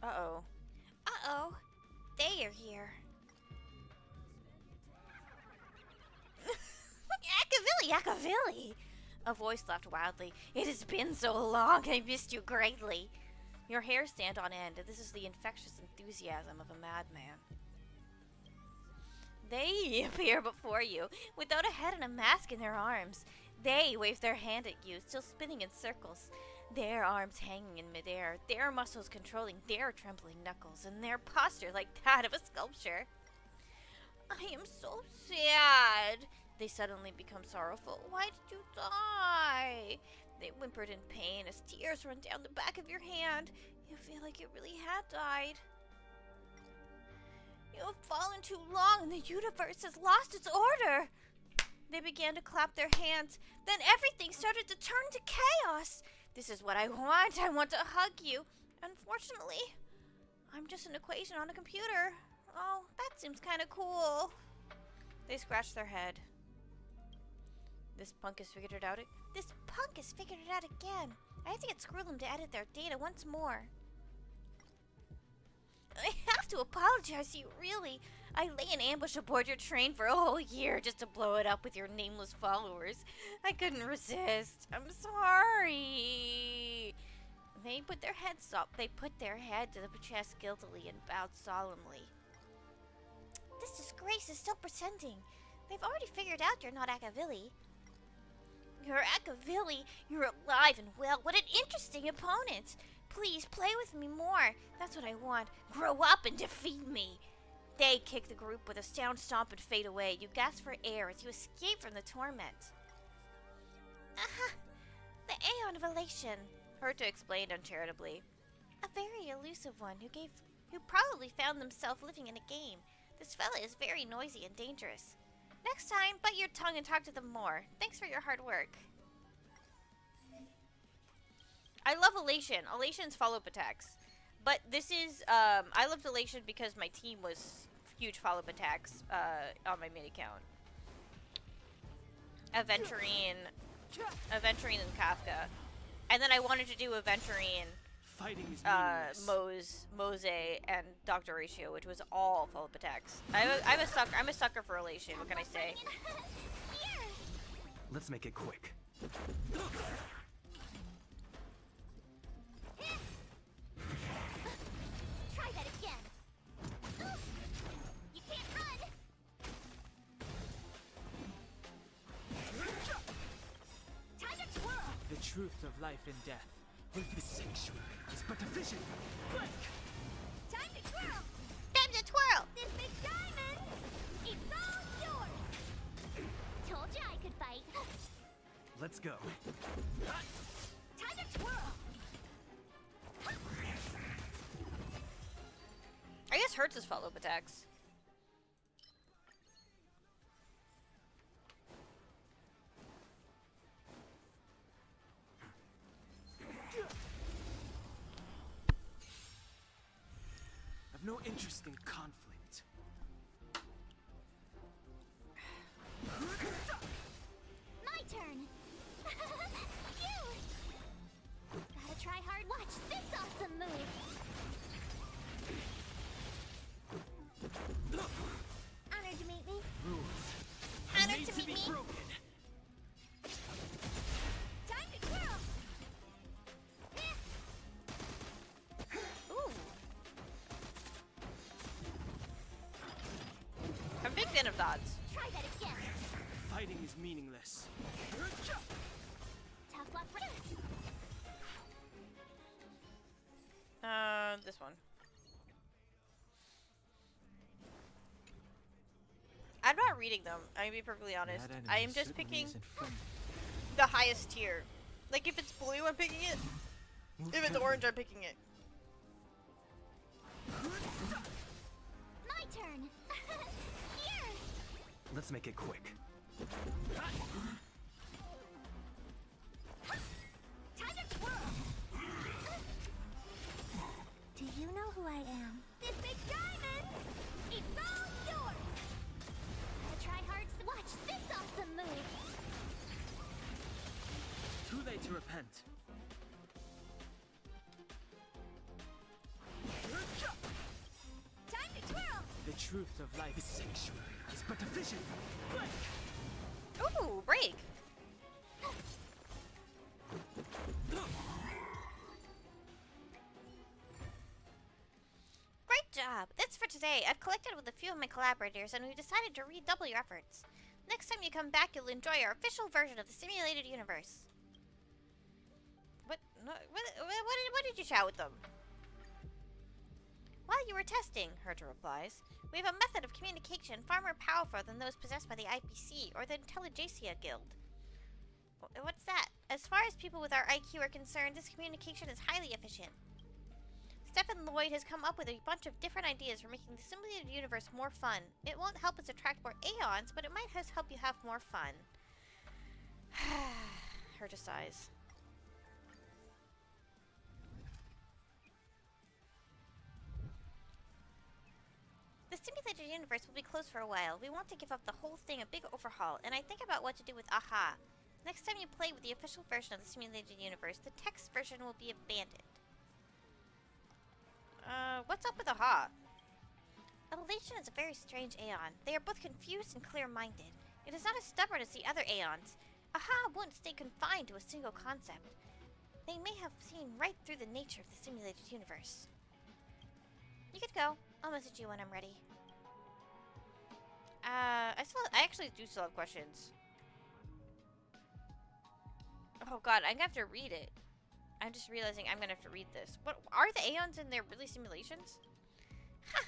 Uh-oh. Uh-oh. They are here. Akavilli! A voice laughed wildly. It has been so long, I missed you greatly. Your hair stand on end, and this is the infectious enthusiasm of a madman. They appear before you, without a head and a mask in their arms. They wave their hand at you, still spinning in circles. Their arms hanging in midair, their muscles controlling their trembling knuckles, and their posture like that of a sculpture. I am so sad. They suddenly become sorrowful. Why did you die? They whimpered in pain as tears run down the back of your hand. You feel like you really had died. You have fallen too long and the universe has lost its order. They began to clap their hands. Then everything started to turn to chaos. This is what I want. I want to hug you. Unfortunately, I'm just an equation on a computer. Oh, that seems kind of cool. They scratched their head. This punk has figured it out. This punk has figured it out again. I have to get Screwlum to edit their data once more. I have to apologize to you, really. I lay in ambush aboard your train for a whole year just to blow it up with your nameless followers. I couldn't resist. I'm sorry. They put their heads up. They put their head to the chest guiltily and bowed solemnly. This disgrace is still presenting. They've already figured out you're not Akavili. You're Akavili. You're alive and well. What an interesting opponent. Please, play with me more. That's what I want. Grow up and defeat me. They kick the group with a sound stomp and fade away. You gasp for air as you escape from the torment. Aha! The Aeon of Elation, Herta explained uncharitably. A very elusive one who probably found themselves living in a game. This fella is very noisy and dangerous. Next time, bite your tongue and talk to them more. Thanks for your hard work. I love Elation. Elation's follow-up attacks. But this is, I loved Elation because my team was huge follow-up attacks, on my main account. Aventurine and Kafka. And then I wanted to do Aventurine, Fighting is Mose, and Dr. Ratio, which was all follow-up attacks. I'm a sucker for Elation, what can I say? Let's make it quick. Try that again. You can't run. Time to twirl. The truth of life and death. This sanctuary is but a vision. Quick! Time to twirl. Time to twirl. This big diamond, it's all yours. Told you I could fight. Let's go. Time to twirl. I guess Hertz follow-up attacks. I've no interest in conflict. My turn. Phew. Gotta try hard. Watch this awesome move. Honored to meet me. Rules. Honored Made to to meet be me. broken. Time to twirl. Ooh. I'm a big fan of dodge. Try that again. Fighting is meaningless. Tough luck. This one. I'm not reading them. I'm gonna be perfectly honest. I am just picking the highest tier. Like if it's blue, I'm picking it. If it's orange, I'm picking it. My turn. Here. Let's make it quick. Time to twirl. Do you know who I am? This big diamond. It's all yours. Gotta try hard. Watch this awesome move. Too late to repent. Time to twirl. The truth of life is sanctuary. Is but a vision. Quick! Ooh, break. Great job. That's for today. I've collected with a few of my collaborators and we've decided to redouble your efforts. Next time you come back, you'll enjoy our official version of the simulated universe. What? No, what did you chat with them? While you were testing, Herta replies, We have a method of communication far more powerful than those possessed by the IPC or the Intelligentsia Guild. What's that? As far as people with our IQ are concerned, this communication is highly efficient. Stephen Lloyd has come up with a bunch of different ideas for making the simulated universe more fun. It won't help us attract more Aeons, but it might just help you have more fun. Her to sighs. The simulated universe will be closed for a while. We want to give up the whole thing a big overhaul, and I think about what to do with AHA. Next time you play with the official version of the simulated universe, the text version will be abandoned. What's up with AHA? Elation is a very strange Aeon. They are both confused and clear-minded. It is not as stubborn as the other Aeons. AHA won't stay confined to a single concept. They may have seen right through the nature of the simulated universe. You could go. I'll message you when I'm ready. I actually do still have questions. Oh god, I'm gonna have to read it. I'm just realizing I'm gonna have to read this. What are the Aeons in there really simulations? Ha!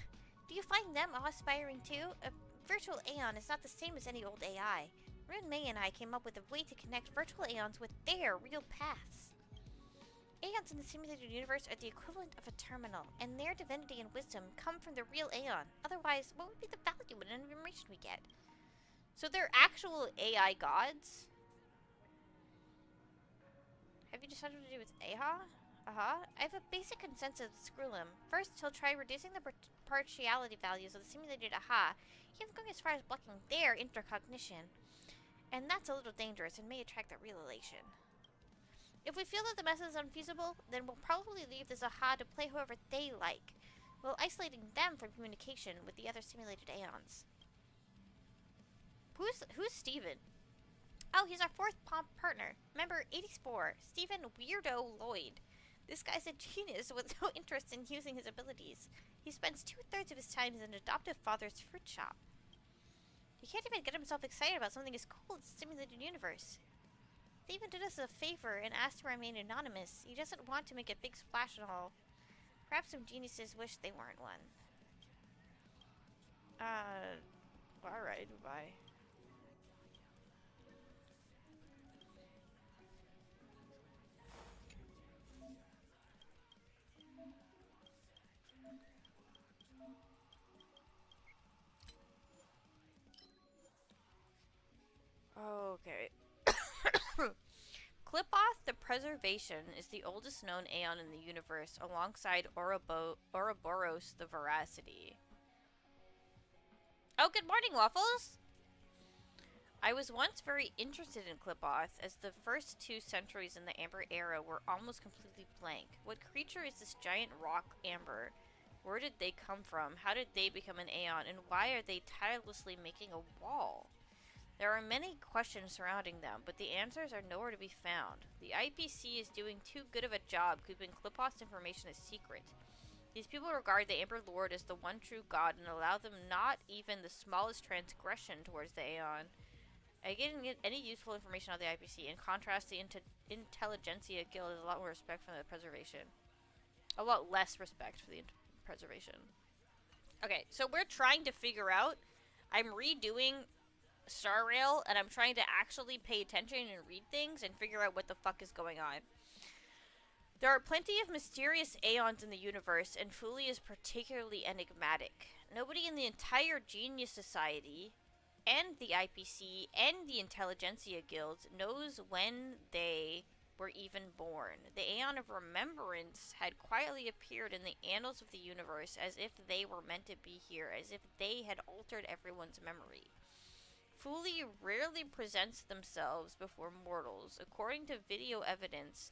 Do you find them awe-inspiring too? A virtual Aeon is not the same as any old AI. Rune May and I came up with a way to connect virtual Aeons with their real paths. Aeons in the simulated universe are the equivalent of a terminal, and their divinity and wisdom come from the real Aeon. Otherwise, what would be the value in the information we get? So they're actual AI gods? Have you decided what to do with AHA? I have a basic consensus with Screwlim. First, he'll try reducing the partiality values of the simulated AHA, even going as far as blocking their intercognition. And that's a little dangerous and may attract the real elation. If we feel that the method is unfeasible, then we'll probably leave this AHA to play whoever they like, while isolating them from communication with the other simulated Aeons. Who's Steven? Oh, he's our fourth partner. Member 84, Stephen Weirdo Lloyd. This guy's a genius with no interest in using his abilities. He spends 2/3 of his time in an adoptive father's fruit shop. He can't even get himself excited about something as cool as the simulated universe. They even did us a favor and asked to remain anonymous. He doesn't want to make a big splash and all. Perhaps some geniuses wish they weren't one. Alright, bye. Okay. Clipoth the Preservation is the oldest known Aeon in the universe, alongside Ouroboros the Veracity. Oh, good morning, Waffles! I was once very interested in Clipoth, as the first 2 centuries in the Amber Era were almost completely blank. What creature is this giant rock amber? Where did they come from? How did they become an Aeon? And why are they tirelessly making a wall? There are many questions surrounding them, but the answers are nowhere to be found. The IPC is doing too good of a job keeping Clipoth's information a secret. These people regard the Amber Lord as the one true god and allow them not even the smallest transgression towards the Aeon. I didn't get any useful information on the IPC. In contrast, the Intelligentsia Guild has a lot more respect for the preservation. A lot less respect for the preservation. Okay, so we're trying to figure out... I'm redoing Star Rail, and I'm trying to actually pay attention and read things and figure out what the fuck is going on. There are plenty of mysterious Aeons in the universe, and Fuli is particularly enigmatic. Nobody in the entire Genius Society, and the IPC, and the Intelligentsia Guilds knows when they were even born. The Aeon of Remembrance had quietly appeared in the annals of the universe as if they were meant to be here, as if they had altered everyone's memory. Fuli rarely presents themselves before mortals. According to video evidence,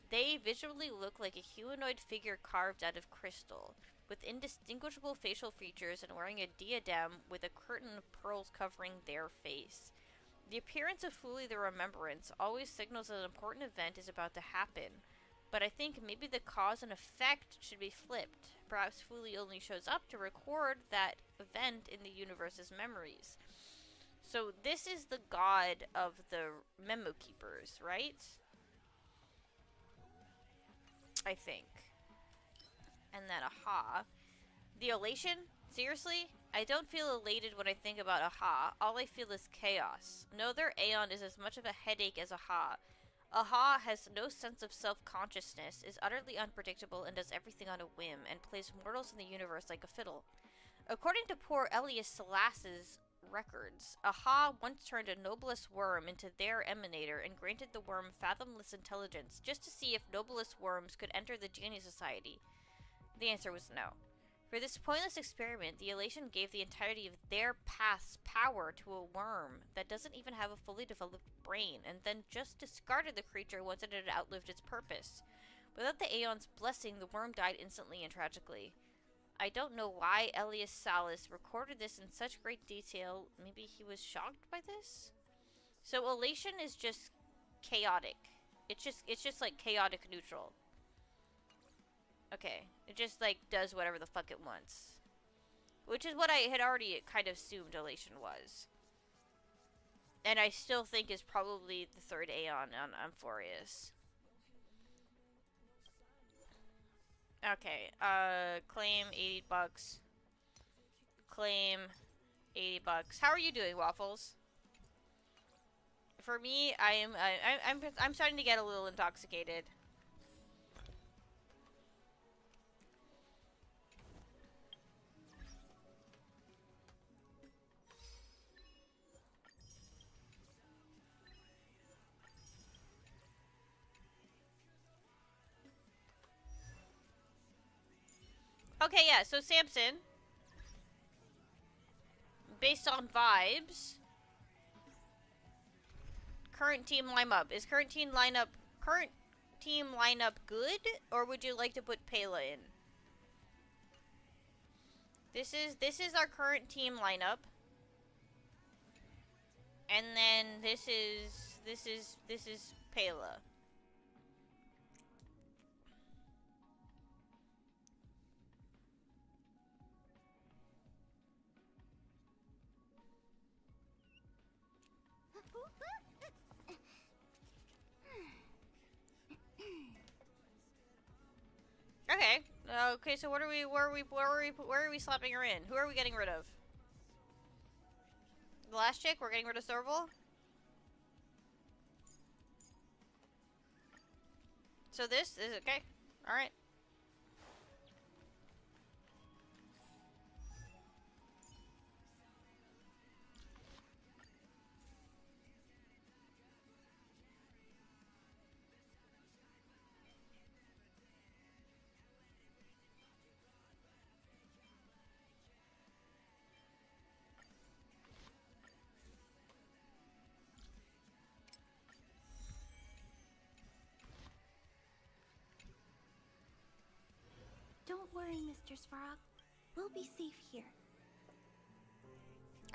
they visually look like a humanoid figure carved out of crystal, with indistinguishable facial features and wearing a diadem with a curtain of pearls covering their face. The appearance of Fuli the Remembrance always signals that an important event is about to happen, but I think maybe the cause and effect should be flipped. Perhaps Fuli only shows up to record that event in the universe's memories. So this is the god of the memo keepers, right? I think. And then aha. The elation? Seriously? I don't feel elated when I think about Aha. All I feel is chaos. No other Aeon is as much of a headache as Aha. Aha has no sense of self-consciousness, is utterly unpredictable, and does everything on a whim, and plays mortals in the universe like a fiddle. According to poor Elias Salas's records, Aha once turned a noblest worm into their emanator and granted the worm fathomless intelligence just to see if noblest worms could enter the Genie Society. The answer was no. For this pointless experiment, the Elation gave the entirety of their path's power to a worm that doesn't even have a fully developed brain, and then just discarded the creature once it had outlived its purpose. Without the Aeon's blessing, the worm died instantly and tragically. I don't know why Elias Salas recorded this in such great detail. Maybe he was shocked by this? So Elation is just chaotic. It's just like chaotic neutral. Okay, it just like does whatever the fuck it wants. Which is what I had already kind of assumed Elation was. And I still think is probably the third Aeon on Amphorius. Okay, claim $80. Claim $80. How are you doing, Waffles? For me, I'm starting to get a little intoxicated. Okay, yeah, so Samson, based on vibes, current team lineup. Is current team lineup good, or would you like to put Pela in? This is our current team lineup. And then this is Pela. Okay. Okay, so where are we slapping her in? Who are we getting rid of? The last chick? We're getting rid of Serval? So this is okay. Alright. Don't worry, Mr. Svarog. We'll be safe here.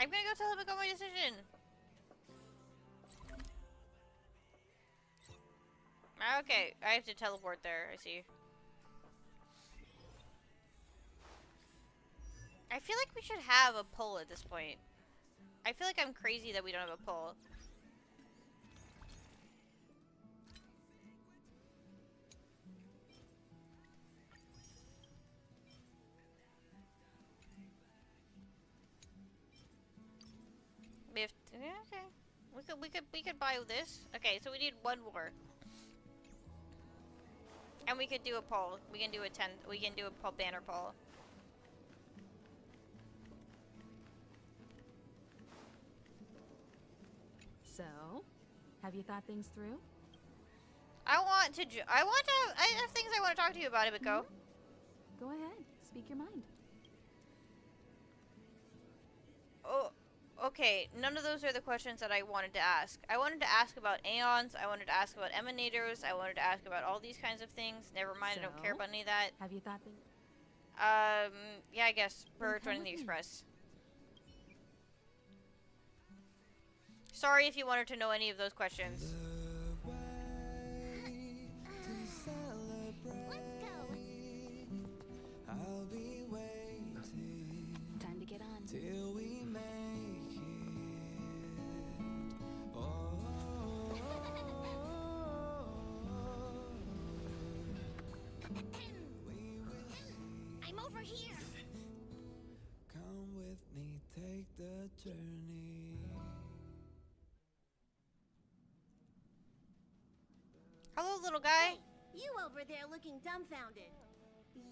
I'm gonna go tell him about my decision. Okay, I have to teleport there, I see. I feel like we should have a pull at this point. I feel like I'm crazy that we don't have a pull. We have to, yeah, okay. We could buy this. Okay, so we need one more. And we could do a poll. We can do a poll, banner poll. So, have you thought things through? I have things I want to talk to you about, Ibiko. Go ahead, speak your mind. Oh, okay. None of those are the questions that I wanted to ask. I wanted to ask about Aeons. I wanted to ask about Emanators. I wanted to ask about all these kinds of things. Never mind, I don't care about any of that. Have you thought things? Yeah, I guess we're joining the Express. Sorry if you wanted to know any of those questions. I'll be waiting Time to get on. till we make it. Oh, I'm over here. come with little guy. Hey, you over there looking dumbfounded.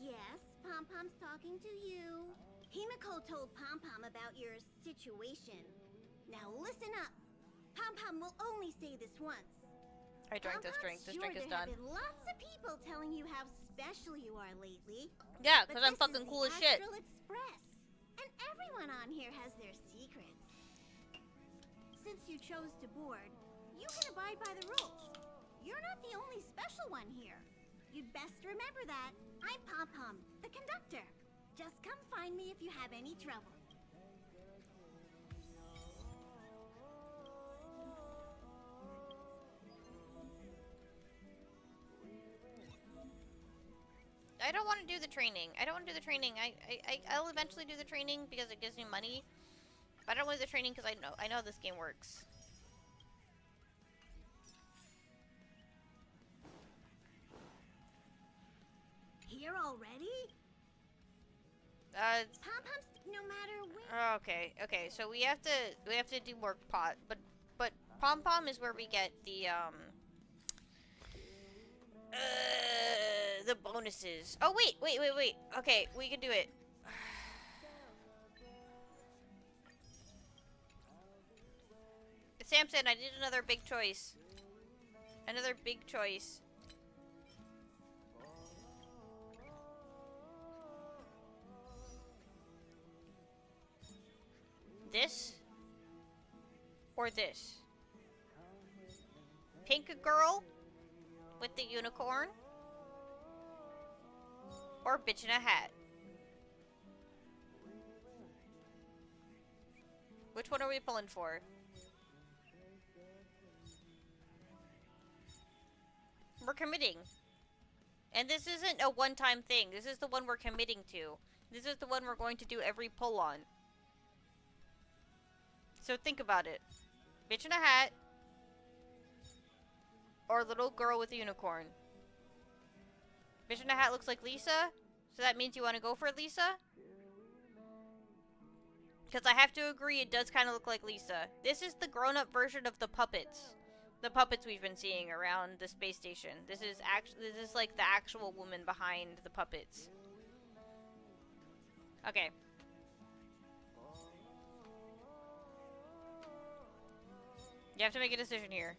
Yes, Pom-Pom's talking to you. Himiko told Pom-Pom about your situation. Now listen up. Pom-Pom will only say this once. I drank this drink. This drink is done. There have been lots of people telling you how special you are lately. Yeah, because I'm fucking cool as shit. Astral Express. And everyone on here has their secrets. Since you chose to board, you can abide by the rules. You're not the only special one here. You'd best remember that. I'm Pom-Pom, the conductor. Just come find me if you have any trouble. I don't want to do the training. I'll eventually do the training because it gives me money. But I don't want to do the training because I know how this game works. Here already? Pom-Pom's no matter where. Okay. So we have to do more pot, but Pom-Pom is where we get the bonuses. Oh wait. Okay, we can do it. Samson, I did another big choice. Another big choice. This or this? Pink girl with the unicorn or bitch in a hat? Which one are we pulling for? We're committing. And this isn't a one-time thing. This is the one we're committing to. This is the one we're going to do every pull on. So think about it. Bitch in a hat. Or little girl with a unicorn. Bitch in a hat looks like Lisa. So that means you want to go for Lisa? Because I have to agree, it does kind of look like Lisa. This is the grown-up version of the puppets. The puppets we've been seeing around the space station. This is like the actual woman behind the puppets. Okay. You have to make a decision here.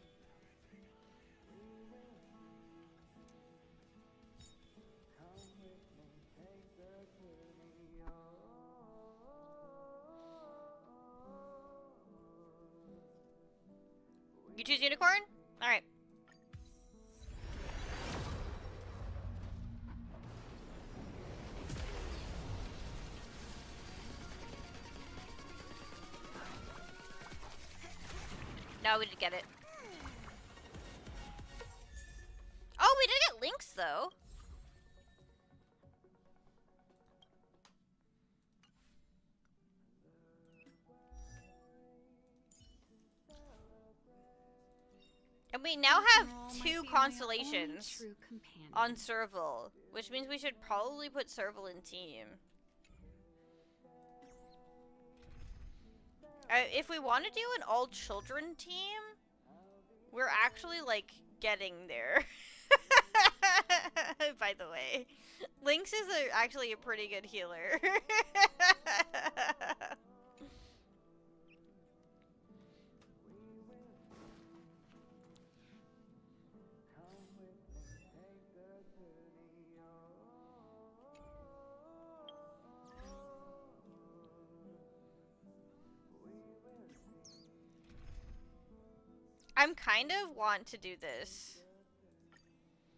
You choose unicorn? Alright. No, we didn't get it. Oh, we did get links though. And we now have two constellations on Serval, which means we should probably put Serval in team. If we want to do an all-children team, we're actually, like, getting there. By the way. Lynx is actually a pretty good healer. I'm kind of want to do this.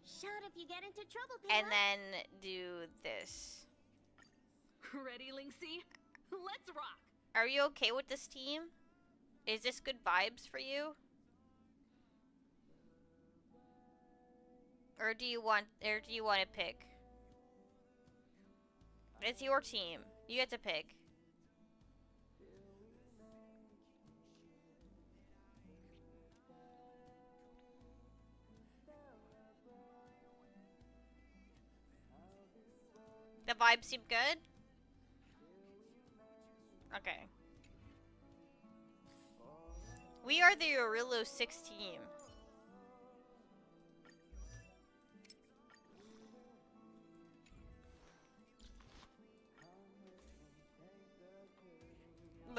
Shout if you get into trouble, Bella. And then do this. Ready, Lynxie? Let's rock! Are you okay with this team? Is this good vibes for you? Or do you want to pick? It's your team. You get to pick. The vibes seem good? Okay. We are the Aurelio 6 team.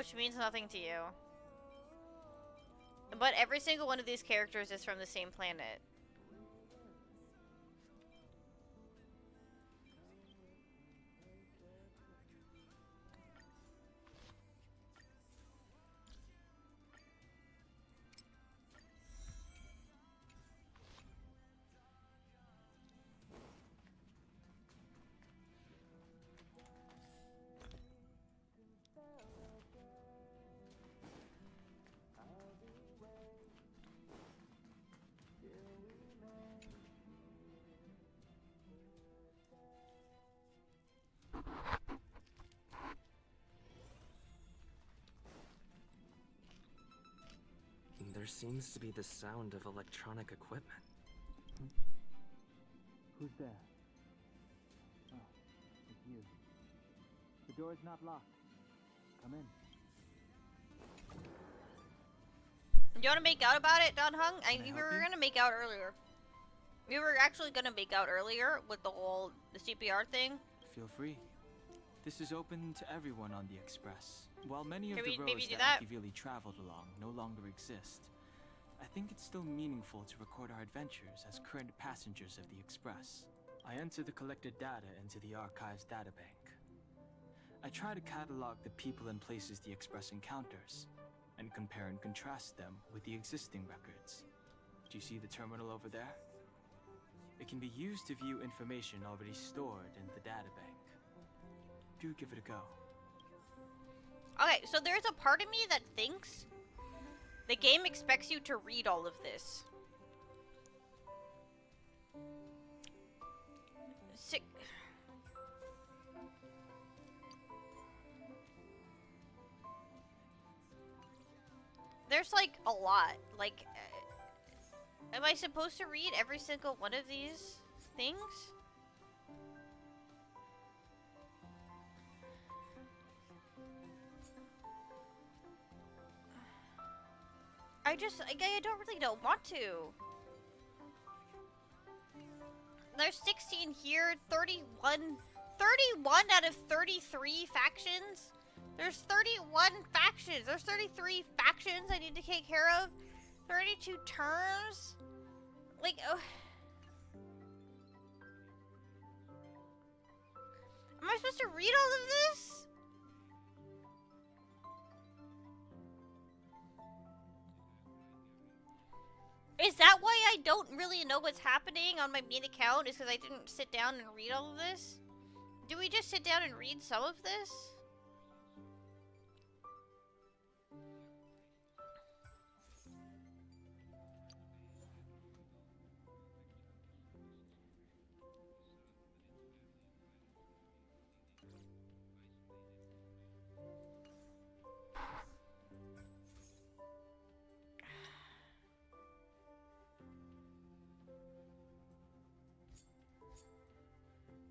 which means nothing to you. But every single one of these characters is from the same planet. There seems to be the sound of electronic equipment. Who's there? Oh, it's you. The door is not locked. Come in. Do you want to make out about it, Don Hung? We were you? gonna make out earlier. We were actually gonna make out earlier with the whole CPR thing. Feel free. This is open to everyone on the Express. While many of Can the we maybe roads do that that? Akivili traveled along no longer exist, I think it's still meaningful to record our adventures as current passengers of the Express. I enter the collected data into the Archives databank. I try to catalog the people and places the Express encounters, and compare and contrast them with the existing records. Do you see the terminal over there? It can be used to view information already stored in the databank. Do give it a go. Okay, so there's a part of me that thinks the game expects you to read all of this. Sick. There's like a lot. Like, am I supposed to read every single one of these things? I don't really don't want to. There's 16 here, 31 out of 33 factions. There's 31 factions. There's 33 factions I need to take care of. 32 terms. Like, oh. Am I supposed to read all of this? Is that why I don't really know what's happening on my main account? Is because I didn't sit down and read all of this? Do we just sit down and read some of this?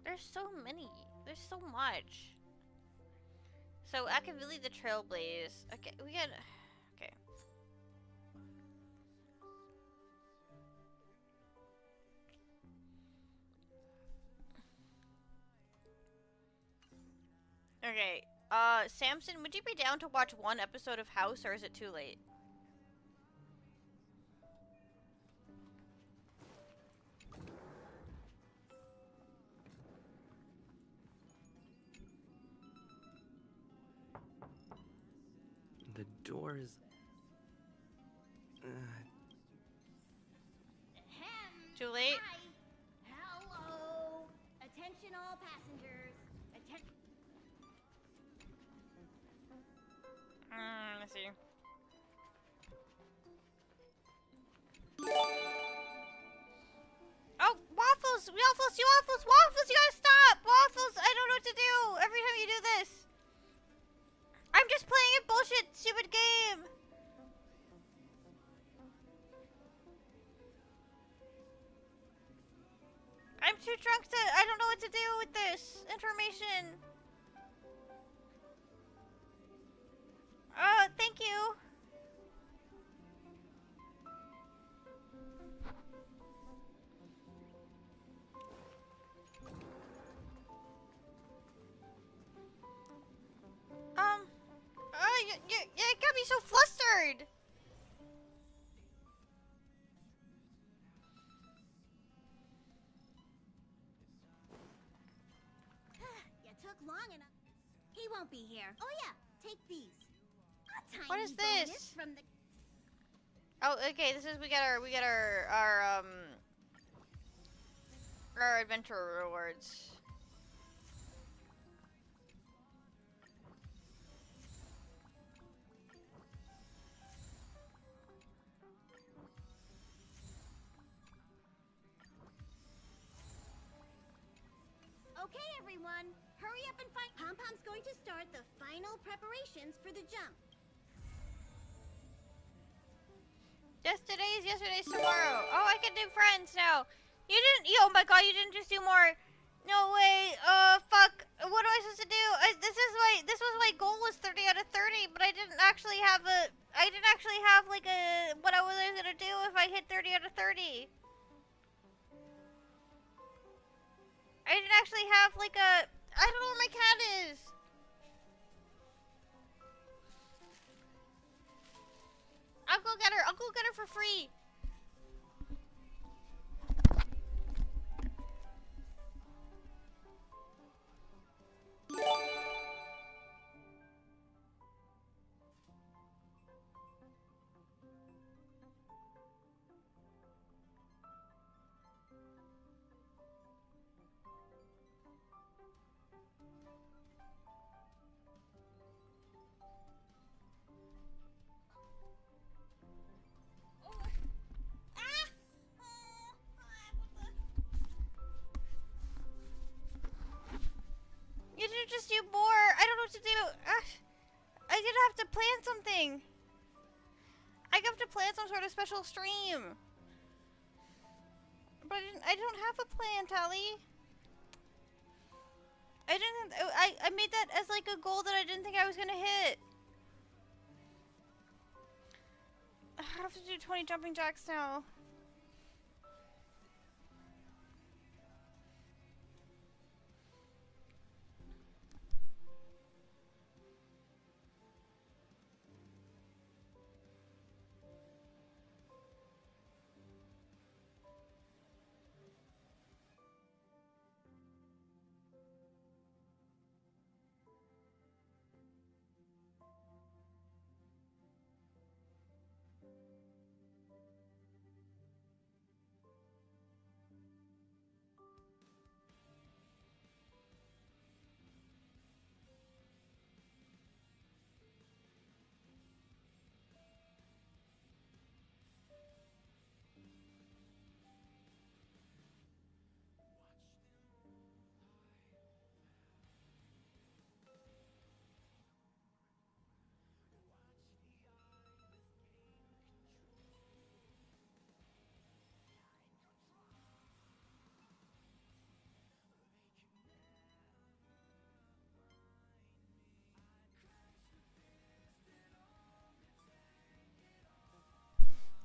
There's so many. There's so much. So Akavili the Trailblaze. Okay, we got. Okay. Okay. Samson, would you be down to watch one episode of House, or is it too late? The door is... Too late? Hi. Hello. Attention all passengers. Let's see. Oh, Waffles! Waffles! Waffles! You gotta stop! Waffles! I don't know what to do every time you do this. I'm just playing a bullshit, stupid game. I'm too drunk to. I don't know what to do with this information. Thank you. hard. You took long enough. He won't be here. Oh yeah, take these. A tiny What is bonus this? from the Oh, okay. This is we got our adventure rewards. Okay, everyone, hurry up and find. Pom-Pom's going to start the final preparations for the jump. Yesterday's tomorrow. Oh, I can do friends now. You didn't. Oh my god, you didn't just do more. No way. Fuck. What am I supposed to do? This was my goal was 30 out of 30, but I didn't actually have like a what I was gonna do if I hit 30 out of 30. I didn't actually have like a. I don't know where my cat is. I'll go get her. I'll go get her for free. You didn't just do more. I don't know what to do. I did have to plan something. I have to plan some sort of special stream. But I don't have a plan, Tally. I made that as like a goal that I didn't think I was gonna hit. I have to do 20 jumping jacks now.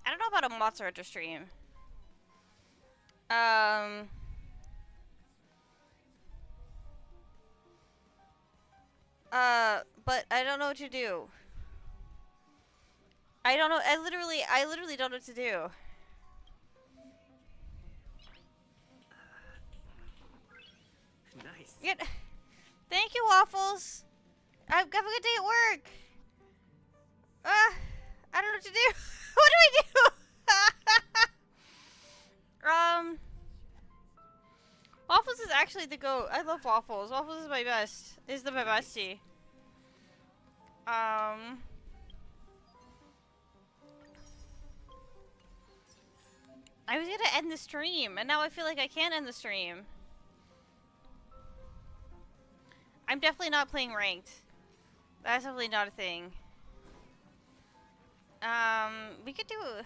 I don't know about a Monster stream. But I don't know what to do. I don't know. I literally don't know what to do. Nice. Yeah. Thank you, Waffles. Have a good day at work. I don't know what to do. What do I do? Waffles is actually the GOAT. I love Waffles. Waffles is my best. Is my bestie. I was gonna end the stream, and now I feel like I can't end the stream. I'm definitely not playing ranked. That's definitely not a thing. We could do.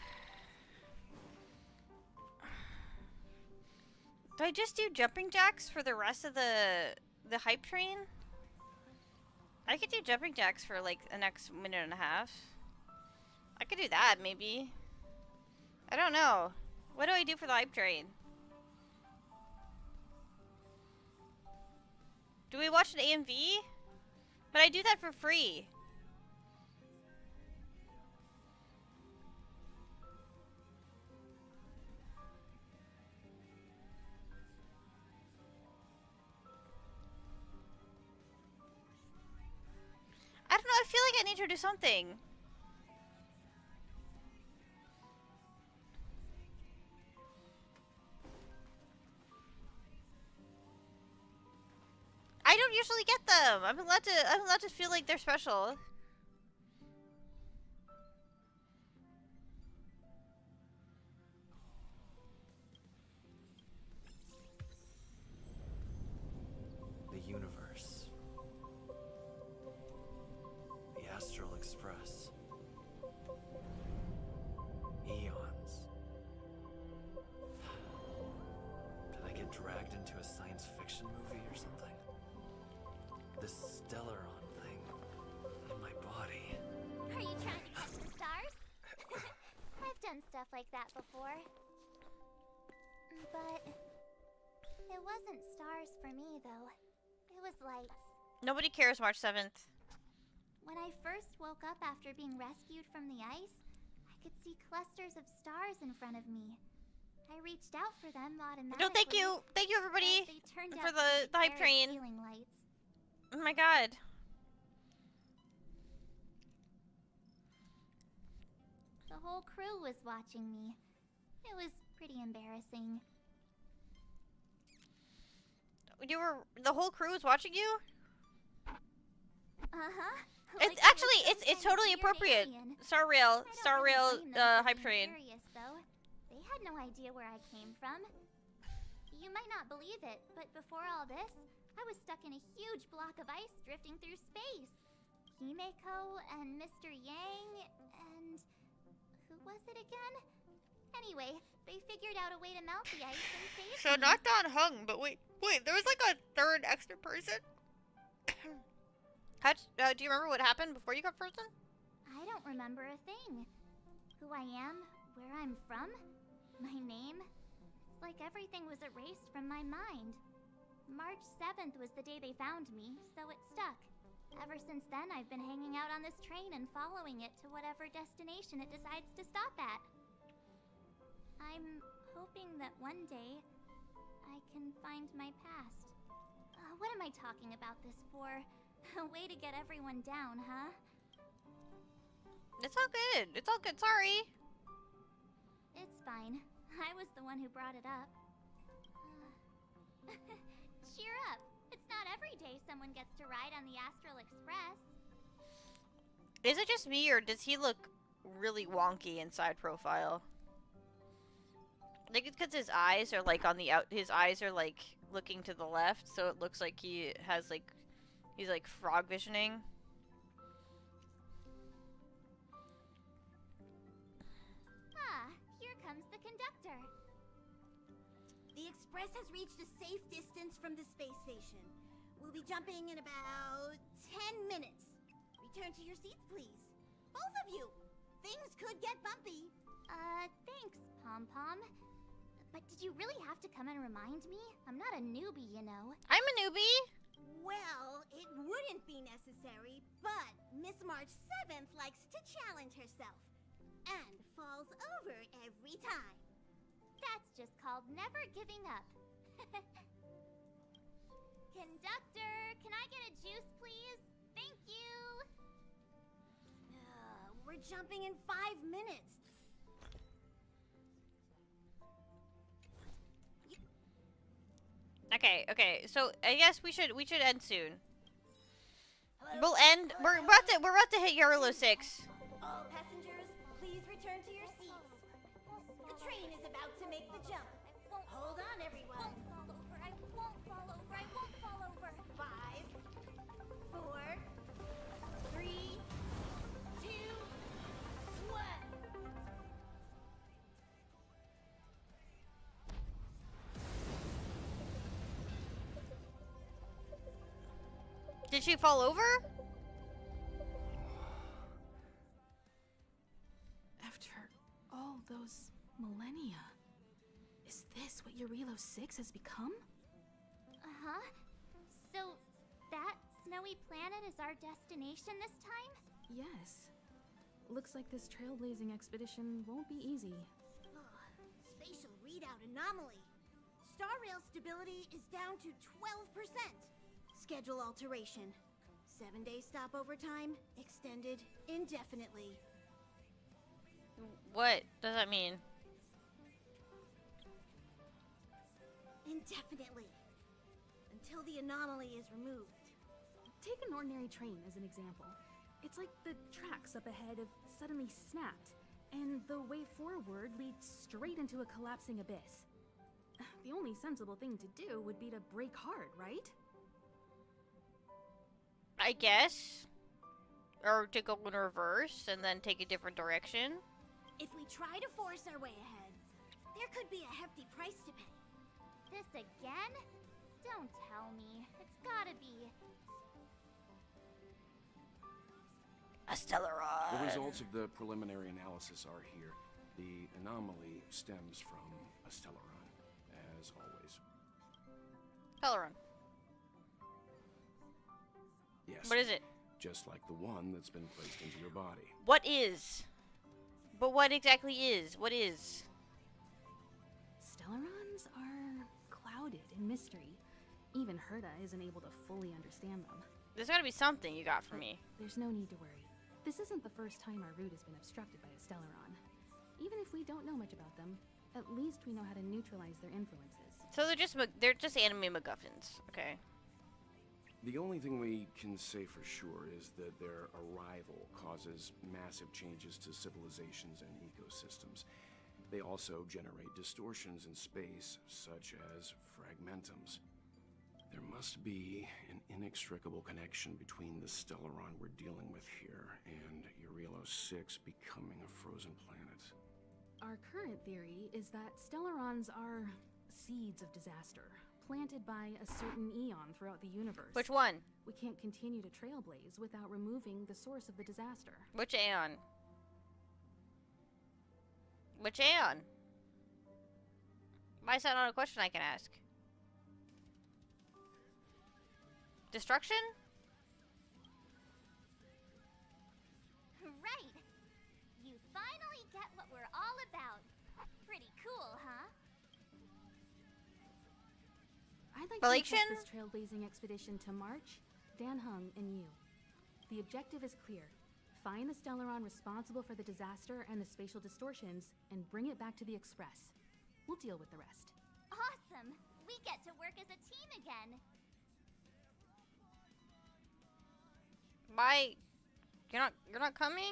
Do I just do jumping jacks for the rest of the hype train? I could do jumping jacks for like the next minute and a half. I could do that maybe. I don't know. What do I do for the hype train? Do we watch an AMV? But I do that for free. need to do something. I don't usually get them. I'm allowed to feel like they're special. The universe. The Astral Express. Eons. Did I get dragged into a science fiction movie or something? This Stellaron thing in my body. Are you trying to catch the stars? I've done stuff like that before. But it wasn't stars for me, though. It was lights. Nobody cares, March 7th. When I first woke up after being rescued from the ice, I could see clusters of stars in front of me. I reached out for them automatically. No, thank you. Thank you, everybody, They turned for out to be the hype very train. ceiling lights. Oh my god. The whole crew was watching me. It was pretty embarrassing. The whole crew was watching you? Uh-huh. It's actually, it's totally appropriate. Star Rail hype train. Curious, though. They had no idea where I came from. You might not believe it, but before all this, I was stuck in a huge block of ice drifting through space. Himeko and Mr. Yang and... who was it again? Anyway, they figured out a way to melt the ice and save me. So not Don Hung, but wait, there was like a third extra person? Do you remember what happened before you got frozen? I don't remember a thing. Who I am, where I'm from, my name. It's like everything was erased from my mind. March 7th was the day they found me, so it stuck. Ever since then, I've been hanging out on this train and following it to whatever destination it decides to stop at. I'm hoping that one day I can find my past. What am I talking about this for? A way to get everyone down, huh? It's all good. It's all good. Sorry. It's fine. I was the one who brought it up. Cheer up. It's not every day someone gets to ride on the Astral Express. Is it just me, or does he look really wonky in side profile? Like, it's because his eyes are like on the his eyes are like looking to the left, so it looks like he has like, he's like frog visioning. Ah, here comes the conductor. The express has reached a safe distance from the space station. We'll be jumping in about 10 minutes. Return to your seats, please. Both of you! Things could get bumpy. Thanks, Pom-Pom. But did you really have to come and remind me? I'm not a newbie, you know. I'm a newbie! Well, it wouldn't be necessary, but Miss March 7th likes to challenge herself. And falls over every time. That's just called never giving up. Conductor, can I get a juice, please? Thank you! We're jumping in 5 minutes. Okay, so I guess we should end soon. We'll end. We're about to hit Yarlo 6. All passengers, please return to your seats. The train is about to make the jump. Hold on, everyone. I won't fall over. I won't fall over. 5, 4, 3, 2, 1. Did she fall over? After all those millennia, is this what Yarilo 6 has become? Uh-huh. So, that snowy planet is our destination this time? Yes. Looks like this trailblazing expedition won't be easy. Spatial readout anomaly. Star Rail stability is down to 12%. Schedule alteration. 7-day stopover time extended indefinitely. What does that mean? Indefinitely. Until the anomaly is removed. Take an ordinary train as an example. It's like the tracks up ahead have suddenly snapped, and the way forward leads straight into a collapsing abyss. The only sensible thing to do would be to brake hard, right? I guess. Or to go in reverse and then take a different direction. If we try to force our way ahead, there could be a hefty price to pay. This again? Don't tell me. It's gotta be. A Stellaron. The results of the preliminary analysis are here. The anomaly stems from a Stellaron, as always. Stellaron. Yes. What is it? Just like the one that's been placed into your body. What is? But what exactly is? What is? Stellarons are clouded in mystery. Even Herta isn't able to fully understand them. There's gotta be something you got for me. There's no need to worry. This isn't the first time our route has been obstructed by a Stellaron. Even if we don't know much about them, at least we know how to neutralize their influences. So they're just anime MacGuffins, okay? The only thing we can say for sure is that their arrival causes massive changes to civilizations and ecosystems. They also generate distortions in space, such as fragmentums. There must be an inextricable connection between the Stellaron we're dealing with here and Eurelos 6 becoming a frozen planet. Our current theory is that Stellarons are seeds of disaster, planted by a certain eon throughout the universe. Which one? We can't continue to trailblaze without removing the source of the disaster. Which Aeon? Which Aeon? Why is that not a question I can ask? Destruction? Right! You finally get what we're all about. Pretty cool, huh? I'd like Relation? to entrust this trailblazing expedition to March, Dan Hung, and you. The objective is clear. Find the Stellaron responsible for the disaster and the spatial distortions, and bring it back to the Express. We'll deal with the rest. Awesome! We get to work as a team again. Why? You're not coming?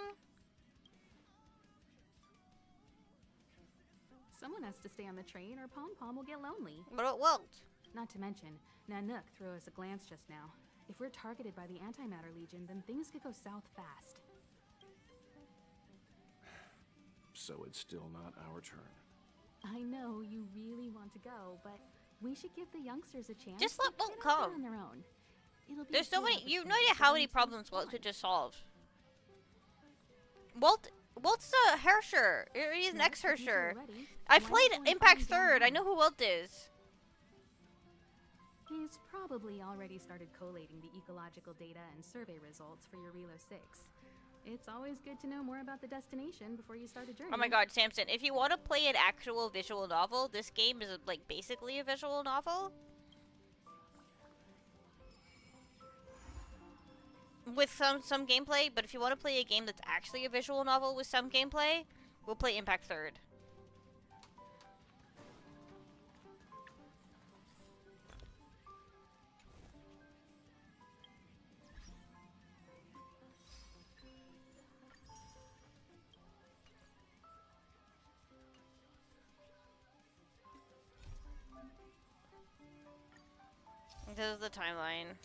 Someone has to stay on the train, or Pom Pom will get lonely. What about Welt? Not to mention, Nanook threw us a glance just now. If we're targeted by the Antimatter Legion, then things could go south fast. So it's still not our turn. I know you really want to go, but we should give the youngsters a chance. Just let to Welt get out there come. on their own. It'll be There's a so good many. You have no opportunity idea for how them many to problems have Welt could fun. just solve. Welt's a Hersher. He's an ex-Hersher. I played Impact 3rd. I know who Welt is. He's probably already started collating the ecological data and survey results for Eurelos 6. It's always good to know more about the destination before you start a journey. Oh my god, Samson, if you want to play an actual visual novel, this game is like basically a visual novel. With some gameplay, but if you want to play a game that's actually a visual novel with some gameplay, we'll play Impact 3rd. This is the timeline.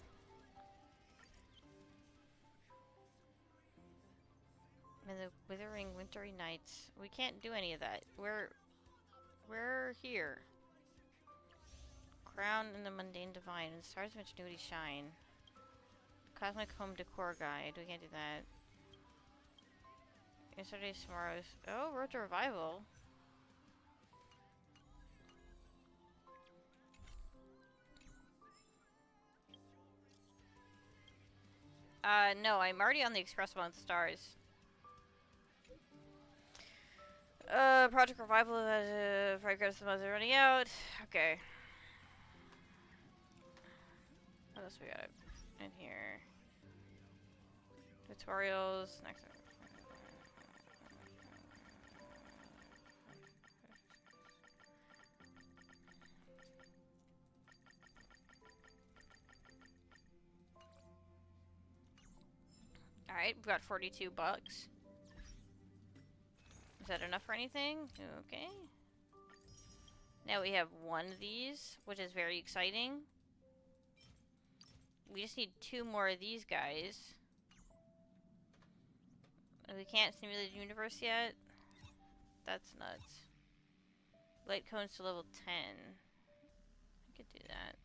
And the withering wintry nights. We can't do any of that. We're here. Crown in the mundane divine, and stars of ingenuity shine. Cosmic home decor guide. We can't do that. Yesterday's tomorrow's. Oh, Road to Revival. No, I'm already on the Express one with the stars. Project Revival has Fragrance is running out. Okay. What else we got in here? Tutorials. Next. Alright, we've got 42 bucks. Is that enough for anything? Okay. Now we have one of these, which is very exciting. We just need 2 more of these guys. We can't simulate the universe yet? That's nuts. Light cones to level 10. I could do that.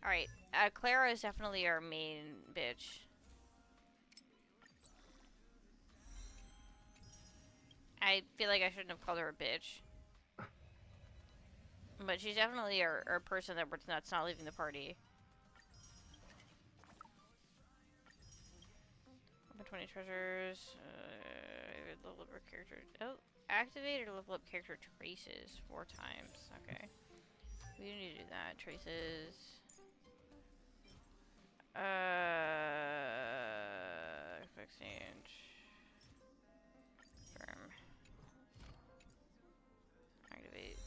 Alright, Clara is definitely our main bitch. I feel like I shouldn't have called her a bitch. But she's definitely our person that's not leaving the party. Open 20 treasures. Level up our character. Oh, activate or level up character traces 4 times. Okay. We need to do that. Traces. Exchange. Firm. Activate.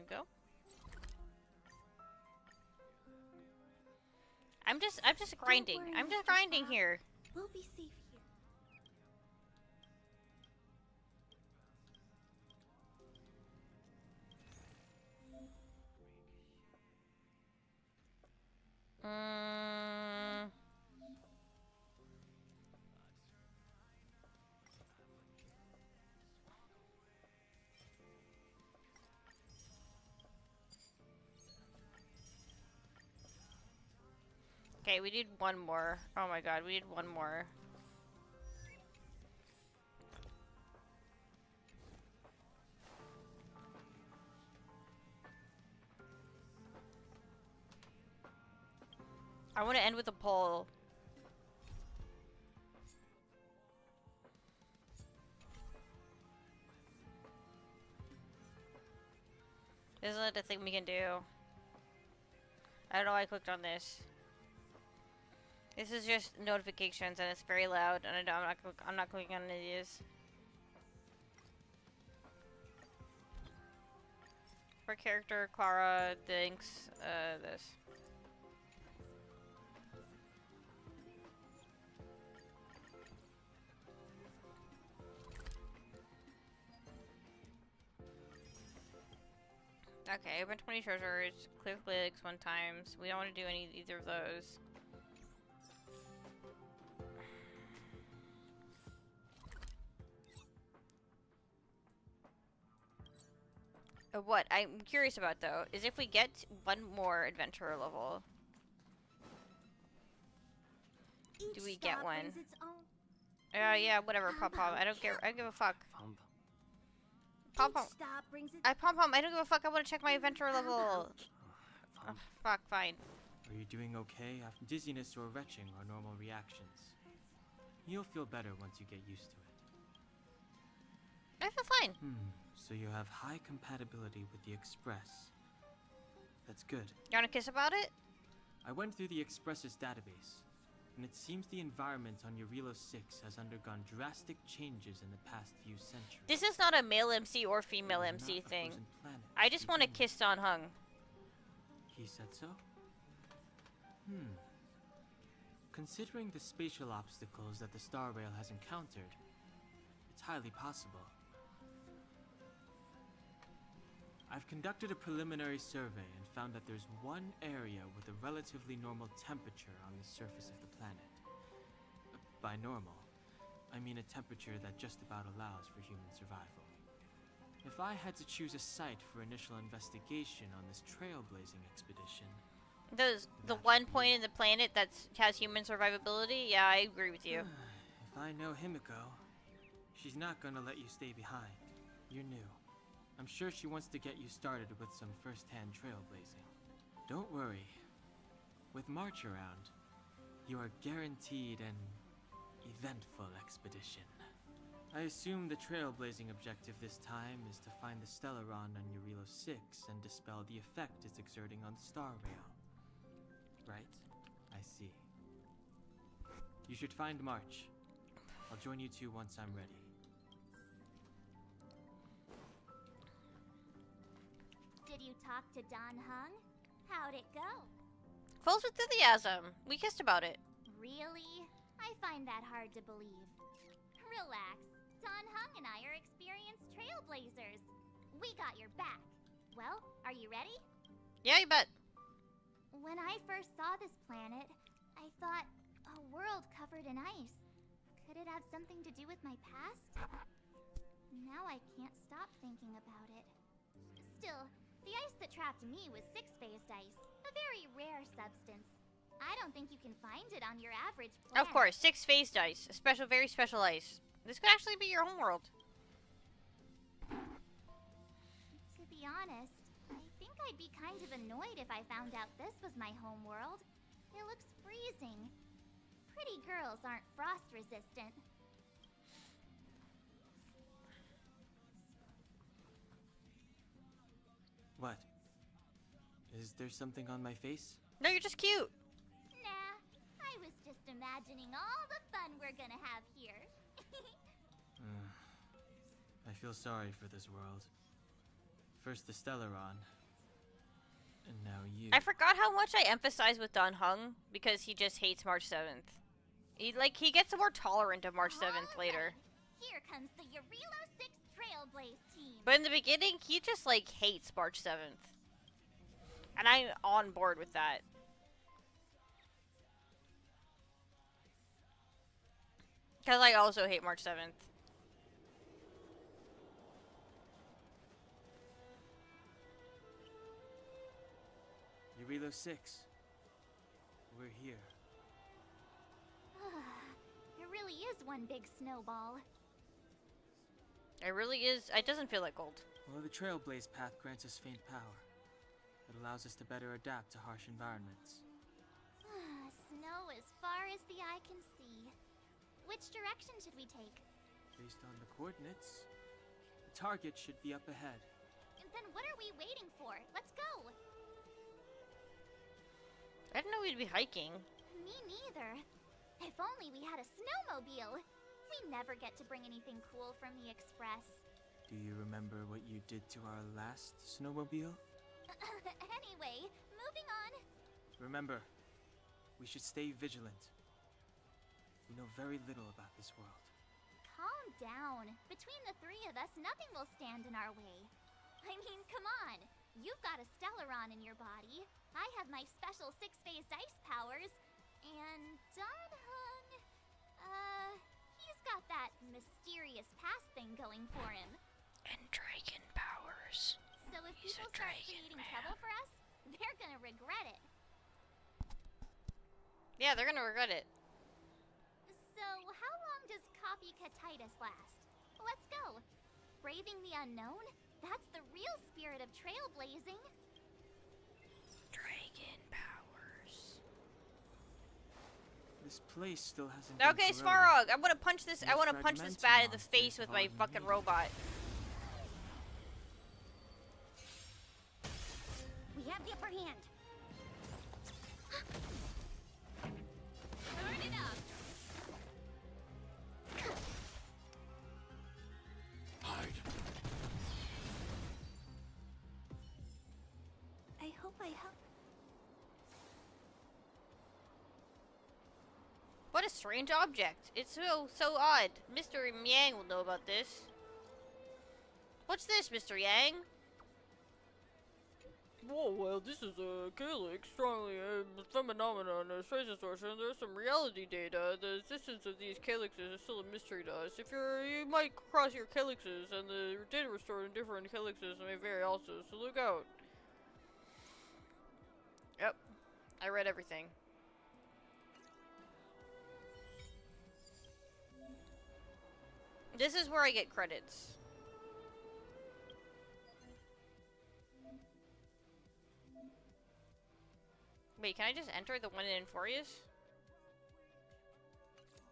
Go. I'm just grinding. I'm just grinding here. We'll be safe here. Okay, we need one more. Oh my god, we need one more. I want to end with a poll. Isn't it a thing we can do? I don't know why I clicked on this. This is just notifications and it's very loud and I'm not clicking on any of these. For character, Clara thinks this. Okay, open 20 treasures, clear clicks 1 times. We don't want to do either of those. What I'm curious about though is if we get 1 more adventurer level, do we get one? Yeah, whatever, Pom Pom. I don't give a fuck. Pom Pom. Pom Pom. I don't give a fuck. I want to check my adventurer level. Oh, fuck. Fine. Are you doing okay? Dizziness or retching are normal reactions. You'll feel better once you get used to it. I feel fine. So you have high compatibility with the Express. That's good. You want to kiss about it? I went through the Express's database, and it seems the environment on Eurilo 6 has undergone drastic changes in the past few centuries. This is not a male MC or female MC thing. I just want to kiss Don Hung. He said so? Considering the spatial obstacles that the Star Rail has encountered, it's highly possible. I've conducted a preliminary survey and found that there's one area with a relatively normal temperature on the surface of the planet. By normal, I mean a temperature that just about allows for human survival. If I had to choose a site for initial investigation on this trailblazing expedition... The one point in the planet that has human survivability? Yeah, I agree with you. If I know Himiko, she's not gonna let you stay behind. You're new. I'm sure she wants to get you started with some first-hand trailblazing. Don't worry. With March around, you are guaranteed an eventful expedition. I assume the trailblazing objective this time is to find the Stellaron on Eurilo 6 and dispel the effect it's exerting on the Star Rail. Right? I see. You should find March. I'll join you two once I'm ready. Did you talk to Don Hung? How'd it go? Full of enthusiasm. We kissed about it. Really? I find that hard to believe. Relax. Don Hung and I are experienced trailblazers. We got your back. Well, are you ready? Yeah, you bet. When I first saw this planet, I thought, a world covered in ice. Could it have something to do with my past? Now I can't stop thinking about it. Still, the ice that trapped me was six-phased ice, a very rare substance. I don't think you can find it on your average planet. Of course, six-phased ice. A special, very special ice. This could actually be your homeworld. To be honest, I think I'd be kind of annoyed if I found out this was my homeworld. It looks freezing. Pretty girls aren't frost resistant. What? Is there something on my face? No, you're just cute. Nah, I was just imagining all the fun we're gonna have here. I feel sorry for this world. First the Stellaron, and now you. I forgot how much I emphasize with Don Hung because he just hates March 7th. He gets more tolerant of March 7th later. Here comes the Eurilo 6 Trailblaze team. But in the beginning, he just hates March 7th. And I'm on board with that. Because I also hate March 7th. Eurilo 6. We're here. It really is one big snowball. It really is. It doesn't feel like gold. Well, the Trailblaze path grants us faint power. It allows us to better adapt to harsh environments. Snow as far as the eye can see. Which direction should we take? Based on the coordinates, the target should be up ahead. Then what are we waiting for? Let's go! I didn't know we'd be hiking. Me neither. If only we had a snowmobile. We never get to bring anything cool from the Express. Do you remember what you did to our last snowmobile? Anyway, moving on. Remember, we should stay vigilant. We know very little about this world. Calm down. Between the three of us, nothing will stand in our way. I mean, come on. You've got a Stellaron in your body. I have my special six-phased ice powers. And Don Hung, he's got that mysterious past thing going for him. And dragon powers. So if people start creating trouble for us, they're gonna regret it. Yeah, they're gonna regret it. So how long does copycatitis last? Let's go. Braving the unknown? That's the real spirit of trailblazing. Dragon powers. This place still hasn't Okay, been corroded. Svarog, I want to punch this. I These want to punch this fragmented bat in the monsters face with have my already fucking made. robot. We have the upper hand. Turn it up. Hide. I hope I help. What a strange object. It's so odd. Mr. Yang will know about this. What's this, Mr. Yang? Whoa, well, this is a calyx, strongly phenomenon, a space distortion. There's some reality data. The existence of these calyxes is still a mystery to us. You might cross your calyxes, and the data restored in different calyxes may vary also, so look out. Yep. I read everything. This is where I get credits. Wait, can I just enter the one in Enforius?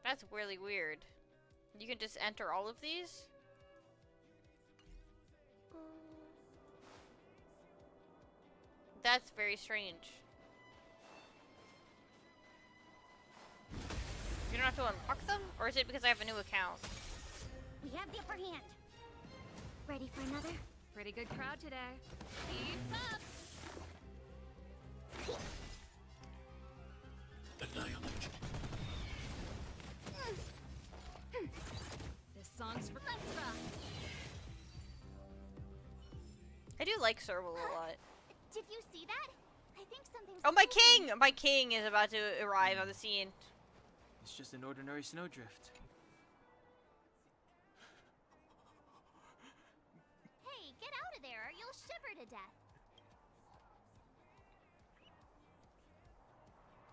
That's really weird. You can just enter all of these? That's very strange. You don't have to unlock them? Or is it because I have a new account? We have the upper hand. Ready for another? Pretty good crowd today. Keep up! Annihilate. This song's for Let's Rock. I do like Serval a lot. Did you see that? I think something's Oh, my king! My king is about to arrive on the scene. It's just an ordinary snowdrift. Hey, get out of there or you'll shiver to death.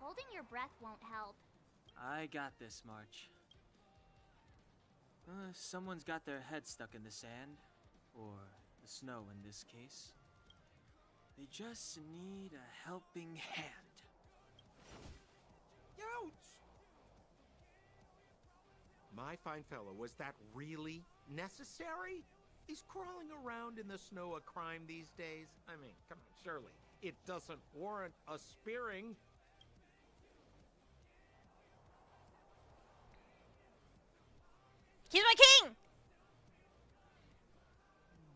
Holding your breath won't help. I got this, March. Someone's got their head stuck in the sand, or the snow in this case. They just need a helping hand. Ouch! My fine fellow, was that really necessary? Is crawling around in the snow a crime these days? I mean, come on, surely. It doesn't warrant a spearing. He's my king!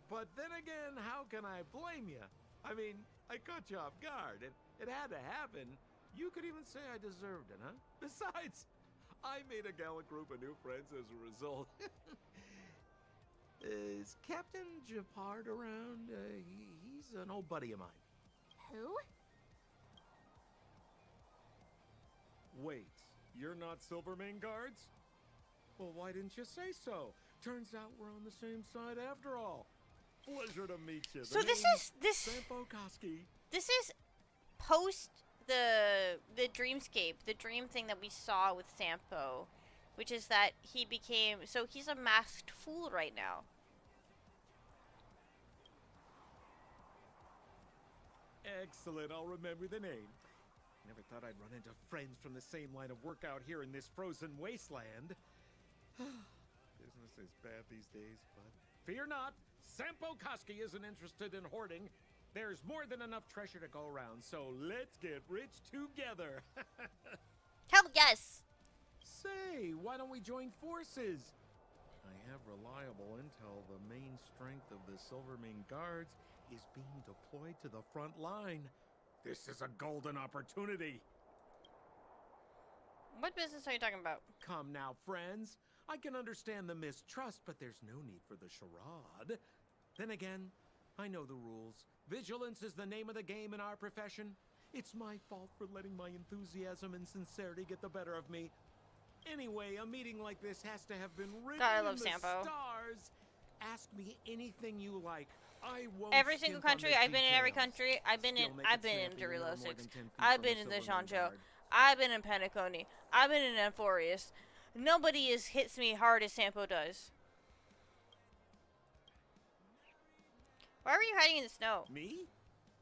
But then again, how can I blame you? I mean, I caught you off guard. It had to happen. You could even say I deserved it, huh? Besides, I made a gallant group of new friends as a result. Is Captain Japard around? He's an old buddy of mine. Who? Wait, you're not Silvermane Guards? Well, why didn't you say so? Turns out we're on the same side after all. Pleasure to meet you. So this is post the dreamscape, the dream thing that we saw with Sampo, which is that he became, so he's a masked fool right now. Excellent, I'll remember the name. Never thought I'd run into friends from the same line of work out here in this frozen wasteland. Business is bad these days, but fear not. Sampo Koski isn't interested in hoarding. There's more than enough treasure to go around, so let's get rich together. Hell yes! Say, why don't we join forces? I have reliable intel the main strength of the Silvermane Guards is being deployed to the front line. This is a golden opportunity. What business are you talking about? Come now, friends. I can understand the mistrust, but there's no need for the charade. Then again, I know the rules. Vigilance is the name of the game in our profession. It's my fault for letting my enthusiasm and sincerity get the better of me. Anyway, a meeting like this has to have been written God, I in love the Sampo. stars. Ask me anything you like. I won't. Every single skimp on the country. I've been in every details. country. I've been Still make in it snappy when Durilow we're more 6. than 10 feet I've from been the in the Silvermane Shancho. Guard. I've been in Penacony. I've been in Amphorius. Nobody hits me hard as Sampo does. Why were you hiding in the snow? Me?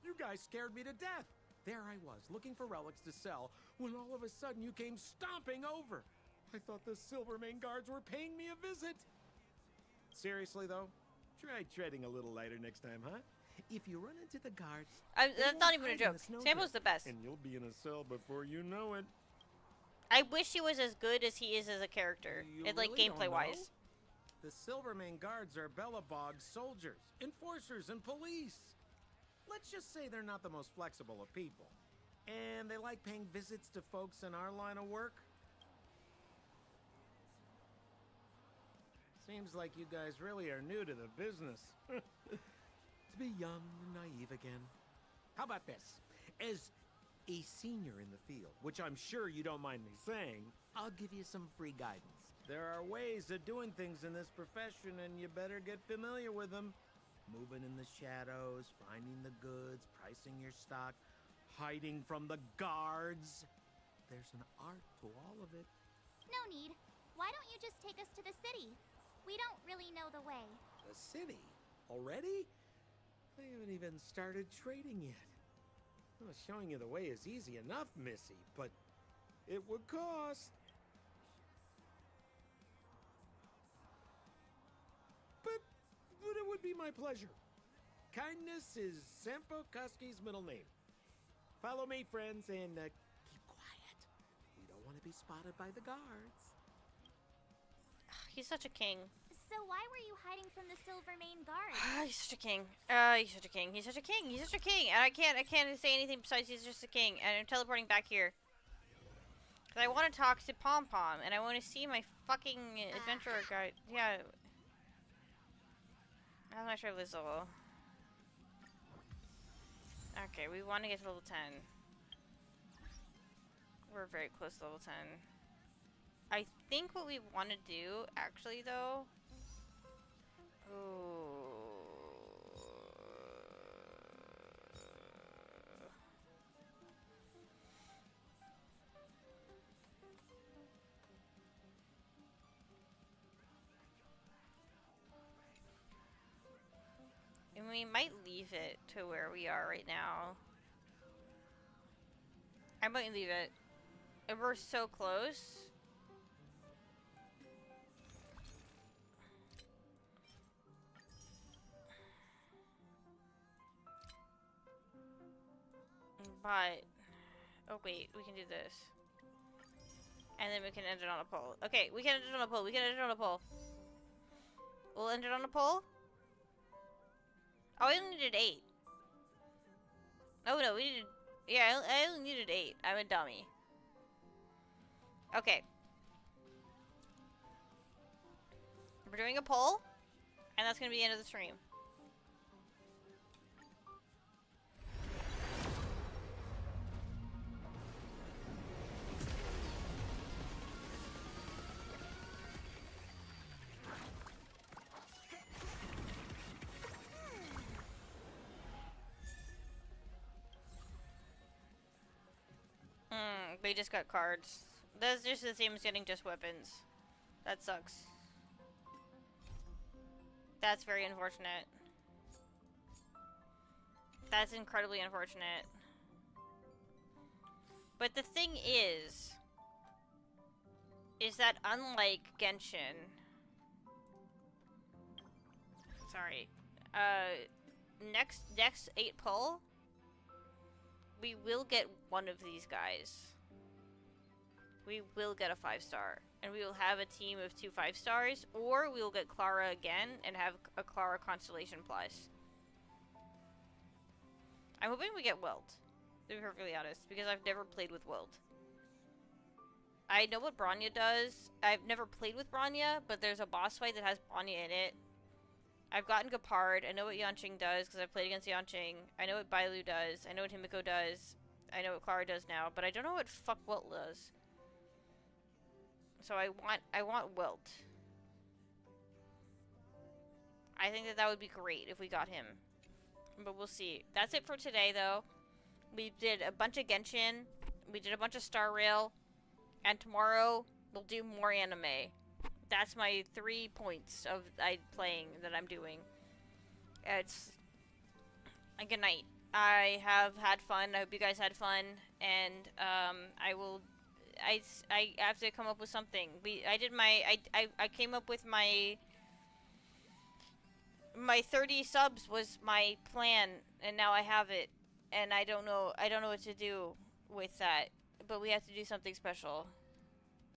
You guys scared me to death. There I was, looking for relics to sell, when all of a sudden you came stomping over. I thought the Silvermane Guards were paying me a visit. Seriously, though, try treading a little lighter next time, huh? If you run into the guards... That's not even a joke. Sampo's the best. And you'll be in a cell before you know it. I wish he was as good as he is as a character. You Like, really don't gameplay-wise. know? The Silvermane Guards are Bellabog's soldiers, enforcers, and police. Let's just say they're not the most flexible of people. And they like paying visits to folks in our line of work. Seems like you guys really are new to the business. To be young and naive again. How about this? As a senior in the field, which I'm sure you don't mind me saying, I'll give you some free guidance. There are ways of doing things in this profession, and you better get familiar with them. Moving in the shadows, finding the goods, pricing your stock, hiding from the guards. There's an art to all of it. No need. Why don't you just take us to the city? We don't really know the way. The city? Already? I haven't even started trading yet. Well, showing you the way is easy enough, Missy, but it would cost. would be my pleasure. Kindness is Sampo Koski's middle name. Follow me, friends, and keep quiet. We don't want to be spotted by the guards. He's such a king. So why were you hiding from the Silvermane guard? He's such a king. He's such a king. He's such a king. He's such a king. And I can't say anything besides he's just a king. And I'm teleporting back here. Cause I want to talk to Pom Pom, and I want to see my fucking adventurer guide. Yeah. I'm not sure of this level. Okay, we want to get to level 10. We're very close to level 10. I think what we want to do, actually, though... And we might leave it to where we are right now. I might leave it. And we're so close. But, oh wait, we can do this. And then we can end it on a pole. Okay, we can end it on a pole. We can end it on a pole. We'll end it on a pole. Oh, I only needed 8. Oh no, we needed... Yeah, I only needed 8. I'm a dummy. Okay. We're doing a poll. And that's gonna be the end of the stream. They just got cards. That's just the same as getting just weapons. That sucks. That's very unfortunate. That's incredibly unfortunate. But the thing is that unlike Genshin... Sorry. Next 8 pull, we will get one of these guys. We will get a 5-star. And we will have a team of 2 5-stars, or we will get Clara again and have a Clara Constellation Plus. I'm hoping we get Welt, to be perfectly honest, because I've never played with Welt. I know what Bronya does. I've never played with Bronya, but there's a boss fight that has Bronya in it. I've gotten Gepard. I know what Yanqing does, because I've played against Yanqing. I know what Bailu does. I know what Himiko does. I know what Clara does now, but I don't know what fuck Welt does. So I want Welt. I think that would be great if we got him. But we'll see. That's it for today, though. We did a bunch of Genshin. We did a bunch of Star Rail. And tomorrow, we'll do more anime. That's my 3 points of playing that I'm doing. It's a good night. I have had fun. I hope you guys had fun. And I have to come up with something. I came up with my 30 subs was my plan, and now I have it, and I don't know what to do with that, but we have to do something special.